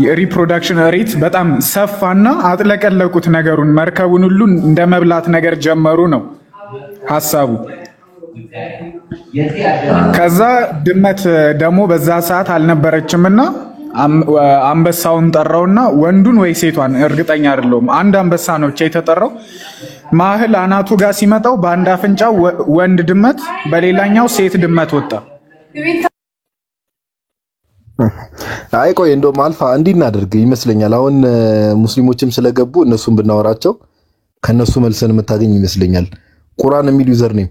E: የሪፕሮዳክሽን ሬት በጣም ሰፋና አጥለቀለቁት ነገሩን መርከቡን ሁሉ እንደ መብላት ነገር ጀመሩ ነው ሐሳቡ። ከዛ ድመት ደግሞ በዛ ሰዓት አልነበረችምና አንበሳውን ጠራውና ወንዱን ወይ ሴቷን እርግጠኛ አይደለሁም፣ አንድ አንበሳ ነው ብቻ የተጠራው። ማህል አናቱ ጋር ሲመጣው በአንድ አፍንጫው ወንድ ድመት በሌላኛው ሴት ድመት ወጣ።
B: አይ ቆይ እንደውም አልፋ እንዲህ እናድርግ ይመስለኛል። አሁን ሙስሊሞችም ስለገቡ እነሱም ብናወራቸው ከነሱ መልሰን የምታገኝ ይመስለኛል። ቁርአን የሚል ዩዘር ኔም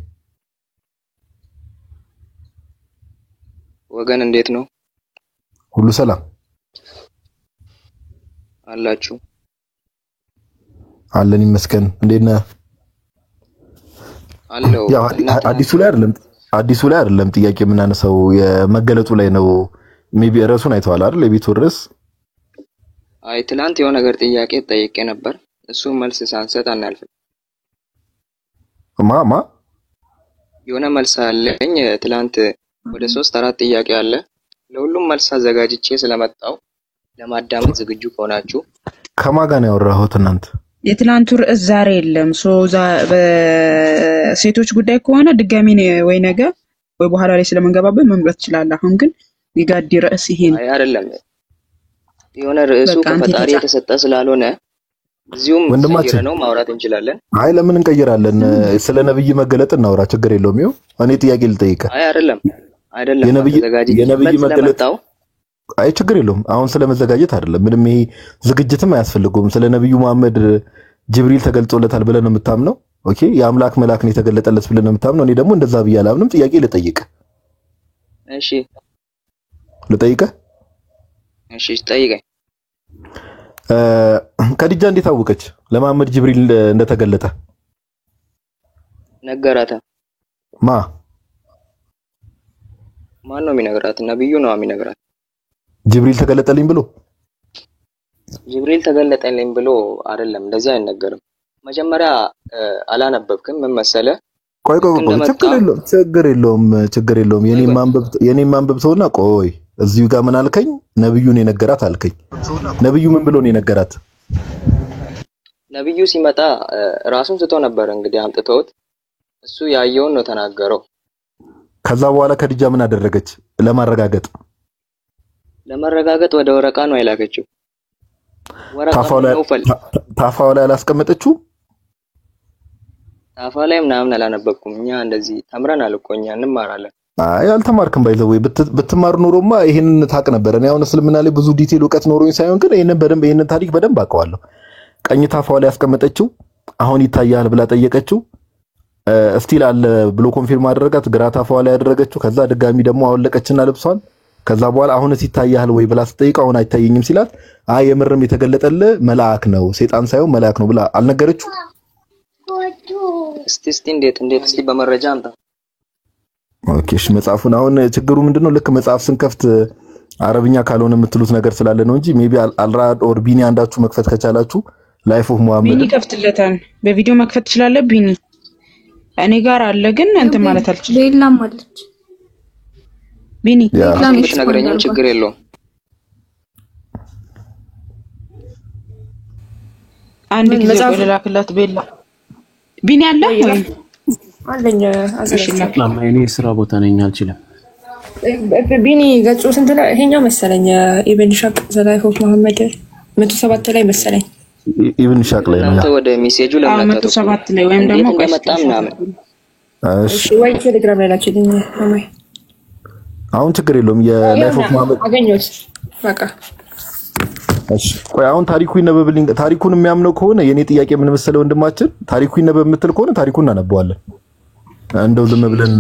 J: ወገን እንዴት ነው?
B: ሁሉ ሰላም
J: አላችሁ?
B: አለን ይመስገን። እንዴት ነህ?
J: አለው።
B: ያው አዲሱ ላይ አይደለም ጥያቄ የምናነሳው የመገለጡ ላይ ነው። ሜቢ ርዕሱን አይተዋል አይደል? የቤቱ ርዕስ።
J: አይ ትላንት የሆነ ነገር ጥያቄ ጠይቄ ነበር፣ እሱ መልስ ሳንሰጥ አናልፍም።
B: ማማ
J: የሆነ መልስ አለኝ። ትላንት ወደ 3-4 ጥያቄ አለ። ለሁሉም መልስ አዘጋጅቼ ስለመጣው ለማዳመጥ ዝግጁ ከሆናችሁ።
B: ከማን ጋር ነው ያወራሁት እናንተ?
D: የትላንቱ ርዕስ ዛሬ የለም። በሴቶች ጉዳይ ከሆነ ድጋሚ ወይ ነገ ወይ በኋላ ላይ ስለምንገባበት መምረጥ ይችላል። አሁን ግን የጋዲ ርዕስ ይሄ ነው።
J: አይ አይደለም፣ የሆነ ርዕሱ ከፈጣሪ የተሰጠ ስላልሆነ እዚሁም ወንድማችን ነው ማውራት እንችላለን።
B: አይ ለምን እንቀይራለን? ስለ ነብይ መገለጥ እናውራ፣ ችግር የለውም። ይኸው እኔ ጥያቄ ልጠይቅ።
J: አይ አይደለም
B: የነብይ መገለጥ አይ ችግር የለውም። አሁን ስለመዘጋጀት አይደለም፣ ምንም ይሄ ዝግጅትም አያስፈልገውም። ስለ ነብዩ መሐመድ ጅብሪል ተገልጾለታል ብለን ነው የምታምነው? ኦኬ፣ የአምላክ መልአክ ነው የተገለጠለት ብለን ነው የምታምነው? እኔ ደግሞ እንደዛ ብዬ አላምንም። ጥያቄ ልጠይቅ።
J: እሺ
B: ልጠይቅ።
J: እሺ ጠይቀኝ።
B: ከዲጃ እንዴት አወቀች ለመሐመድ ጅብሪል እንደተገለጠ?
J: ነገራታ። ማን ነው የሚነግራት? ነብዩ ነው የሚነግራት።
B: ጅብሪል ተገለጠልኝ ብሎ
J: ጅብሪል ተገለጠልኝ ብሎ አይደለም፣ እንደዚህ አይነገርም። መጀመሪያ አላነበብክም? ምን መሰለህ?
B: ቆይ ችግር የለውም። የኔ ማንበብ ተውና፣ ቆይ እዚሁ ጋር ምን አልከኝ? ነብዩን የነገራት አልከኝ። ነብዩ ምን ብሎ ነው የነገራት?
J: ነብዩ ሲመጣ ራሱን ስቶ ነበር እንግዲህ አምጥተውት፣ እሱ ያየውን ነው ተናገረው።
B: ከዛ በኋላ ከዲጃ ምን አደረገች? ለማረጋገጥ ወደ ወረቃ ነው አይላከችው። ታፋው ላይ አላስቀመጠችው። ታፋ ላይ ምናምን አላነበብኩም። እኛ እንደዚህ ተምረናል እኮ እኛ እንማራለን። አይ አልተማርክም። ባይዘው ብትማር ኖሮማ ይሄንን ታቅ ነበር። እኔ አሁን እስልምና ላይ ብዙ ዲቴል እውቀት ኖሮኝ ሳይሆን ግን ይሄንን ታሪክ በደንብ አውቀዋለሁ። ቀኝ ታፋው ላይ ያስቀመጠችው አሁን ይታያል ብላ ጠየቀችው። እስቲል አለ ብሎ ኮንፊርም አደረጋት። ግራ ታፋው ላይ ያደረገችው። ከዛ ድጋሚ ደግሞ አወለቀችና ልብሷን። ከዛ በኋላ አሁንስ ይታያል ወይ ብላ ስትጠይቀው አሁን አይታየኝም ሲላት፣ አይ የምርም የተገለጠልህ መልአክ ነው ሰይጣን ሳይሆን መልአክ ነው ብላ አልነገረችው?
J: እስቲ እንዴት እስቲ በመረጃ አምጣ።
B: ኦኬ እሺ፣ መጽሐፉን አሁን ችግሩ ምንድነው? ልክ መጽሐፍ ስንከፍት አረብኛ ካልሆነ የምትሉት ነገር ስላለ ነው እንጂ ሜቢ አልራድ ኦር ቢኒ አንዳችሁ መክፈት ከቻላችሁ ላይፍ ኦፍ ሙሐመድ
D: ቢኒ ከፍትለታል። በቪዲዮ መክፈት ትችላለህ ቢኒ። እኔ ጋር አለ ግን እንትን ማለት አልችልም።
H: ሌላም አለች
D: ቢኒ
J: ትንሽ ነገረኛም ችግር የለውም።
D: አንድ ጊዜ ቆይላክላት ቤላ ቢኒ አለ ወይ
G: አለኝ?
K: አዝለኝ እኔ ስራ ቦታ ነኝ አልችልም።
G: ቢኒ ገጹ ስንት ላይ? ይሄኛው መሰለኝ ኢብን ሻቅ ዘ ላይፍ ኦፍ ሙሐመድ 107 ላይ መሰለኝ።
B: ኢብን ሻቅ ላይ ነው።
J: ወደ ሜሴጁ ለማጣጣው
D: 107 ላይ ወይም ደግሞ
J: ቆይታ ምናምን።
B: እሺ
G: ወይ ቴሌግራም ላይ ላኪልኝ ማማይ።
B: አሁን ችግር የለውም። የላይፍ ኦፍ ሙሐመድ
G: አገኘሁት በቃ።
B: እሺ ቆይ አሁን ታሪኩ ይነበብልኝ። ታሪኩን የሚያምነው ከሆነ የኔ ጥያቄ ምን መሰለው ወንድማችን፣ ታሪኩ ይነበብ የምትል ከሆነ ታሪኩን እናነበዋለን። እንደው ዝም ብለን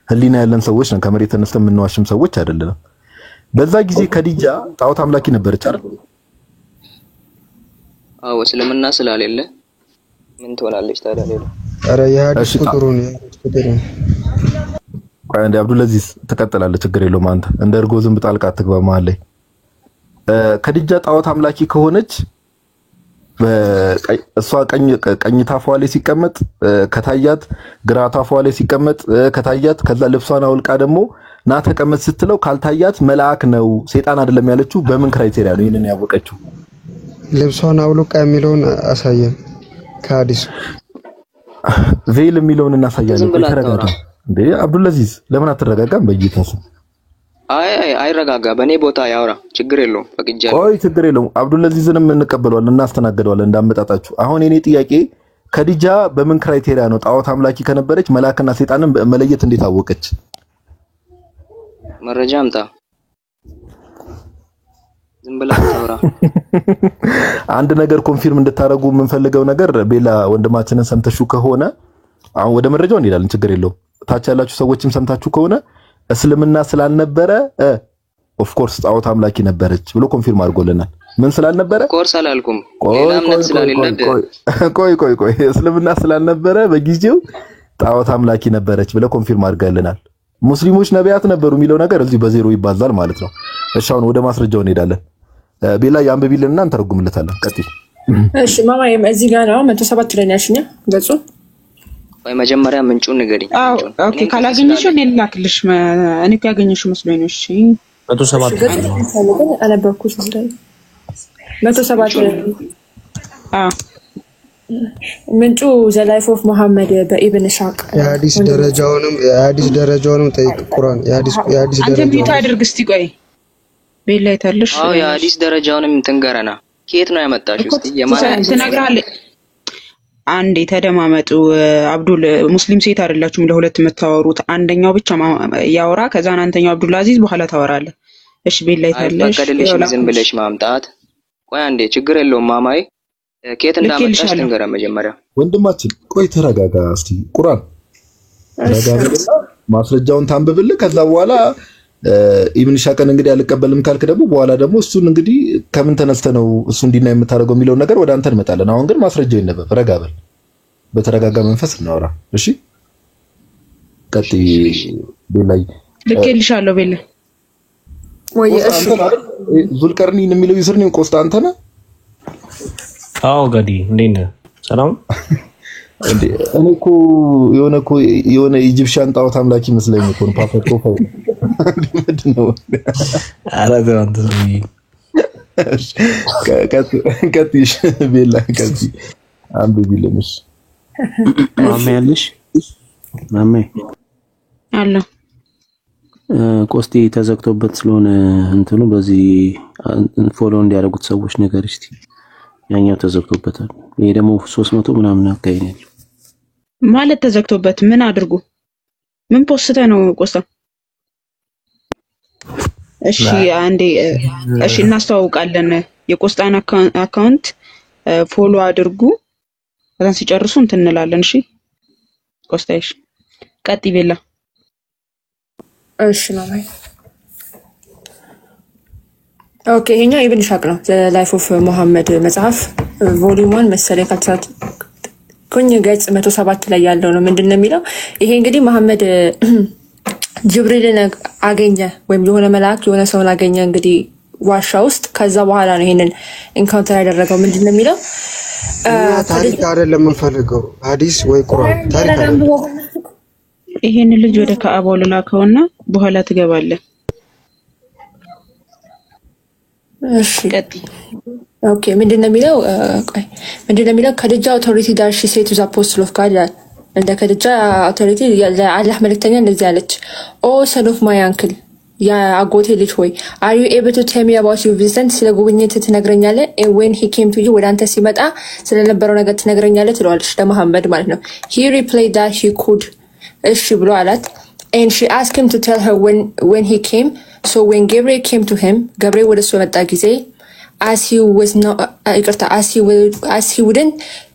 B: ህሊና ያለን ሰዎች ነን፣ ከመሬት ተነስተን የምንዋሽም ሰዎች አይደለም። በዛ ጊዜ ከዲጃ ጣዖት አምላኪ ነበረች አይደል?
J: አዎ እስልምና ስላሌለ ምን ትሆናለች ታዲያ? ሌላ
L: አረ የሐዲስ ቁጥሩን
B: ቆይ አንዴ አብዱልአዚዝ ትቀጥላለህ፣ ችግር የለውም። አንተ እንደ እርጎ ዝም ጣልቃ አትግባ መሀል ላይ። ከዲጃ ጣዖት አምላኪ ከሆነች እሷ ቀኝ ታፏ ላይ ሲቀመጥ ከታያት፣ ግራ ታፏ ላይ ሲቀመጥ ከታያት፣ ከዛ ልብሷን አውልቃ ደግሞ ና ተቀመጥ ስትለው ካልታያት መልአክ ነው ሰይጣን አይደለም ያለችው በምን ክራይቴሪያ ነው ይሄንን ያወቀችው?
L: ልብሷን አውልቃ የሚለውን አሳየን ከሐዲስ
B: ቬል የሚለውን እናሳያለን። ተረጋጋ እንዴ አብዱልአዚዝ ለምን አትረጋጋም? በእይታስ
J: አይረጋጋ። በእኔ ቦታ ያውራ፣ ችግር የለውም ፈቅጃለሁ።
B: ቆይ ችግር የለውም። አብዱልአዚዝንም እንቀበለዋለን፣ እናስተናግደዋለን እንዳመጣጣችሁ። አሁን የኔ ጥያቄ ከዲጃ በምን ክራይቴሪያ ነው ጣዖት አምላኪ ከነበረች መልአክና ሰይጣንን መለየት እንዴት አወቀች?
J: መረጃ አምጣ። ዝም ብላ ታውራ።
B: አንድ ነገር ኮንፊርም እንድታረጉ የምንፈልገው ነገር ቤላ ወንድማችንን ሰምተሹ ከሆነ አሁን ወደ መረጃው እንሄዳለን፣ ችግር የለውም። ታች ያላችሁ ሰዎችም ሰምታችሁ ከሆነ እስልምና ስላልነበረ ኦፍ ኮርስ ጣዖት አምላኪ ነበረች ብሎ ኮንፊርም አድርጎልናል። ምን ስላልነበረ?
J: ኮርስ አላልኩም። ሌላ እምነት ስላልነበረ
B: ቆይ እስልምና ስላልነበረ በጊዜው ጣዖት አምላኪ ነበረች ብለ ኮንፊርም አድርጋልናል። ሙስሊሞች ነቢያት ነበሩ የሚለው ነገር እዚህ በዜሮ ይባዛል ማለት ነው። እሺ አሁን ወደ ማስረጃው እንሄዳለን። ቤላ ያንብቢልንና እንተረጉምለታለን። ቀጥይ።
G: እሺ ማማዬም እዚህ ጋር ነው 107 ላይ ያልሽኛ ገጹ
J: ወይ መጀመሪያ ምንጩን ንገሪኝ።
D: ኦኬ ካላገኘሽው እኔ ልላክልሽ። እኔ ካገኘሽው መስሎኝ ነው። እሺ
K: 107
G: ግን አነበብኩት እዚህ ላይ 107 ምንጩ ዘ ላይፍ ኦፍ መሐመድ በኢብን ሻቅ
L: የሐዲስ ደረጃውንም ጠይቅ። ቁርአን የሐዲስ
D: አንተ ቢታ አድርግ እስቲ። ቆይ ቤላ ይታልሽ።
J: የሐዲስ ደረጃውንም ትንገረና ከየት ነው ያመጣሽው? እስቲ የማን
D: ትነግራለህ? አንዴ ተደማመጡ። አብዱል ሙስሊም ሴት አይደላችሁም ለሁለት የምታወሩት። አንደኛው ብቻ ያወራ፣ ከዛን አንተኛው አብዱልአዚዝ በኋላ ታወራለህ። እሺ ቤላ ይታልሽ።
J: ፈቀደልሽ ዝም ብለሽ ማምጣት። ቆይ አንዴ ችግር የለውም ማማዬ፣ ከየት እንዳመጣሽ ትንገረ መጀመሪያ።
B: ወንድማችን ቆይ ተረጋጋ እስቲ። ቁርአን ተረጋጋና ማስረጃውን ታንብብልህ። ከዛ በኋላ ኢብን ሻቀን እንግዲህ አልቀበልም ካልክ ደግሞ በኋላ ደግሞ እሱን እንግዲህ ከምን ተነስተ ነው እሱ እንዲና የምታደርገው የሚለው ነገር ወደ አንተ እንመጣለን። አሁን ግን ማስረጃው ይነበብ። ረጋ በል፣ በተረጋጋ መንፈስ እናወራ። እሺ ቀጥይ ቤላይ።
D: ልኬልሻለሁ ቤላ።
G: ወይ እሺ
B: ዙልቀርኒን የሚለው ዩዘርኔም ቆስጣ አንተ ነህ?
K: አዎ ጋዲ እንዴት ነህ? ሰላም
B: እንዴ እኔ እኮ የሆነ ኢጂፕሽያን ጣዖት አምላኪ መስለኝ እኮ ነው። ፓፓ ፕሮፋይል ምንድን ነው?
K: አላዛ አንተ ሰውዬ
B: ቀጥይሽ ቤላ ቀጥይ። አንብቢልንሽ
K: ማሜ ያለሽ ማሜ
D: አለ
K: ቆስቲ ተዘግቶበት ስለሆነ እንትኑ በዚህ ፎሎ እንዲያደርጉት ሰዎች ነገር እስቲ ያኛው ተዘግቶበታል። ይሄ ደግሞ 300 ምናምን አካባቢ ነው
D: ማለት ተዘግቶበት። ምን አድርጉ? ምን ፖስተ ነው ቆስታ? እሺ አንዴ እሺ እናስተዋውቃለን። የቆስጣን አካውንት ፎሎ አድርጉ። ከዛን ሲጨርሱ እንትን እንላለን። እሺ ቆስታይሽ ቀጥይ ቤላ።
G: እሺ ማማዬ ኦኬ ይሄኛው ኢብን ሻቅ ነው። ዘ ላይፍ ኦፍ መሐመድ መጽሐፍ ቮሊዩም 1 መሰለኝ ካልተሳት ኮኝ ገጽ 107 ላይ ያለው ነው። ምንድነው የሚለው? ይሄ እንግዲህ መሐመድ ጅብሪልን አገኘ ወይም የሆነ መልአክ የሆነ ሰውን አገኘ እንግዲህ ዋሻ ውስጥ። ከዛ በኋላ ነው ይሄንን ኢንካውንተር ያደረገው። ምንድነው የሚለው?
L: ታሪክ አይደለም የምንፈልገው ሐዲስ ወይ ቁርአን። ታሪክ አይደለም።
D: ይሄን ልጅ ወደ ከአባው ልላከውና በኋላ ትገባለህ።
G: እሺ ቀጥይ። ኦኬ ምንድነው የሚለው? ቆይ ምንድነው የሚለው? ከድጃ አውቶሪቲ ዳሽ ሴት ዛ አፖስትል ኦፍ ጋድ እንደ ከድጃ አውቶሪቲ ለአላህ መልእክተኛ እንደዚህ አለች። ኦ ሰን ኦፍ ማይ አንክል ያ አጎቴ ልጅ ሆይ አር ዩ ኤብል ቱ ቴል ሚ አባውት ዩር ቪዚት ስለ ጉብኝት ትነግረኛለህ? ኤንድ ዌን ሂ ኬም ቱ ዩ ወደ አንተ ሲመጣ ስለነበረው ነገር ትነግረኛለህ ትለዋለች ለመሐመድ ማለት ነው። ሂ ሪፕላይድ ዳት ሂ ኩድ እሺ ብሎ አላት። and she asked him to tell her when he came. So when Gabriel came to him, Gabriel ወደ እሱ የመጣ ጊዜ as he wouldn't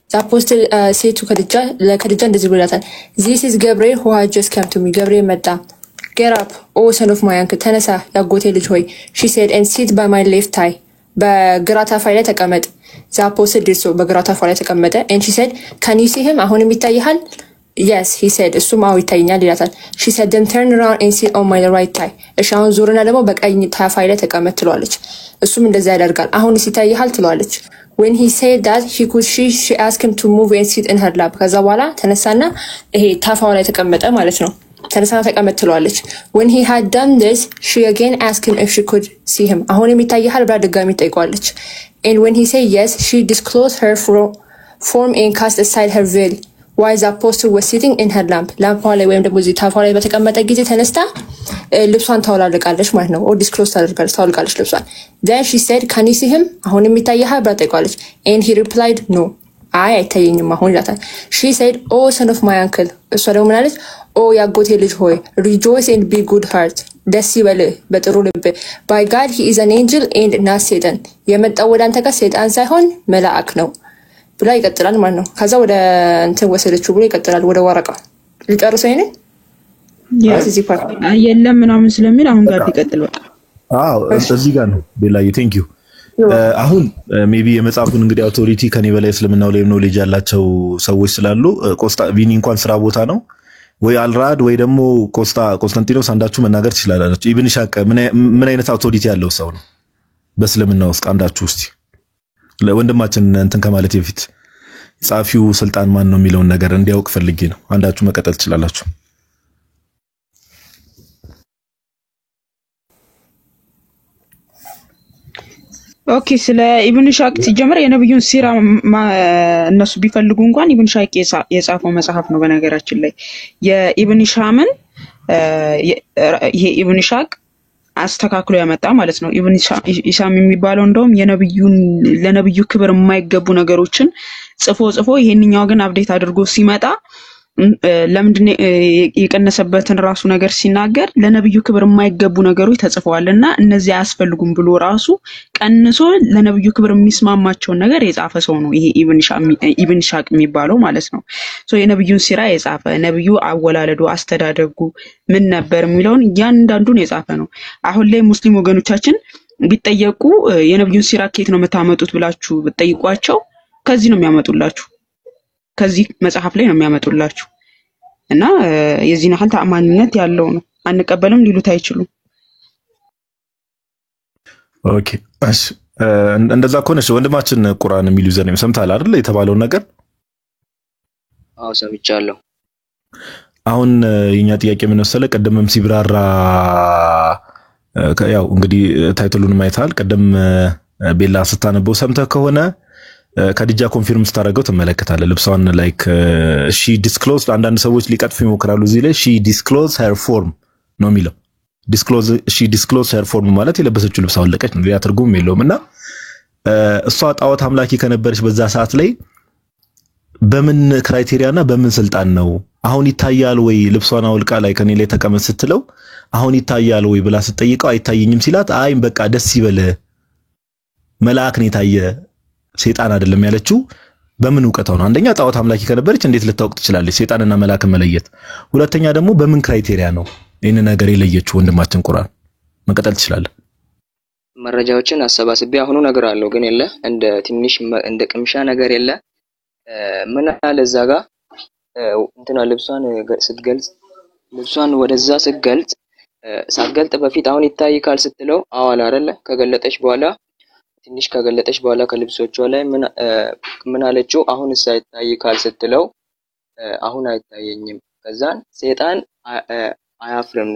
G: the apostle say to ከድጃ እንደዚህ ብሏታል። This is Gabriel who had just come to me. ገብርኤል መጣ። Get up, oh son of my uncle. ተነሳ ያጎቴ ልጅ ሆይ she said and sit by my left thigh. በግራ ታፋይ ላይ ተቀመጥ። The apostle did so. በግራ ታፋይ ላይ ተቀመጠ። And she said can you see him? አሁንም ይታይሃል? Yes, he said እሱም አዎ ይታየኛል ይላታል። She said then turn around and sit on my right thigh. እሺ አሁን ዞርና ደግሞ በቀኝ ታፋይ ላይ ተቀመጥ ትለዋለች። እሱም እንደዛ ያደርጋል። አሁን ሲታይሃል ትለዋለች። when he said that she asked him to move and sit in her lap ከዛ በኋላ ተነሳና ይሄ ታፋው ላይ ተቀመጠ ማለት ነው ተነሳና ተቀመጥ ትለዋለች when he had done this she again asked him if she could see him አሁን የሚታየሃል ብላ ድጋሚ ጠይቀዋለች and when he said yes she disclosed her form and cast aside her veil while the apostle was sitting in her lamp ላይ ወይም ደግሞ እዚህ ታፋው ላይ በተቀመጠ ጊዜ ተነስታ ልብሷን ታውላለቃለች ማለት ነው or disclose ታውላለቃለች ልብሷን then she said can you see him አሁን የሚታየሃል ብላ ጠይቀዋለች and he replied no አይታየኝም አሁን ይላታል she said oh son of my uncle እሷ ደግሞ ምናለች oh ያጎቴ ልጅ ሆይ rejoice and be good heart ደስ ይበልህ በጥሩ ልብ by God he is an angel and not Satan የመጣው ወደ አንተ ጋር ሰይጣን ሳይሆን መልአክ ነው ብላ ይቀጥላል ማለት ነው ከዛ ወደ እንትን ወሰደችው ብሎ ይቀጥላል ወደ ወረቃው ሊጨርሰው ይሄን
D: የለም ምናምን ስለሚል አሁን ጋር ይቀጥል በቃ
B: እዚህ ጋር ነው ቤላዬ ቴንክ ዩ አሁን ሜቢ የመጽሐፉን እንግዲህ አውቶሪቲ ከኔ በላይ እስልምናው ላይ ኖሌጅ ያላቸው ሰዎች ስላሉ ቆስጣ ቪኒ እንኳን ስራ ቦታ ነው ወይ አልራድ ወይ ደግሞ ኮንስታንቲኖስ አንዳችሁ መናገር ትችላላችሁ ኢብን ሻቅ ምን አይነት አውቶሪቲ ያለው ሰው ነው በእስልምና ውስጥ አንዳችሁ እስቲ ለወንድማችን እንትን ከማለት በፊት ጻፊው ስልጣን ማን ነው የሚለውን ነገር እንዲያውቅ ፈልጌ ነው አንዳችሁ መቀጠል ትችላላችሁ
D: ኦኬ ስለ ኢብን ሻቅ ሲጀምር የነብዩን ሲራ እነሱ ቢፈልጉ እንኳን ኢብን ሻቅ የጻፈው መጽሐፍ ነው በነገራችን ላይ የኢብን ሻምን ይሄ ኢብን ሻቅ አስተካክሎ ያመጣ ማለት ነው ኢብን ኢሳም የሚባለው እንደውም ለነብዩ ክብር የማይገቡ ነገሮችን ጽፎ ይሄንኛው ግን አፕዴት አድርጎ ሲመጣ ለምንድን የቀነሰበትን ራሱ ነገር ሲናገር ለነብዩ ክብር የማይገቡ ነገሮች ተጽፈዋልና እነዚህ አያስፈልጉም ብሎ ራሱ ቀንሶ ለነብዩ ክብር የሚስማማቸው ነገር የጻፈ ሰው ነው ይሄ ኢብን ሻቅ የሚባለው ማለት ነው ሶ የነብዩን ሲራ የጻፈ ነብዩ አወላለዱ አስተዳደጉ ምን ነበር የሚለውን እያንዳንዱን የጻፈ ነው አሁን ላይ ሙስሊም ወገኖቻችን ቢጠየቁ የነብዩን ሲራ ከየት ነው መታመጡት ብላችሁ ብትጠይቋቸው ከዚህ ነው የሚያመጡላችሁ ከዚህ መጽሐፍ ላይ ነው የሚያመጡላችሁ እና የዚህን ያህል ተአማኒነት ያለው ነው አንቀበልም ሊሉት አይችሉም
B: ኦኬ እሺ እንደዛ ከሆነሽ ወንድማችን ቁርአን የሚሉ ዘኔም ሰምታል አይደል የተባለው ነገር
J: አዎ ሰምቻለሁ
B: አሁን የኛ ጥያቄ ምን መሰለ ቀደምም ሲብራራ ያው እንግዲህ ታይትሉን ማይታል ቀደም ቤላ ስታነበው ሰምተህ ከሆነ ከዲጃ ኮንፊርም ስታረጋው ተመለከታለህ ልብሷን ላይክ she disclosed አንዳንድ ሰዎች ሊቀጥፉ ይሞክራሉ እዚህ ላይ she disclosed her form ነው የሚለው she disclosed her form ማለት የለበሰችው ልብስ አወለቀች ነው ሌላ ትርጉም የለውምና እሷ ጣዖት አምላኪ ከነበረች በዛ ሰዓት ላይ በምን ክራይቴሪያና በምን ስልጣን ነው አሁን ይታያል ወይ ልብሷን አውልቃ ላይ ከኔ ላይ ተቀመጥ ስትለው አሁን ይታያል ወይ ብላ ስትጠይቀው አይታየኝም ሲላት አይ በቃ ደስ ይበለ መልአክ ነው ታየ ሰይጣን አይደለም ያለችው በምን ዕውቀታው ነው አንደኛ ጣዖት አምላኪ ከነበረች እንዴት ልታውቅ ትችላለች ሰይጣንና መልአክ መለየት ሁለተኛ ደግሞ በምን ክራይቴሪያ ነው ይሄን ነገር የለየችው ወንድማችን ቁርአን መቀጠል ትችላለህ
J: መረጃዎችን አሰባስቤ አሁኑ ነገር አለው ግን የለ እንደ ትንሽ እንደ ቅምሻ ነገር የለ ምን አለ እዛ ጋር እንትና ልብሷን ስትገልጽ ልብሷን ወደዛ ስትገልጽ ሳትገልጥ በፊት አሁን ይታይካል ስትለው አዋላ አይደለ ከገለጠች በኋላ ትንሽ ከገለጠች በኋላ ከልብሶቿ ላይ ምን አለችው አሁን ሳይታይካል ስትለው አሁን አይታየኝም ከዛን ሰይጣን አያፍርም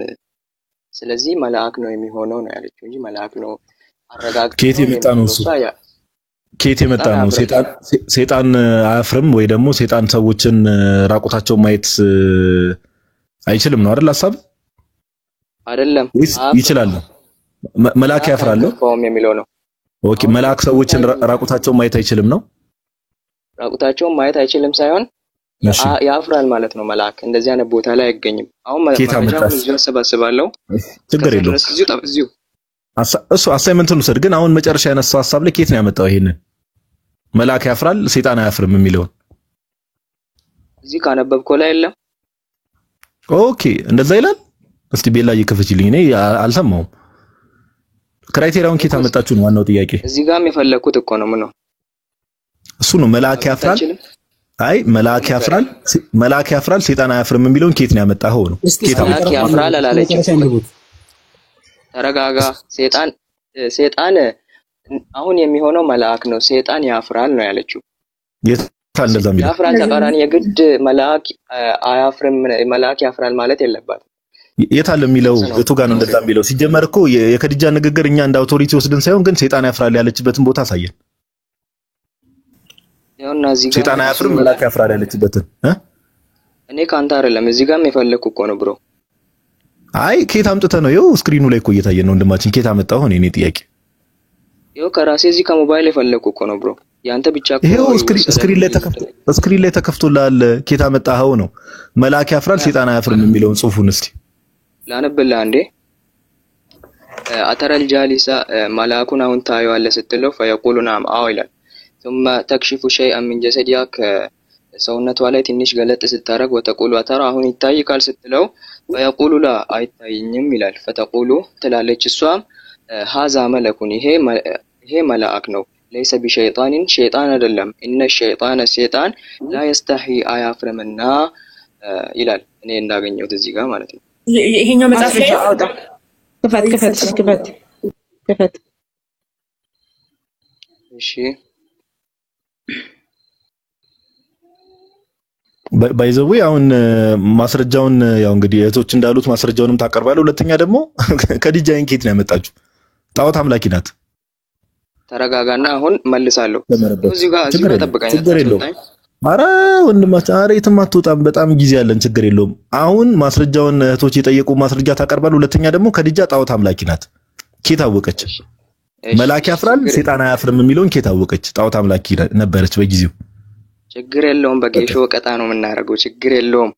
J: ስለዚህ መልአክ ነው የሚሆነው ነው ያለችው እንጂ መልአክ ነው አረጋግጦ
B: ከየት የመጣ ነው እሱ ከየት የመጣ ነው ሰይጣን አያፍርም ወይ ደግሞ ሰይጣን ሰዎችን ራቁታቸው ማየት አይችልም ነው አይደል ሐሳብ
J: አይደለም
B: ይችላል መልአክ ያፍራል
J: ቆም የሚለው ነው
B: ኦኬ መልአክ ሰዎችን ራቁታቸው ማየት አይችልም ነው
J: ራቁታቸው ማየት አይችልም ሳይሆን ያፍራል ማለት ነው መልአክ እንደዚህ አይነት ቦታ ላይ አይገኝም አሁን መረጃውን ይዘው ሰባስባለሁ
B: ችግር የለውም
J: እዚሁ
B: እሱ አሳይመንቱን ወሰድ ግን አሁን መጨረሻ ያነሳው ሐሳብ ላይ ከየት ነው ያመጣው ይሄንን መልአክ ያፍራል ሰይጣን አያፍርም የሚለው
J: እዚህ ካነበብከው ላይ የለም
B: ኦኬ እንደዛ ይላል እስቲ ቤላ ይከፈችልኝ እኔ አልሰማውም ክራይቴሪያውን ከየት አመጣችሁ ነው ዋናው ጥያቄ
J: እዚህ ጋርም የፈለኩት እኮ ነው ምን ነው
B: እሱ ነው መልአክ ያፍራል አይ መልአክ ያፍራል ሰይጣን አያፍርም የሚለውን ከየት ነው ያመጣኸው ነው ከየት
J: መልአክ ያፍራል አላለችም ተረጋጋ ሰይጣን አሁን የሚሆነው መልአክ ነው፣ ሰይጣን ያፍራል ነው ያለችው።
B: የታል እንደዛ የሚለው?
J: ያፍራል ተቃራኒ የግድ መልአክ አያፍርም፣ መልአክ ያፍራል ማለት የለባትም።
B: የታል የሚለው እቱ ጋር ነው እንደዛ የሚለው? ሲጀመር እኮ የከዲጃ ንግግር እኛ እንደ አውቶሪቲ ወስደን ሳይሆን ግን ሰይጣን ያፍራል ያለችበትን ቦታ አሳየን።
J: ያውና እዚህ ጋር
B: ሰይጣን አያፍርም መልአክ ያፍራል ያለችበትን
J: እኔ ካንተ አይደለም እዚህ ጋርም የፈለኩ እኮ ነው ብሮ።
B: አይ ከየት አምጥተህ ነው? ይኸው ስክሪኑ ላይ እኮ እየታየን ነው ወንድማችን። ከየት አመጣው? እኔ ጥያቄ
J: ይኸው ከራሴ እዚህ ከሞባይል የፈለኩ እኮ ነው ብሮ። ያንተ ብቻ እኮ
B: ይኸው ስክሪን ላይ ተከፍቶልሃል። ከየት አመጣኸው ነው? መልአክ ያፍራል ሰይጣን አያፍርም የሚለውን ጽሑፉን እስቲ
J: ላነብልህ አንዴ። አተረል ጃሊሳ መልአኩን አሁን ታየዋለህ ስትለው ፈየቁሉ ናም አዎ ይላል። ثم تكشف شيئا من جسدك ሰውነቷ ላይ ትንሽ ገለጥ ስታረግ ወተቁሉ አተራ አሁን ይታይካል ስትለው ፈየቁሉ ላ አይታይኝም ይላል። ፈተቁሉ ትላለች እሷም ሀዛ መለኩን ይሄ መልአክ ነው። ለይሰ ቢሸይጣንን ሸይጣን አይደለም። እነ ሸይጣን ሰይጣን ላ የስተሒ አያፍርምና ይላል። እኔ እንዳገኘሁት እዚህ ጋር ማለት ነው።
G: ይሄኛው መጽሐፍ ላይ አውጣ። ክፈት።
J: እሺ
B: ባይዘው አሁን ማስረጃውን ያው እንግዲህ እህቶች እንዳሉት ማስረጃውንም ታቀርባለህ። ሁለተኛ ደግሞ ከዲጃይን ኬት ነው ያመጣችሁ? ጣዖት አምላኪ ናት።
J: ተረጋጋና አሁን መልሳለሁ። እዚህ ጋር ተጠብቀኝ።
B: ችግር የለውም። ኧረ ወንድማችን ኧረ የትም አትወጣም። በጣም ጊዜ ያለን ችግር የለውም። አሁን ማስረጃውን እህቶች የጠየቁ ማስረጃ ታቀርባለህ። ሁለተኛ ደግሞ ከዲጃ ጣዖት አምላኪ ናት። ኬት አወቀች? መልአክ ያፍራል ሰይጣን አያፍርም የሚለውን ኬት አወቀች? ጣዖት አምላኪ ነበረች በጊዜው።
J: ችግር የለውም። በጌሾ ወቀጣ ነው የምናደርገው። ችግር የለውም።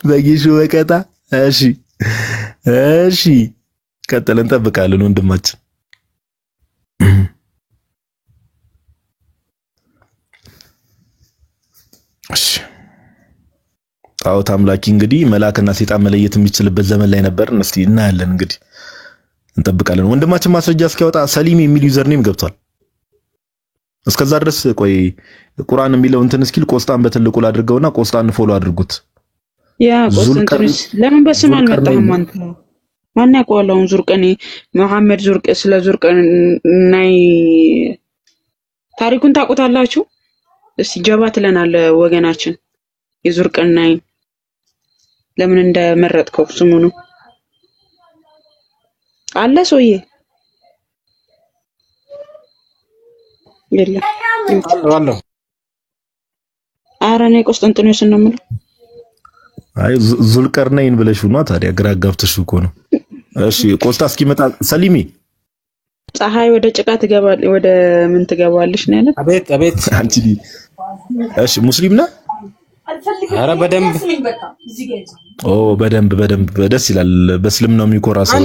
B: በጌሾ ወቀጣ። እሺ ቀጥለን እንጠብቃለን ወንድማችን። እሺ ጣዖት አምላኪ እንግዲህ መልአክና ሰይጣን መለየት የሚችልበት ዘመን ላይ ነበርን። እስቲ እናያለን እንግዲህ እንጠብቃለን። ወንድማችን ማስረጃ እስኪያወጣ ሰሊም የሚል ዩዘር ኔም ገብቷል። እስከዛ ድረስ ቆይ ቁርአን የሚለው እንትን እስኪል ቆስጣን በትልቁ ላድርገውና ቆስጣን ፎሎ አድርጉት።
D: ያ ቆስጠንጥንስ ለምን በስም አልመጣህም አንተ? ማን ያውቀዋል? አሁን ዙርቀኔ መሐመድ ዙርቅ ስለ ዙርቀናይ ታሪኩን ታውቁታላችሁ? እስቲ ጀባ ትለናል ወገናችን። የዙርቀናይ ለምን እንደመረጥከው ስሙ ነው አለ ሰውዬ የለም
M: አለው።
D: ኧረ እኔ ቆስጠንጥኖስ ነው የምለው።
B: አይ ዙልቀርነይን ብለሽ ነው ታዲያ ግራ ጋብተሽ እኮ ነው። እሺ ቆስጣ እስኪመጣ ሰሊሚ
D: ፀሐይ ወደ ጭቃ ትገባለች ወደ ምን ትገባለች ነው ያለው።
M: አቤት
B: አንቺ እሺ ሙስሊም ነህ?
M: ኧረ በደንብ
B: በደንብ ደስ ይላል። በእስልምናው የሚኮራ ሰው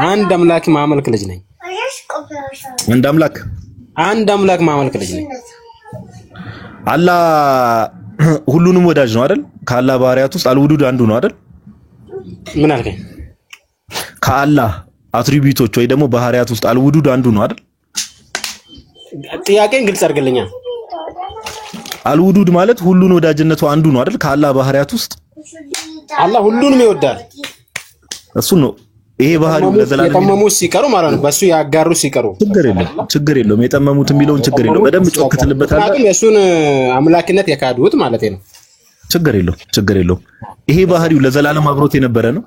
M: አንድ አምላክ ማመልክ ልጅ ነኝ። አንድ አምላክ ማመልክ ልጅ ነኝ።
B: አላህ ሁሉንም ወዳጅ ነው አይደል? ከአላህ ባህሪያት ውስጥ አልውዱድ አንዱ ነው አይደል?
M: ምን አልከኝ?
B: ከአላህ አትሪቢዩቶች ወይ ደግሞ ባህሪያት ውስጥ አልውዱድ አንዱ ነው አይደል?
M: ጥያቄን ግልጽ አድርግልኛ።
B: አልውዱድ ማለት ሁሉን ወዳጅነቱ አንዱ ነው አይደል? ከአላህ ባህሪያት ውስጥ
M: አላህ ሁሉንም ይወዳል።
B: እሱ ነው ይሄ ባህሪው ለዘላለም
M: የጠመሙት ሲቀሩ ማለት ነው። በሱ ያጋሩ ሲቀሩ
B: ችግር የለውም። የጠመሙት የሚለውን ችግር የለውም። በደንብ ጮክ ትልበታለህ።
M: የሱን አምላክነት የካዱት ማለት ነው።
B: ችግር የለውም። ይሄ ባህሪው ለዘላለም አብሮት የነበረ ነው።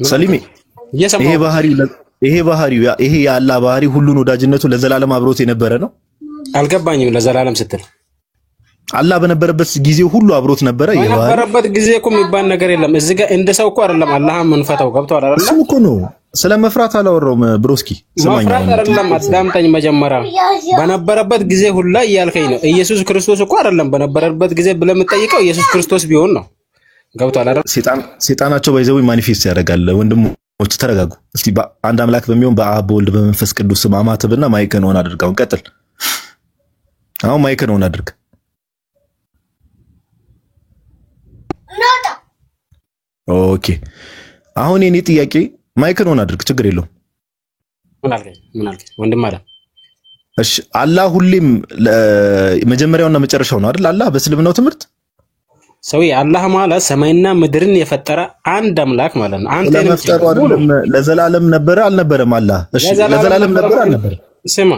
B: ሰሊሜ ይሄ ባህሪው የአላህ ባህሪ ሁሉን ወዳጅነቱ ለዘላለም አብሮት የነበረ ነው።
M: አልገባኝም። ለዘላለም ስትል
B: አላህ በነበረበት ጊዜ ሁሉ አብሮት ነበረ።
M: በነበረበት ጊዜ እኮ የሚባል ነገር የለም። እዚህ ጋር እንደ ሰው እኮ አይደለም አላህን መንፈታው ገብቷል አይደል?
B: እሱ እኮ ነው። ስለመፍራት አላወራውም ብሮስኪ።
M: መፍራት አይደለም። አዳምጠኝ መጀመሪያ። በነበረበት ጊዜ ሁላ እያልከኝ ነው። ኢየሱስ ክርስቶስ እኮ አይደለም በነበረበት ጊዜ ብለህ የምትጠይቀው ኢየሱስ ክርስቶስ ቢሆን ነው። ገብቷል አይደል?
B: ሰይጣናቸው ባይዘው ማኒፌስት ያደርጋል። ወንድሞች ተረጋጉ እስቲ። አንድ አምላክ በሚሆን በአብ በወልድ በመንፈስ ቅዱስ ስም አማትብና ማይክን ሆን አድርጋው። ቀጥል። አሁን ማይክን ሆን አድርግ። ኦኬ አሁን የኔ ጥያቄ ማይክን ሆን አድርግ፣ ችግር የለውም።
M: ምን አልከኝ ወንድም አለ?
B: እሺ አላህ ሁሌም መጀመሪያውና መጨረሻው ነው አይደል? አላህ በእስልምናው ትምህርት
M: ሰውዬ አላህ ማለት ሰማይና ምድርን የፈጠረ አንድ አምላክ ማለት ነው። አንተ
B: ለመፍጠሩ አይደለም ለዘላለም ነበረ አልነበረም? አላህ እሺ፣ ለዘላለም ነበረ አልነበረም?
M: ስማ፣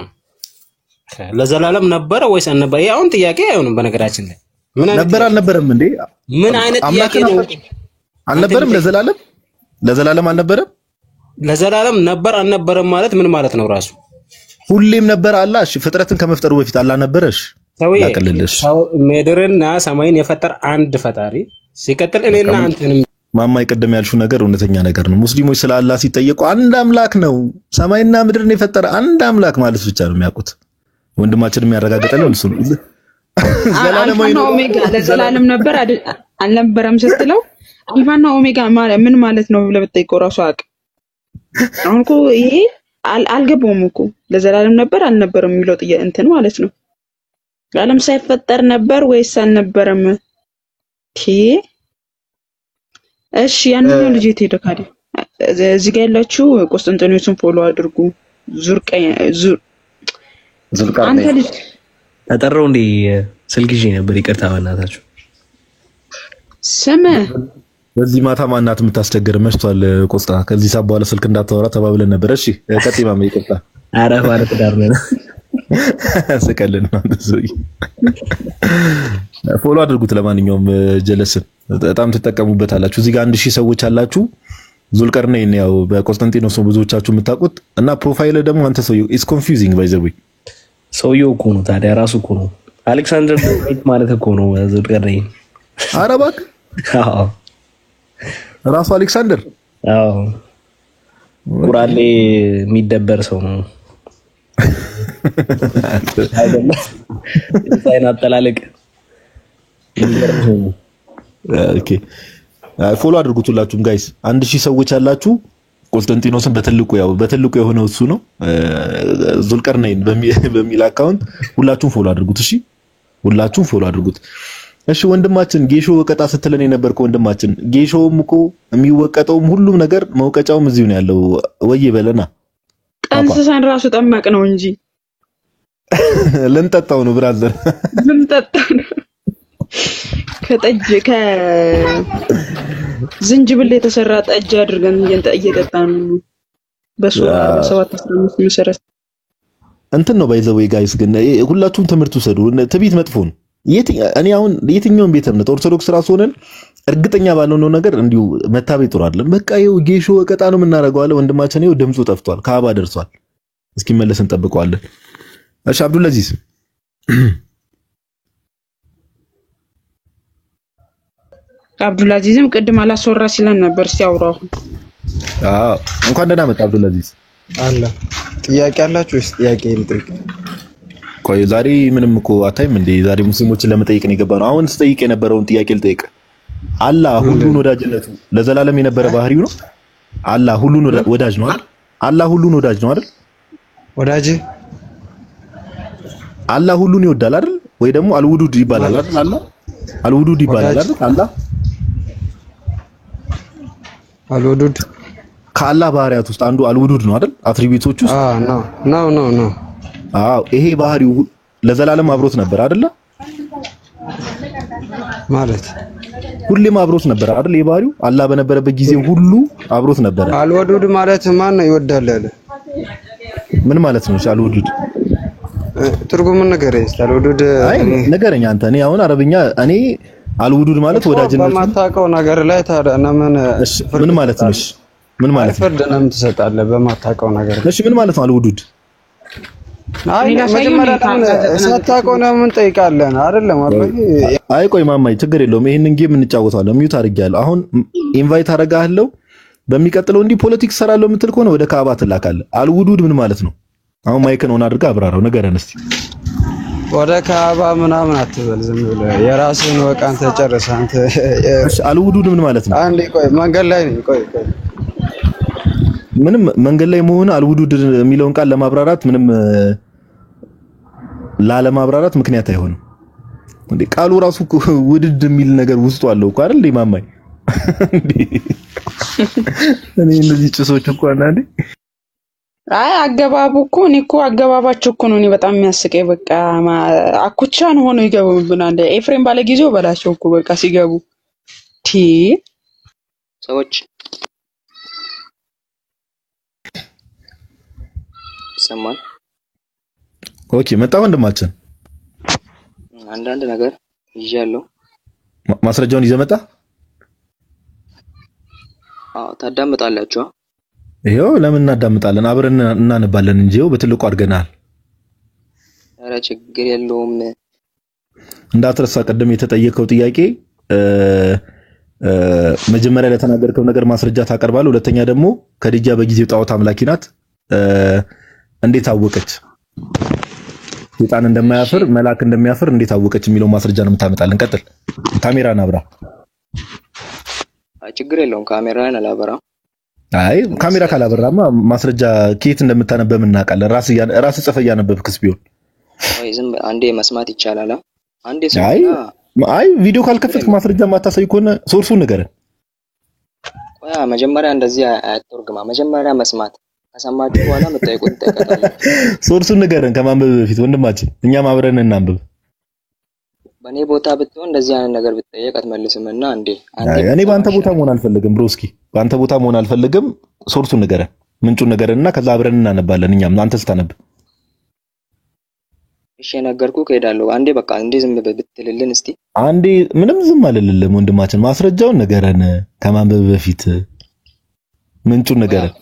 M: ለዘላለም ነበረ ወይስ አልነበረ? ይሄ አሁን ጥያቄ አይሆንም። በነገራችን ላይ ምን
B: ነበር አልነበረም እንዴ?
M: ምን አይነት ጥያቄ ነው?
B: አልነበረም? ለዘላለም አልነበረም?
M: ለዘላለም ነበር አልነበረም ማለት ምን ማለት ነው? ራሱ
B: ሁሌም ነበር አላህ። እሺ፣ ፍጥረትን ከመፍጠሩ በፊት አላህ ነበረሽ? ያቀልልሽ
M: ምድርና ሰማይን የፈጠረ አንድ ፈጣሪ ሲቀጥል እኔና አንተንም
B: ማማይ ቀደም ያልሽው ነገር እውነተኛ ነገር ነው። ሙስሊሞች ስለ አላህ ሲጠየቁ አንድ አምላክ ነው ሰማይና ምድርን የፈጠረ አንድ አምላክ ማለት ብቻ ነው የሚያውቁት። ወንድማችን የሚያረጋግጠልን እሱ ነው።
D: ዘላለማዊ ነው። ኦሜጋ ለዘላለም ነበር አልነበረም ስትለው አልፋና ኦሜጋ ምን ማለት ነው ብለህ ብትጠይቀው ራሱ አቅ አሁን እኮ ይሄ አልገባውም እኮ ለዘላለም ነበር አልነበረም የሚለው ጥያቄ እንትን ማለት ነው። ዓለም ሳይፈጠር ነበር ወይስ አልነበረም? እሺ ያንኛው ልጅ የት ካዲ እዚህ ጋር ያላችሁ ቆስጠንጢኖስን ፎሎ አድርጉ። አንተ ልጅ
N: ተጠራው እንዴ? ስልክ ይዤ ነበር፣ ይቅርታ በእናታችሁ።
D: ስም
B: በዚህ ማታ ማናት የምታስቸግር? መሽቷል ቆስጣ። ከዚህ ሰዓት በኋላ ስልክ እንዳታወራ ተባብለን ነበር። እሺ ቀጥይ ማማ፣ ይቅርታ።
N: ኧረ ማለት ዳር ነው
B: ስቀልን ነው እንደዚህ። ፎሎ አድርጉት። ለማንኛውም ጀለስን በጣም ትጠቀሙበታላችሁ። እዚህ ጋር 1000 ሰዎች አላችሁ። ዙልቀርነይን ያው በቆስጠንጢኖስ ብዙዎቻችሁ የምታውቁት እና ፕሮፋይል ደግሞ አንተ ሰውዬው ኢስ ኮንፊውዚንግ ባይ ዘ ዌይ።
N: ሰውዬው እኮ ነው ታዲያ፣ ራሱ እኮ ነው አሌክሳንደር ዳዊት ማለት እኮ ነው ዙልቀርነይን።
B: ኧረ እባክህ አዎ፣ ራሱ አሌክሳንደር።
N: አዎ ቁርአን ላይ የሚደበር ሰው ነው አይደለም? ሳይን አጠላለቅ።
B: ኦኬ ፎሎ አድርጉት ሁላችሁም ጋይስ። 1000 ሰዎች አላችሁ። ቆስጠንጢኖስን በትልቁ የሆነው እሱ ነው ዙልቀርነይን በሚል አካውንት ሁላችሁም ፎሎ አድርጉት። እሺ ሁላችሁም ፎሎ አድርጉት። እሺ ወንድማችን ጌሾ ወቀጣ ስትለን የነበርከው ወንድማችን ጌሾውም እኮ የሚወቀጠውም ሁሉም ነገር መውቀጫውም እዚሁ ነው ያለው። ወይ በለና
D: ጠንስሳን ራሱ ጠማቅ ነው እንጂ
B: ልንጠጣው ነው ብራዘር፣
D: ልንጠጣው ነው። ከዝንጅብል የተሰራ ጠጅ አድርገን እየጠጣን ነው። በ4715 መሰረት
B: እንትን ነው ባይዘው ጋይስ። ግን ሁላችሁም ትምህርት ውሰዱ። ትቢት መጥፎ ነው። እኔ አሁን የትኛውን ቤተ እምነት ኦርቶዶክስ ራስ ሆነን እርግጠኛ ባልሆነው ነገር እንዲሁ መታበይ ጥሩ አይደለም። በቃ ይኸው ጌሾ ወቀጣ ነው የምናደርገው አለ ወንድማችን። ይኸው ድምፁ ጠፍቷል፣ ካባ ደርሷል። እስኪመለስ እንጠብቀዋለን። እሺ አብዱልአዚዝ
D: አብዱልአዚዝም ቅድም አላስወራ ሲለን ነበር ሲያወራው።
B: አዎ እንኳን ደህና መጣ አብዱልአዚዝ።
L: አለ ጥያቄ አላችሁ? እሺ ጥያቄ ልጠይቅ።
B: ቆይ ዛሬ ምንም እኮ አታይም እንዴ? ዛሬ ሙስሊሞችን ለመጠየቅ ነው የገባነው። አሁን ስጠይቅ የነበረውን ጥያቄ ልጠይቅ። አላህ ሁሉን ወዳጅነቱ ለዘላለም የነበረ ባህሪው ነው። አላህ ሁሉን ወዳጅ ነው አይደል? አላህ ሁሉን ወዳጅ ነው አይደል?
L: ወዳጅ
B: አላህ ሁሉን ይወዳል አይደል? ወይ ደግሞ አልውዱድ ይባላል አይደል? አላህ አልውዱድ ይባላል አይደል? አላህ
L: አልውዱድ
B: ከአላህ ባህሪያት ውስጥ አንዱ አልውዱድ ነው አይደል? አትሪቢዩቶች ውስጥ
L: ነው።
B: አዎ ይሄ ባህሪው ለዘላለም አብሮት ነበር አይደል?
L: ማለት
B: ሁሌም አብሮት ነበር አይደል? ይሄ ባህሪው አላህ በነበረበት ጊዜ ሁሉ አብሮት ነበር።
L: አልውዱድ ማለት ማን ነው ይወዳል ያለ?
B: ምን ማለት ነው? አልውዱድ
L: ትርጉሙን ንገረኝ። አልውዱድ
B: ንገረኝ አንተ። እኔ አሁን አረብኛ እኔ አልውዱድ ማለት ወዳጅነት
L: በማታውቀው ነገር ላይ ታዲያ
B: ምን ማለት ነው? ምን ማለት ነው?
L: ፍርድ ነው ትሰጣለህ በማታውቀው ነገር።
B: እሺ ምን ማለት ነው አልውዱድ?
L: መጀመሪያ ሳታውቀው ነው ምን ጠይቃለን አይደለም?
B: አይ ቆይ ማማይ ችግር የለውም። ይሄንን ጌም እንጫወታለን። ሚዩት አድርጌያለሁ። አሁን ኢንቫይት አደርጋለሁ። በሚቀጥለው እንዲህ ፖለቲክስ ሰራለሁ የምትል ከሆነ ወደ ካባ ትላካለህ። አልውዱድ ምን ማለት ነው? አሁን ማይክን ሆነ አድርጋ አብራራው ንገረን እስቲ።
L: ወደ ካባ ምናምን አትበል፣ ዝም ብለህ የራስህን ወቅ አንተ ጨርስ። አንተ
B: እሺ አልውዱድ ምን ማለት ነው?
L: አንዴ ቆይ መንገድ ላይ ነኝ። ቆይ
B: ምንም መንገድ ላይ መሆን አልውዱድ የሚለውን ቃል ለማብራራት ምንም ላለማብራራት ምክንያት አይሆንም እንዴ? ቃሉ ራሱ ውድድ የሚል ነገር ውስጡ አለው እኮ አይደል? ማማይ እንዴ እኔ እነዚህ ጭሶች እኮ አንዴ
D: አይ አገባቡ እኮ እኔ እኮ አገባባቸው እኮ ነው እኔ በጣም የሚያስቀኝ። በቃ አኩቻን ሆኖ ይገቡብናል። ኤፍሬም ባለ ጊዜው በላቸው እኮ በቃ ሲገቡ ቲ
J: ሰዎች ሰማን።
B: ኦኬ መጣ ወንድማችን
J: አንዳንድ ነገር ይዣለሁ።
B: ማስረጃውን ይዘህ መጣ?
J: አዎ ታዳምጣላችሁ።
B: ይሄው ለምን እናዳምጣለን? አብረን እናነባለን እንጂ ይሄው በትልቁ አድርገናል።
J: ኧረ ችግር የለውም።
B: እንዳትረሳ ቀደም የተጠየቀው ጥያቄ መጀመሪያ ለተናገርከው ነገር ማስረጃ ታቀርባለህ። ሁለተኛ ደግሞ ከዲጃ በጊዜው ጣዖት አምላኪ ናት እንዴት አወቀች? ሰይጣን እንደማያፍር መልአክ እንደሚያፍር እንዴት አወቀች የሚለው ማስረጃ ነው የምታመጣልን። ቀጥል። ካሜራን አብራ።
J: ችግር የለውም ካሜራን አላበራ።
B: አይ ካሜራ ካላበራማ ማስረጃ ከየት እንደምታነበብ እናውቃለን። ራስ ጽፈህ እያነበብክስ ቢሆን
J: ወይ ዝም አንዴ መስማት ይቻላል። አንዴ
B: አይ ቪዲዮ ካልከፈትክ ማስረጃ ማታሳይ ከሆነ ሶርሱን ንገረን።
J: ቆያ መጀመሪያ እንደዚህ አያተርግማ። መጀመሪያ መስማት ከሰማችሁ በኋላ መጠየቁን ተከታተሉ።
B: ሶርሱን ንገረን ከማንበብ በፊት ወንድማችን፣ እኛም አብረን እናንብብ።
J: በኔ ቦታ ብትሆን እንደዚህ አይነት ነገር ብትጠየቅ አትመልስምና እንዴ
B: እኔ በአንተ ቦታ መሆን አልፈልግም ብሮስኪ፣ በአንተ ቦታ መሆን አልፈልግም። ሶርሱን ንገረን፣ ምንጩን ንገረንና ከዛ አብረን እናነባለን። እኛም አንተ ስታነብ
J: እሺ ነገርኩህ እሄዳለሁ። አንዴ በቃ እንዴ ዝም ብትልልን እስቲ።
B: አንዴ ምንም ዝም አልልልም ወንድማችን፣ ማስረጃውን ንገረን ከማንበብ በፊት ምንጩን ንገረን።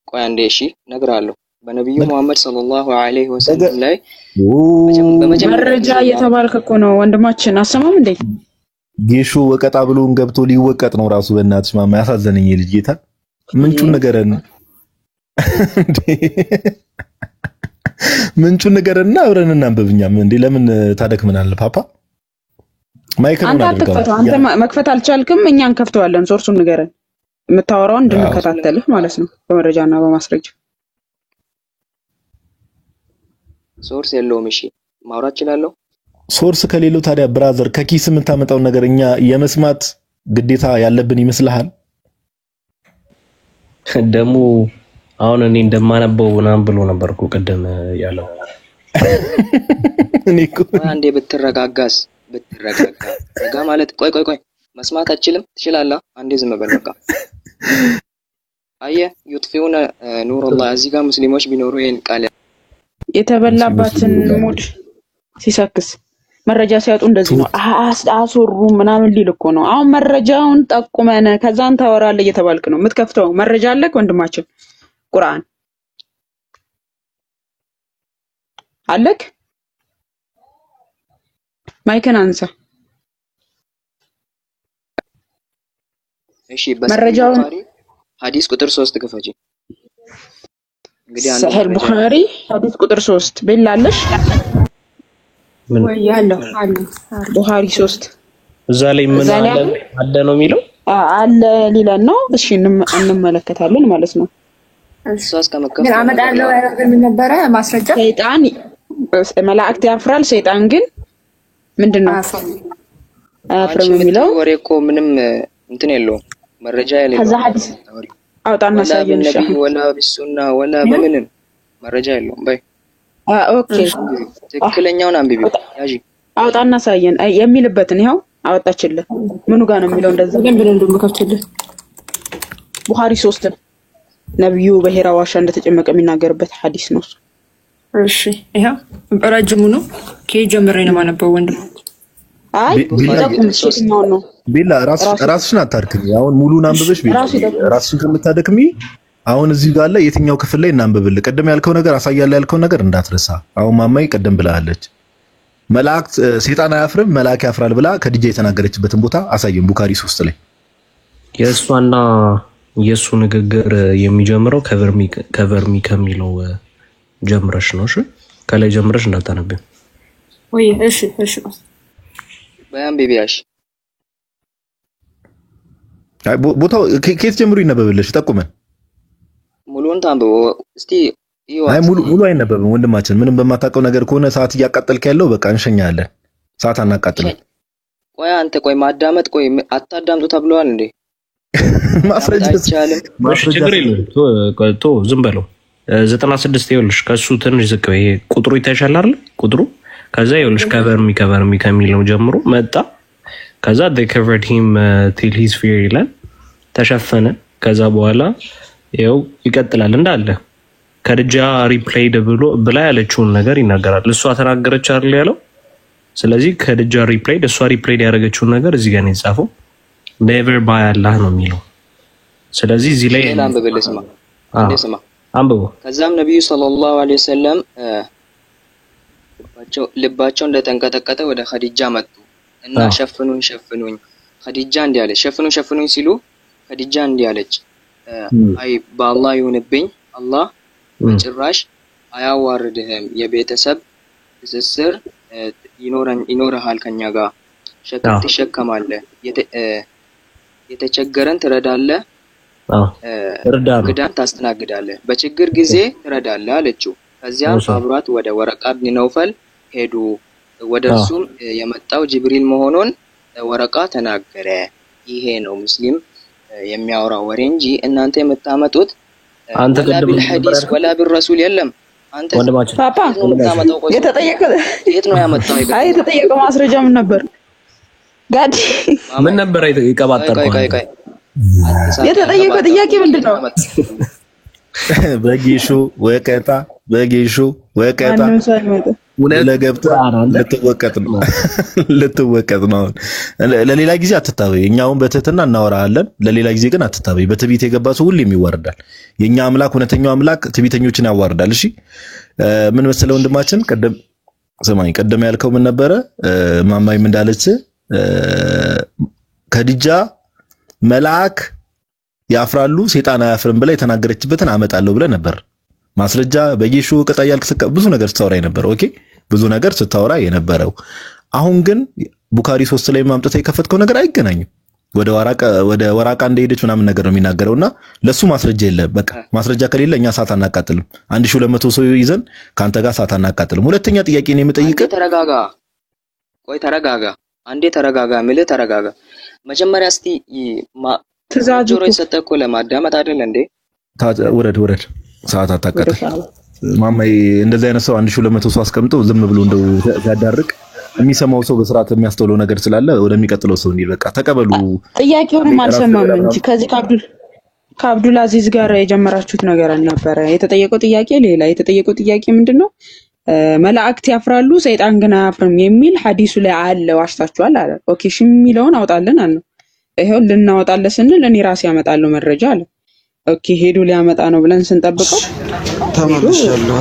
J: ቆይ አንዴ እሺ እነግርሃለሁ። በነብዩ መሐመድ ሰለላሁ ዐለይሂ ወሰለም ላይ
D: መረጃ እየተባልክ እኮ ነው ወንድማችን። አሰማም እንዴ
B: ጌሾ ወቀጣ ብሎን ገብቶ ሊወቀጥ ነው ራሱ። በእናትሽ ማማ ያሳዘነኝ ልጅ ጌታ። ምንጩን ንገረን እንዴ ምንጩን ንገረንና አብረን እናንብብኛም እንዴ። ለምን ታደክመናለህ ፓፓ? ማይክሮን አድርገው።
D: አንተ መክፈት አልቻልክም፣ እኛ እንከፍተዋለን። ሶርሱን ንገረን የምታወራውን እንድንከታተልህ ማለት ነው በመረጃና በማስረጃ።
J: ሶርስ የለውም። እሺ ማውራት እችላለሁ።
B: ሶርስ ከሌለው ታዲያ ብራዘር ከኪስ የምታመጣው ነገር እኛ የመስማት ግዴታ ያለብን ይመስልሃል?
N: ደግሞ አሁን እኔ እንደማነበው ምናምን ብሎ ነበርኩ ቀደም ያለው።
B: እኔ እኮ
J: አንዴ ብትረጋጋስ ብትረጋጋ ረጋ ማለት ቆይ መስማት አትችልም? ትችላለህ። አንዴ ዝም በል በቃ። አየህ ይጥፊውና ኑር አላህ። እዚህ ጋር ሙስሊሞች ቢኖሩ ይሄን ቃል
D: የተበላባትን ሙድ ሲሰክስ መረጃ ሲያጡ እንደዚህ ነው አሶሩ ምናምን ሊል እኮ ነው። አሁን መረጃውን ጠቁመን ከዛን ታወራለህ እየተባልክ ነው የምትከፍተው። መረጃ አለክ ወንድማችን? ቁርአን አለክ? ማይክን አንሳ።
J: እሺ መረጃውን ሐዲስ ቁጥር 3 ክፈጂ። እንግዲህ አንተ
D: ሰሂህ ቡኻሪ ሐዲስ ቁጥር 3 በላለሽ
G: ወይ ያለው አለ
D: ቡኻሪ 3
N: እዛ ላይ ምን አለ ነው የሚለው?
D: አለ ሊለን ነው። እሺ እንመለከታለን ማለት ነው።
G: ግን አመጣለሁ ያደረገ ነበረ ማስረጃ።
D: ሰይጣን መላእክት ያፍራል፣ ሰይጣን ግን ምንድነው አፍረም የሚለው
J: ወሬ እኮ ምንም እንትን የለውም መረጃ የለውም።
D: ከዛ ሐዲስ አውጣና ሳየን ሻህ
J: ወላ ቢሱና ወላ በምንም መረጃ የለውም። በይ
D: ኦኬ
J: ትክክለኛውን አንብቢ ያጂ
D: አውጣና ሳየን የሚልበትን ይሄው አወጣችልህ። ምኑ ጋር ነው የሚለው? እንደዛ
G: ለምን እንደምከፍትልህ
D: ቡኻሪ 3 ነብዩ በሄራ ዋሻ እንደተጨመቀ የሚናገርበት ሐዲስ ነው።
G: እሺ ይሄው ረጅሙ ነው። ከጀምሬ ነው ማነበው ወንድም።
D: አይ ይጠቁም ነው
B: ቢላ ራስሽን አታድክሚ። አሁን ሙሉን አንብበሽ ራስሽን ከምታደክሚ አሁን እዚህ ጋር ላይ የትኛው ክፍል ላይ እናንብብልህ? ቀደም ያልከው ነገር አሳያለሁ ያልከው ነገር እንዳትረሳ። አሁን ማማይ ቀደም ብላለች መላእክት ሰይጣን አያፍርም መልአክ ያፍራል ብላ ከዲጃ የተናገረችበትን ቦታ አሳየን። ቡኻሪ 3 ላይ
N: የእሷና የእሱ ንግግር የሚጀምረው ከቨርሚ ከሚለው ጀምረሽ ነው። እሺ ከላይ ጀምረሽ እንዳታነብ
G: ወይ? እሺ
J: በያን ቢቢያሽ
B: አይ ቦታው ከየት ጀምሮ ይነበብልሽ? ጠቁመን
J: ሙሉን ታንብቦ እስቲ
B: አይ ሙሉ አይነበብም ወንድማችን። ምንም በማታውቀው ነገር ከሆነ ሰዓት እያቃጠልክ ያለው በቃ እንሸኛለን። ሰዓት አናቃጥልም።
J: ቆይ አንተ ማዳመጥ አታዳምጡ ተብሏል እንዴ?
B: ማስረጃ
N: ችግር የለም ቶ ዝም በለው። 96 ይኸውልሽ ከሱ ትንሽ ዝቅ በይ። ቁጥሩ ይታይሻል አይደል? ቁጥሩ ከዛ ይኸውልሽ ከቨር ሚ ከሚለው ጀምሮ መጣ። ከዛ they covered him till his fear ይላል ተሸፈነ። ከዛ በኋላ ይኸው ይቀጥላል እንዳለ ከድጃ ሪፕሌይድ ብላ ያለችውን ነገር ይናገራል። እሷ ተናገረች አይደል ያለው። ስለዚህ ከድጃ ሪፕሌይድ እሷ ሪፕሌይድ ያደረገችውን ነገር እዚህ ጋር ነው የጻፈው። never by Allah ነው የሚለው። ስለዚህ እዚህ ላይ አንብቦ
J: ከዛም ነብዩ ሰለላሁ ዐለይሂ ወሰለም ልባቸው እንደተንቀጠቀጠ ወደ ኸዲጃ መጡ እና ሸፍኑኝ ኸዲጃ እንዲህ አለች። ሸፍኑኝ ሲሉ ኸዲጃ እንዲህ አለች፣ አይ በአላህ ይሁንብኝ፣ አላህ በጭራሽ አያዋርድህም። የቤተሰብ ትስስር ይኖርሃል፣ ከኛ ጋር ሸክም ትሸከማለህ፣ የተቸገረን ትረዳለህ፣ እንግዳን ታስተናግዳለህ፣ በችግር ጊዜ ትረዳለህ አለችው። ከዚያም አብሯት ወደ ወረቃ ብን ነውፈል ሄዱ። ወደ እርሱም የመጣው ጅብሪል መሆኑን ወረቃ ተናገረ። ይሄ ነው ሙስሊም የሚያወራው ወሬ እንጂ እናንተ የምታመጡት
N: አንተ
J: ቀደም ሐዲስ ወላ ቢረሱል የለም። አንተ
D: ፓፓ
J: የት ነው ያመጣው?
D: አይ የተጠየቀው ማስረጃ ምን ነበር? ጋዲ
N: ምን ነበር ይቀባጠርኩ?
D: የተጠየቀው ጥያቄ ምንድን ነው?
B: በጌሾ ወቀጣ ለገብታ ልትወቀጥ ነው። ለሌላ ጊዜ አትታበይ። እኛውን በትህትና እናወራለን። ለሌላ ጊዜ ግን አትታበይ። በትዕቢት የገባ ሰው ሁሌም ይዋርዳል። የኛ አምላክ እውነተኛው አምላክ ትዕቢተኞችን ያዋርዳል። እሺ ምን መሰለው ወንድማችን፣ ቀደም ያልከው ምን ነበረ? ማማይም እንዳለች ከድጃ መልአክ ያፍራሉ ሰይጣን አያፍርም ብላ የተናገረችበትን አመጣለሁ ብለ ነበር። ማስረጃ በጌሾ ቀጣ ያልከሰከ ብዙ ነገር ስታወራ የነበረው ኦኬ፣ ብዙ ነገር ስታወራ የነበረው። አሁን ግን ቡኻሪ 3 ላይ ማምጣት የከፈትከው ነገር አይገናኝም። ወደ ወራቃ እንደሄደች ምናምን ነገር ነው የሚናገረውና ለሱ ማስረጃ የለም። በቃ ማስረጃ ከሌለ እኛ ሰዓት አናቃጥልም። 1200 ሰው ይዘን ካንተ ጋር ሰዓት አናቃጥልም። ሁለተኛ ጥያቄ ነው የምጠይቀው።
J: ተረጋጋ። አንዴ ተረጋጋ። ተረጋጋ። መጀመሪያ እስቲ ጆሮ የሰጠህ እኮ ለማዳመጥ አይደል እንዴ?
B: ውረድ። ሰዓት አታቃጥል። ማማይ እንደዚህ አይነት ሰው 1200 ሰው አስቀምጦ ዝም ብሎ እንደው ሲያዳርቅ የሚሰማው ሰው በስርዓት የሚያስተውለው ነገር ስላለ ወደሚቀጥለው ሰው እንዲል በቃ ተቀበሉ።
D: ጥያቄውንም አልሰማም እንጂ ከዚህ ከአብዱል አዚዝ ጋር የጀመራችሁት ነገር አልነበረ። የተጠየቀው ጥያቄ ሌላ። የተጠየቀው ጥያቄ ምንድነው? መላእክት ያፍራሉ ሰይጣን ግን አያፍርም የሚል ሐዲሱ ላይ አለ፣ ዋሽታችኋል አለ። ኦኬ እሺ የሚለውን አውጣልን አለ። ይሄው ልናወጣለን ስንል እኔ ራሴ ያመጣለሁ መረጃ አለ። ኦኬ ሄዱ ሊያመጣ ነው ብለን ስንጠብቀው
L: ተመልሻለሁ።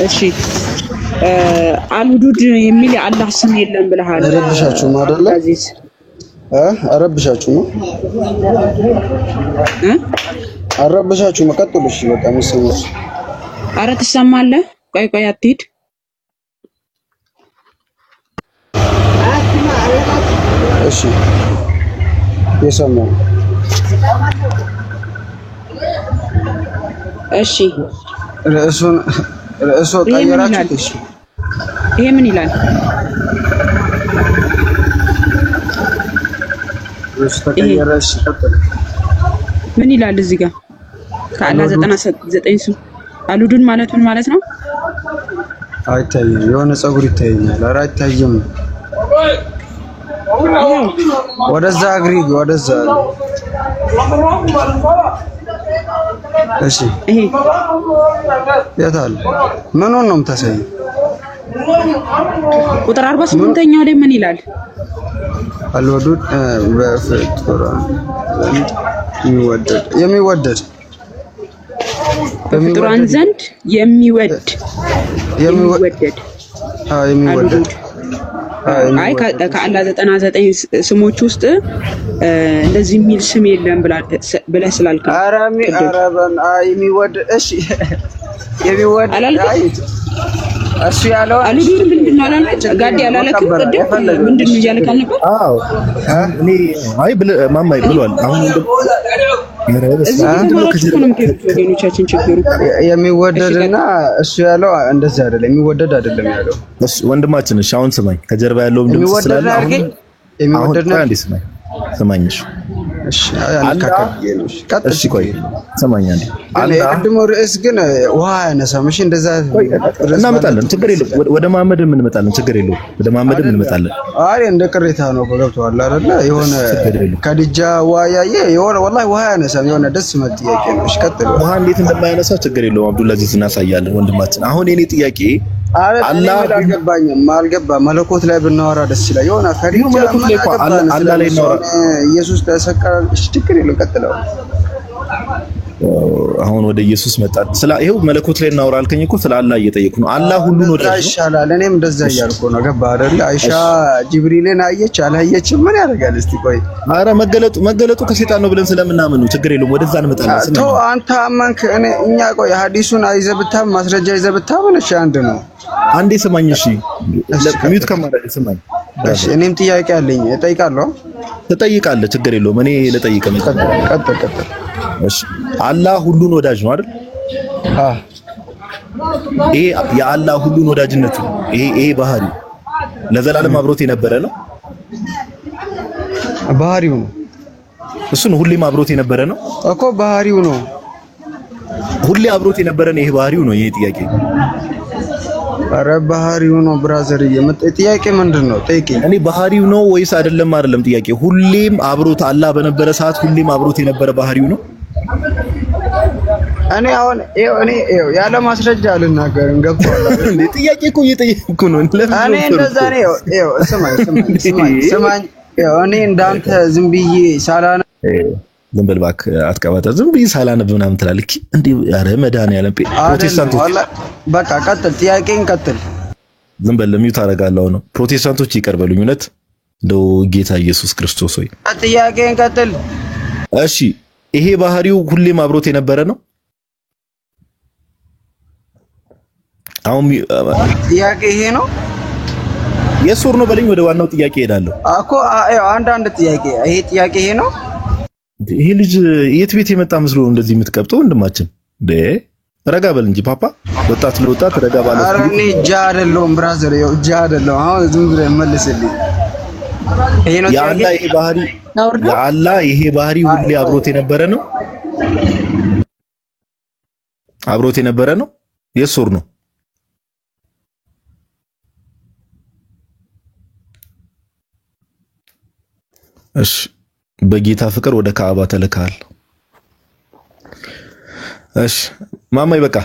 D: እሺ አልሁዱድ የሚል የአላህ ስም የለም ብለሃል።
L: አረብሻችሁ አይደለ? አረብሻችሁ ነው አረብሻችሁ መቀጠሉ። እሺ በቃ መስሙት።
D: አረ ትሰማለህ? ቆይ አትሂድ።
L: እሺ የሰማው
D: እሺ
L: ርዕሱ ቀየራችሁት። እሺ
D: ይሄ ምን ይላል?
L: ተቀየረሽ ቀጥል።
D: ምን ይላል እዚህ ጋር? ከአላህ 99 ስም አልሁዱድ ማለት ምን ማለት ነው?
L: አይታይም። የሆነ ፀጉር ይታየኛል። ኧረ አይታይም። ወደዛ አግሪ ወደዛ። እሺ
D: ይሄ
L: የታል? ምኑን ነው የምታሳየው?
D: ቁጥር 48ኛው ላይ ምን ይላል?
L: አልሁዱድ በፍጡራን ዘንድ የሚወደድ
D: በፍጡራን ዘንድ የሚወደድ አይ ከአላህ 99 ስሞች ውስጥ እንደዚህ የሚል ስም የለም ብለህ ስላልክ
L: አረበን የሚወደድ። እሺ የሚወደድ እሱ ያለው
D: አልሁዱድ ምንድን ነው አላልክ? ጋዲ አላለክም? ቅድም ምንድን ነው እያልክ ነበር?
B: አዎ እኔ አይ ማማይ ብሏል። አሁን
D: ወገኖቻችን ችግሩ
B: የሚወደድና እሱ ያለው እንደዚህ አይደለም። የሚወደድ አይደለም ያለው እሱ ወንድማችን። እሺ አሁን ስማኝ፣ ከጀርባ ያለው ድምጽ ስላለ አሁን የሚወደድ ነው። አንዴ ስማኝ።
L: እሺ አንካከል
B: እሺ ቆይ ሰማኛ እንዴ
L: የቅድሞ ርዕስ ግን ውሃ ያነሳም። እሺ እንደዛ
B: እናመጣለን፣ ችግር የለውም። ወደ መሐመድ እንመጣለን፣ ችግር የለውም። ወደ መሐመድ እንመጣለን።
L: አይ እንደ ቅሬታ ነው ገብቷል አይደለ? የሆነ ከድጃ ውሃ ያየ የሆነ ወላሂ ውሃ ያነሳም የሆነ ደስ መጥ ጥያቄ ነው። እሺ ቀጥል።
B: ውሃ እንዴት እንደማያነሳ ችግር የለውም። አብዱልአዚዝ እናሳያለን ወንድማችን። አሁን የኔ ጥያቄ
L: አላህ አልገባም። መለኮት ላይ ብናወራ ደስ ይላል። የሆነ ፈሪጃ
B: መለኮት ላይ አላህ ላይ ነው
L: ኢየሱስ ተሰቀለ። እሺ ችግር የለውም ቀጥለው።
B: አሁን ወደ ኢየሱስ መጣ። ይሄው መለኮት ላይ እናወራ አልከኝ እኮ ስለ አላህ እየጠየቅኩ ነው። አላህ ሁሉን ወደ
L: ይሻላል። እኔም እንደዛ እያልኩ ነው። ገባ አይደል? አይሻ ጅብሪልን አየች አላየችም? ምን ያደርጋል? እስቲ ቆይ።
B: አረ መገለጡ ከሰይጣን ነው ብለን ስለምናምን ነው። ችግር የለውም። ወደዛ እንመጣለን።
L: ተው አንተ አመንክ። እኛ ቆይ ሐዲሱን አይዘብታም ማስረጃ ይዘብታም። እሺ አንድ ነው።
B: አንዴ ስማኝ። እሺ ሚዩት ከማድረግ ስማኝ።
L: እሺ እኔም ጥያቄ አለኝ እጠይቃለሁ።
B: ትጠይቃለህ፣ ችግር የለውም። እኔ ልጠይቅ ነው።
L: ቀጥል።
B: እሺ አላህ ሁሉን ወዳጅ ነው አይደል? ይሄ የአላህ ሁሉን ወዳጅነቱ ይሄ ባህሪ ለዘላለም አብሮት የነበረ ነው።
L: ባህሪው ነው
B: እሱ ነው። ሁሌም አብሮት የነበረ ነው
L: እኮ ባህሪው ነው።
B: ሁሌ አብሮት የነበረ ነው። ይሄ ባህሪው ነው። ይሄ ጥያቄ
L: አረ ባህሪው ነው ብራዘር። ጥያቄ ምንድነው? ጠይቂኝ።
B: እኔ ባህሪው ነው ወይስ አይደለም ጥያቄ። ሁሌም አብሮት አላህ በነበረ ሰዓት ሁሌም አብሮት የነበረ ባህሪው ነው።
L: እኔ አሁን እኔ ያለ ማስረጃ አልናገርም። ገብቷል እንዴ? ጥያቄ እኮ እየጠየቅኩ ነው። እኔ እንደዛ ነው። ስማኝ እኔ እንዳንተ ዝም ብዬ ሳላነ
B: ዝም በል እባክህ አትቀባጠር። ዝም ብዬ ሳላነብ ምናምን ትላለህ እንዴ? ኧረ መድኃኒዓለም ፕሮቴስታንቶች
L: በቃ ቀጥል፣ ጥያቄን ቀጥል።
B: ዝም በል ሚውት አደርጋለሁ ነው። ፕሮቴስታንቶች ይቀርበሉኝ። እውነት እንደው ጌታ ኢየሱስ ክርስቶስ ሆይ
L: ጥያቄን ቀጥል።
B: እሺ ይሄ ባህሪው ሁሌም አብሮት የነበረ ነው። አሁን
L: ጥያቄ ይሄ ነው።
B: የሱር ነው በለኝ። ወደ ዋናው ጥያቄ ሄዳለሁ
L: እኮ አንድ ጥያቄ። ይሄ ጥያቄ ይሄ ነው።
B: ይሄ ልጅ የት ቤት የመጣ መስሎ እንደዚህ የምትቀብጠው? ወንድማችን ረጋ በል እንጂ ፓፓ። ወጣት ለወጣት ረጋ ባለ።
L: ኧረ እኔ እጃ አይደለሁም ብራዘር፣ እጃ አይደለሁም። አሁን ዝም ብለህ መልስልኝ። ይሄ ነው
B: የአላህ ይሄ ባህሪ የአላህ ይሄ ባህሪ ሁሌ አብሮት የነበረ ነው። አብሮት የነበረ ነው። የሱር ነው። እሺ በጌታ ፍቅር ወደ ካዕባ ተልካል። እሺ ማማይ በቃ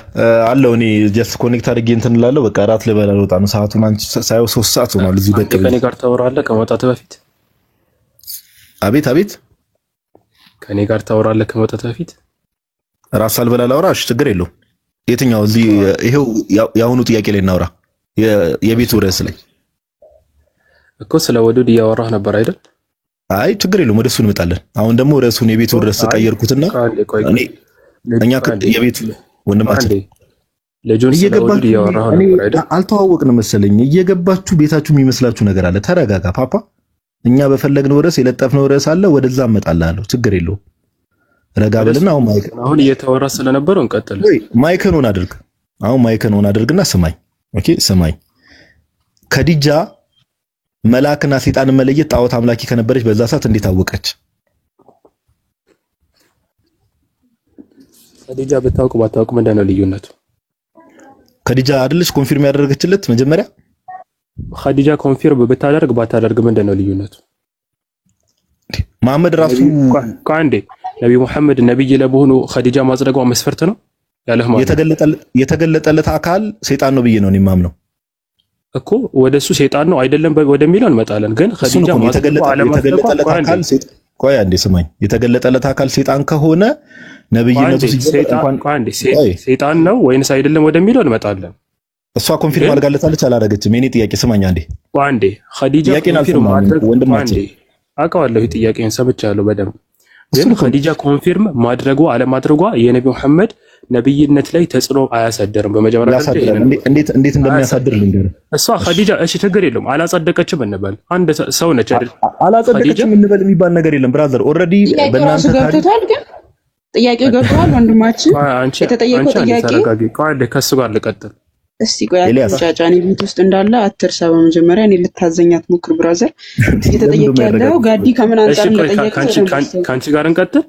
B: አለው። እኔ ጀስት ኮኔክት አድርጌ እንትን እላለሁ። በቃ እራት ልበላ ልወጣ ነው። ሰዓቱን አንቺ ሳይው 3 ሰዓት ሆኗል። እዚህ ደቅ
F: ከኔ ጋር ታወራለህ ከመውጣት በፊት?
B: አቤት
F: ከኔ ጋር ታወራለህ ከመውጣት በፊት?
B: ራስ አልበላ ላውራሽ፣ ችግር የለውም። የትኛው እዚህ ይሄው ያሁኑ ጥያቄ ላይ እናውራ። የቤቱ ርዕስ ላይ
F: እኮ ስለ ወዱድ እያወራህ ነበር አይደል?
B: አይ ችግር የለውም፣ ወደሱ እንመጣለን። አሁን ደግሞ ርዕሱን የቤቱን ርዕስ ቀየርኩትና እኛ የቤቱ ወንድማችን
F: ልጁን ስለ ወዱድ እያወራህ ነበር አይደል?
B: አልተዋወቅንም መሰለኝ። እየገባችሁ ቤታችሁ የሚመስላችሁ ነገር አለ። ተረጋጋ ፓፓ። እኛ በፈለግነው ርዕስ የለጠፍነው ርዕስ አለ። ወደዛ እመጣላለሁ። ችግር የለውም። ረጋ በልና
F: አሁን እየተወራ ስለነበረው እንቀጥል።
B: ማይክን ኦን አድርግ። አሁን ማይክን ኦን አድርግና ስማኝ። ኦኬ ስማኝ። ከዲጃ መላክና ሰይጣንን መለየት ጣዖት አምላኪ ከነበረች በዛ ሰዓት እንዴት አወቀች?
F: ከዲጃ ብታውቅ ባታውቅ ምንድን ነው ልዩነቱ?
B: ከዲጃ አይደለች ኮንፊርም ያደረገችለት መጀመሪያ?
F: ከዲጃ ኮንፊርም ብታደርግ ባታደርግ ምንድን ነው ልዩነቱ?
B: መሐመድ ራሱ
F: ቃንዴ ነብይ መሐመድ ነብይ ለመሆኑ ከዲጃ ማጽደቋ መስፈርት ነው ያለህ ማለት
B: የተገለጠለት አካል ሰይጣን ነው ብዬ ነው የማምነው
F: እኮ። ወደሱ ሰይጣን ነው አይደለም ወደሚለው እንመጣለን። ግን ከዲጃ
B: የተገለጠለት አካል ቆይ አንዴ ስማኝ። የተገለጠለት አካል ሰይጣን ከሆነ ነብይነቱ
F: ሰይጣን ነው ወይንስ አይደለም ወደሚለው እንመጣለን።
B: እሷ ኮንፊርም አድርጋለታለች አላደረገችም? የኔ ጥያቄ ስማኝ አንዴ።
F: አንዴ ከዲጃ ኮንፊርም ማድረግ ወንድማችን አውቀዋለሁ። ጥያቄን ሰምቻለሁ በደንብ። ግን ከዲጃ ኮንፊርም ማድረጓ አለማድረጓ የነብዩ መሐመድ ነብይነት ላይ ተጽዕኖ አያሳደርም። በመጀመሪያ
B: እንዴት እንደሚያሳድር ልንገርህ።
F: እሷ ከዲጃ እሺ ችግር የለውም አላጸደቀችም እንበል። አንድ ሰው ነች አይደል?
B: አላጸደቀችም እንበል የሚባል ነገር የለም ብራዘር። ኦልሬዲ በእናንተ
D: ገብቶታል። ግን ጥያቄው ገብቷል ወንድማችን። የተጠየቀው ጥያቄ
F: ተረጋጊ። ከሱ ጋር ልቀጥል።
D: እስቲ ቆይ አትንጫጫ። እኔ ቤት ውስጥ እንዳለ አትርሳ። በመጀመሪያ እኔ ልታዘኛት ሞክር ብራዘር። እየተጠየቀ ያለው ጋዲ ከምን አንፃር እንደጠየቀ
N: ካንቺ ጋር እንቀጥል።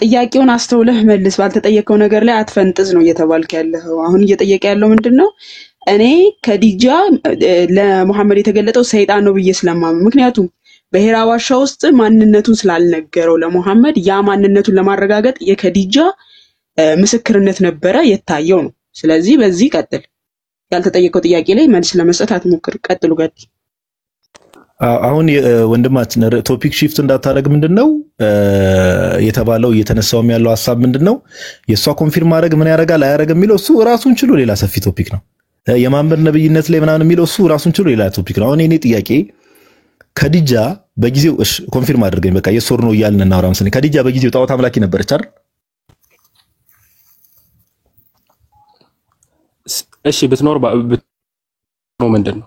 D: ጥያቄውን አስተውለህ መልስ። ባልተጠየቀው ነገር ላይ አትፈንጥዝ ነው እየተባልክ ያለው። አሁን እየጠየቀ ያለው ምንድነው? እኔ ከዲጃ ለሙሐመድ የተገለጠው ሰይጣን ነው ብዬ ስለማመን፣ ምክንያቱም በሄራ ዋሻ ውስጥ ማንነቱን ስላልነገረው ለሙሐመድ ያ ማንነቱን ለማረጋገጥ የከዲጃ ምስክርነት ነበረ የታየው ነው። ስለዚህ በዚህ ቀጥል። ያልተጠየቀው ጥያቄ ላይ መልስ ለመስጠት አትሞክር። ቀጥሉ ጋዲ።
B: አሁን ወንድማችን ቶፒክ ሺፍት እንዳታረግ ምንድነው የተባለው? እየተነሳውም ያለው ሐሳብ ምንድነው? የሷ ኮንፊርም ማድረግ ምን ያረጋል አያረጋም የሚለው እሱ ራሱን ችሎ ሌላ ሰፊ ቶፒክ ነው። የማንበር ነብይነት ላይ ምናምን የሚለው እሱ ራሱን ችሎ ሌላ ቶፒክ ነው። አሁን እኔ ጥያቄ ከዲጃ በጊዜው ኮንፊርም አድርገኝ በቃ የሶር ነው እያልን እናወራ መሰለኝ። ከዲጃ በጊዜው ጣዖት አምላኪ ነበረች አይደል?
N: እሺ ብትኖር ነው ምንድነው?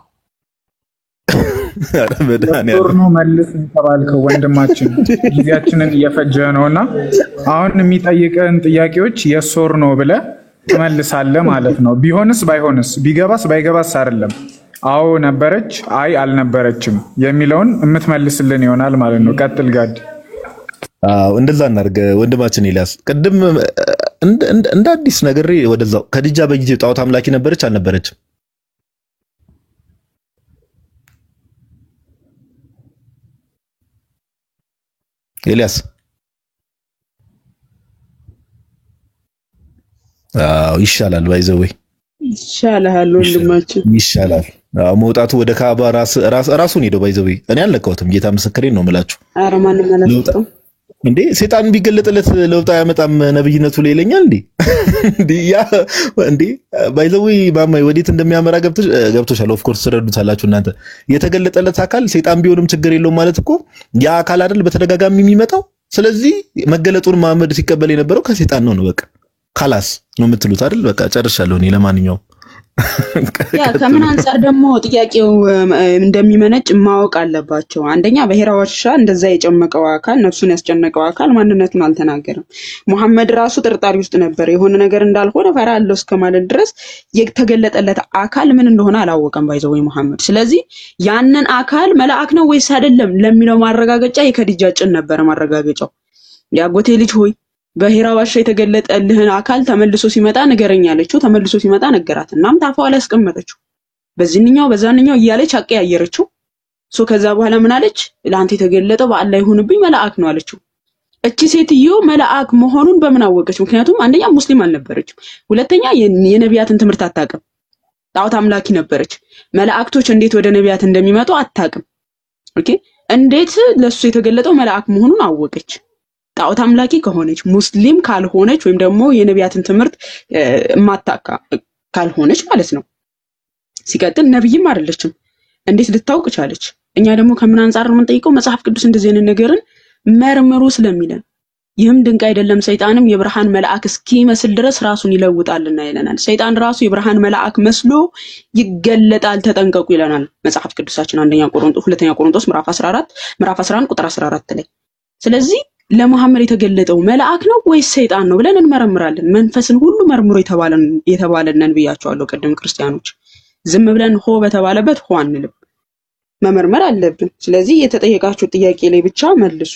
E: ሶር ነው መልስ ተባልከው ወንድማችን፣ ጊዜያችንን እየፈጀ ነውና አሁን የሚጠይቀን ጥያቄዎች የሶር ነው ብለ ትመልሳለህ ማለት ነው። ቢሆንስ ባይሆንስ፣ ቢገባስ ባይገባስ አይደለም። አዎ ነበረች፣ አይ አልነበረችም የሚለውን የምትመልስልን ይሆናል ማለት ነው። ቀጥል ጋድ።
B: እንደዛ እናድርግ ወንድማችን ኤልያስ። ቅድም እንደ አዲስ ነገር ወደዛው ከዲጃ በጊዜው ጣዖት አምላኪ ነበረች አልነበረችም? ኤልያስ ይሻላል ባይዘው
D: ይሻላል ወንድማችን ይሻላል።
B: መውጣቱ ወደ ካባ ራሱን ሄደው ባይዘው እኔ አልለካውትም። ጌታ ምስክሬን ነው የምላችሁ።
D: ኧረ ማንም አላልኩም
B: እንዴ ሰይጣን ቢገለጥለት ለውጥ አያመጣም ነብይነቱ ላይ ይለኛል እንዴ ያ እንዴ ባይዘው ማማይ ወዴት እንደሚያመራ ገብቶሻል። ኦፍ ኮርስ ትረዱታላችሁ እናንተ። የተገለጠለት አካል ሰይጣን ቢሆንም ችግር የለውም ማለት እኮ ያ አካል አይደል በተደጋጋሚ የሚመጣው። ስለዚህ መገለጡን መሐመድ ሲቀበል የነበረው ከሰይጣን ነው በቃ ካላስ ነው የምትሉት አይደል? በቃ ጨርሻለሁ እኔ። ለማንኛውም
D: ያ ከምን አንፃር ደግሞ ጥያቄው እንደሚመነጭ ማወቅ አለባቸው። አንደኛ በሄራ ዋሻ እንደዛ የጨመቀው አካል ነፍሱን ያስጨነቀው አካል ማንነቱን አልተናገረም። ሙሐመድ ራሱ ጥርጣሪ ውስጥ ነበር። የሆነ ነገር እንዳልሆነ ፈራለሁ እስከማለት ድረስ የተገለጠለት አካል ምን እንደሆነ አላወቀም ባይዘው ሙሐመድ። ስለዚህ ያንን አካል መልአክ ነው ወይስ አይደለም ለሚለው ማረጋገጫ የከዲጃ ጭን ነበር ማረጋገጫው። ያጎቴ ልጅ ሆይ በሄራ ዋሻ የተገለጠልህን አካል ተመልሶ ሲመጣ ንገረኝ አለችው። ተመልሶ ሲመጣ ነገራት። እናም ታፋው ላይ አስቀመጠችው። በዚህኛው በዛኛው እያለች አቀያየረችው። ከዛ በኋላ ምን አለች? ለአንተ የተገለጠው በአላህ ይሁንብኝ መልአክ ነው አለችው። እቺ ሴትዮ መልአክ መሆኑን በምን አወቀች? ምክንያቱም አንደኛ ሙስሊም አልነበረችም፣ ሁለተኛ የነቢያትን ትምህርት አታውቅም። ጣዖት አምላኪ ነበረች። መላእክቶች እንዴት ወደ ነቢያት እንደሚመጡ አታውቅም። ኦኬ፣ እንዴት ለሱ የተገለጠው መልአክ መሆኑን አወቀች? ጣዖት አምላኪ ከሆነች ሙስሊም ካልሆነች ወይም ደግሞ የነቢያትን ትምህርት ማታካ ካልሆነች ማለት ነው። ሲቀጥል ነብይም አይደለችም። እንዴት ልታውቅ ቻለች? እኛ ደግሞ ከምን አንፃር ነው የምንጠይቀው? መጽሐፍ ቅዱስ እንደዚህ አይነት ነገርን መርምሩ ስለሚለን። ይህም ድንቅ አይደለም ሰይጣንም የብርሃን መልአክ እስኪመስል ድረስ ራሱን ይለውጣልና ይለናል። ሰይጣን ራሱ የብርሃን መልአክ መስሎ ይገለጣል፣ ተጠንቀቁ ይለናል መጽሐፍ ቅዱሳችን። ሁለተኛ ቆሮንቶስ ምዕራፍ 11 ቁጥር 14 ላይ። ስለዚህ ለሙሐመድ የተገለጠው መልአክ ነው ወይስ ሰይጣን ነው ብለን እንመረምራለን። መንፈስን ሁሉ መርምሮ የተባለንን ብያቸዋለሁ ቅድም ክርስቲያኖች። ዝም ብለን ሆ በተባለበት ሆ አንልም፣ መመርመር አለብን። ስለዚህ የተጠየቃችሁ ጥያቄ ላይ ብቻ መልሱ።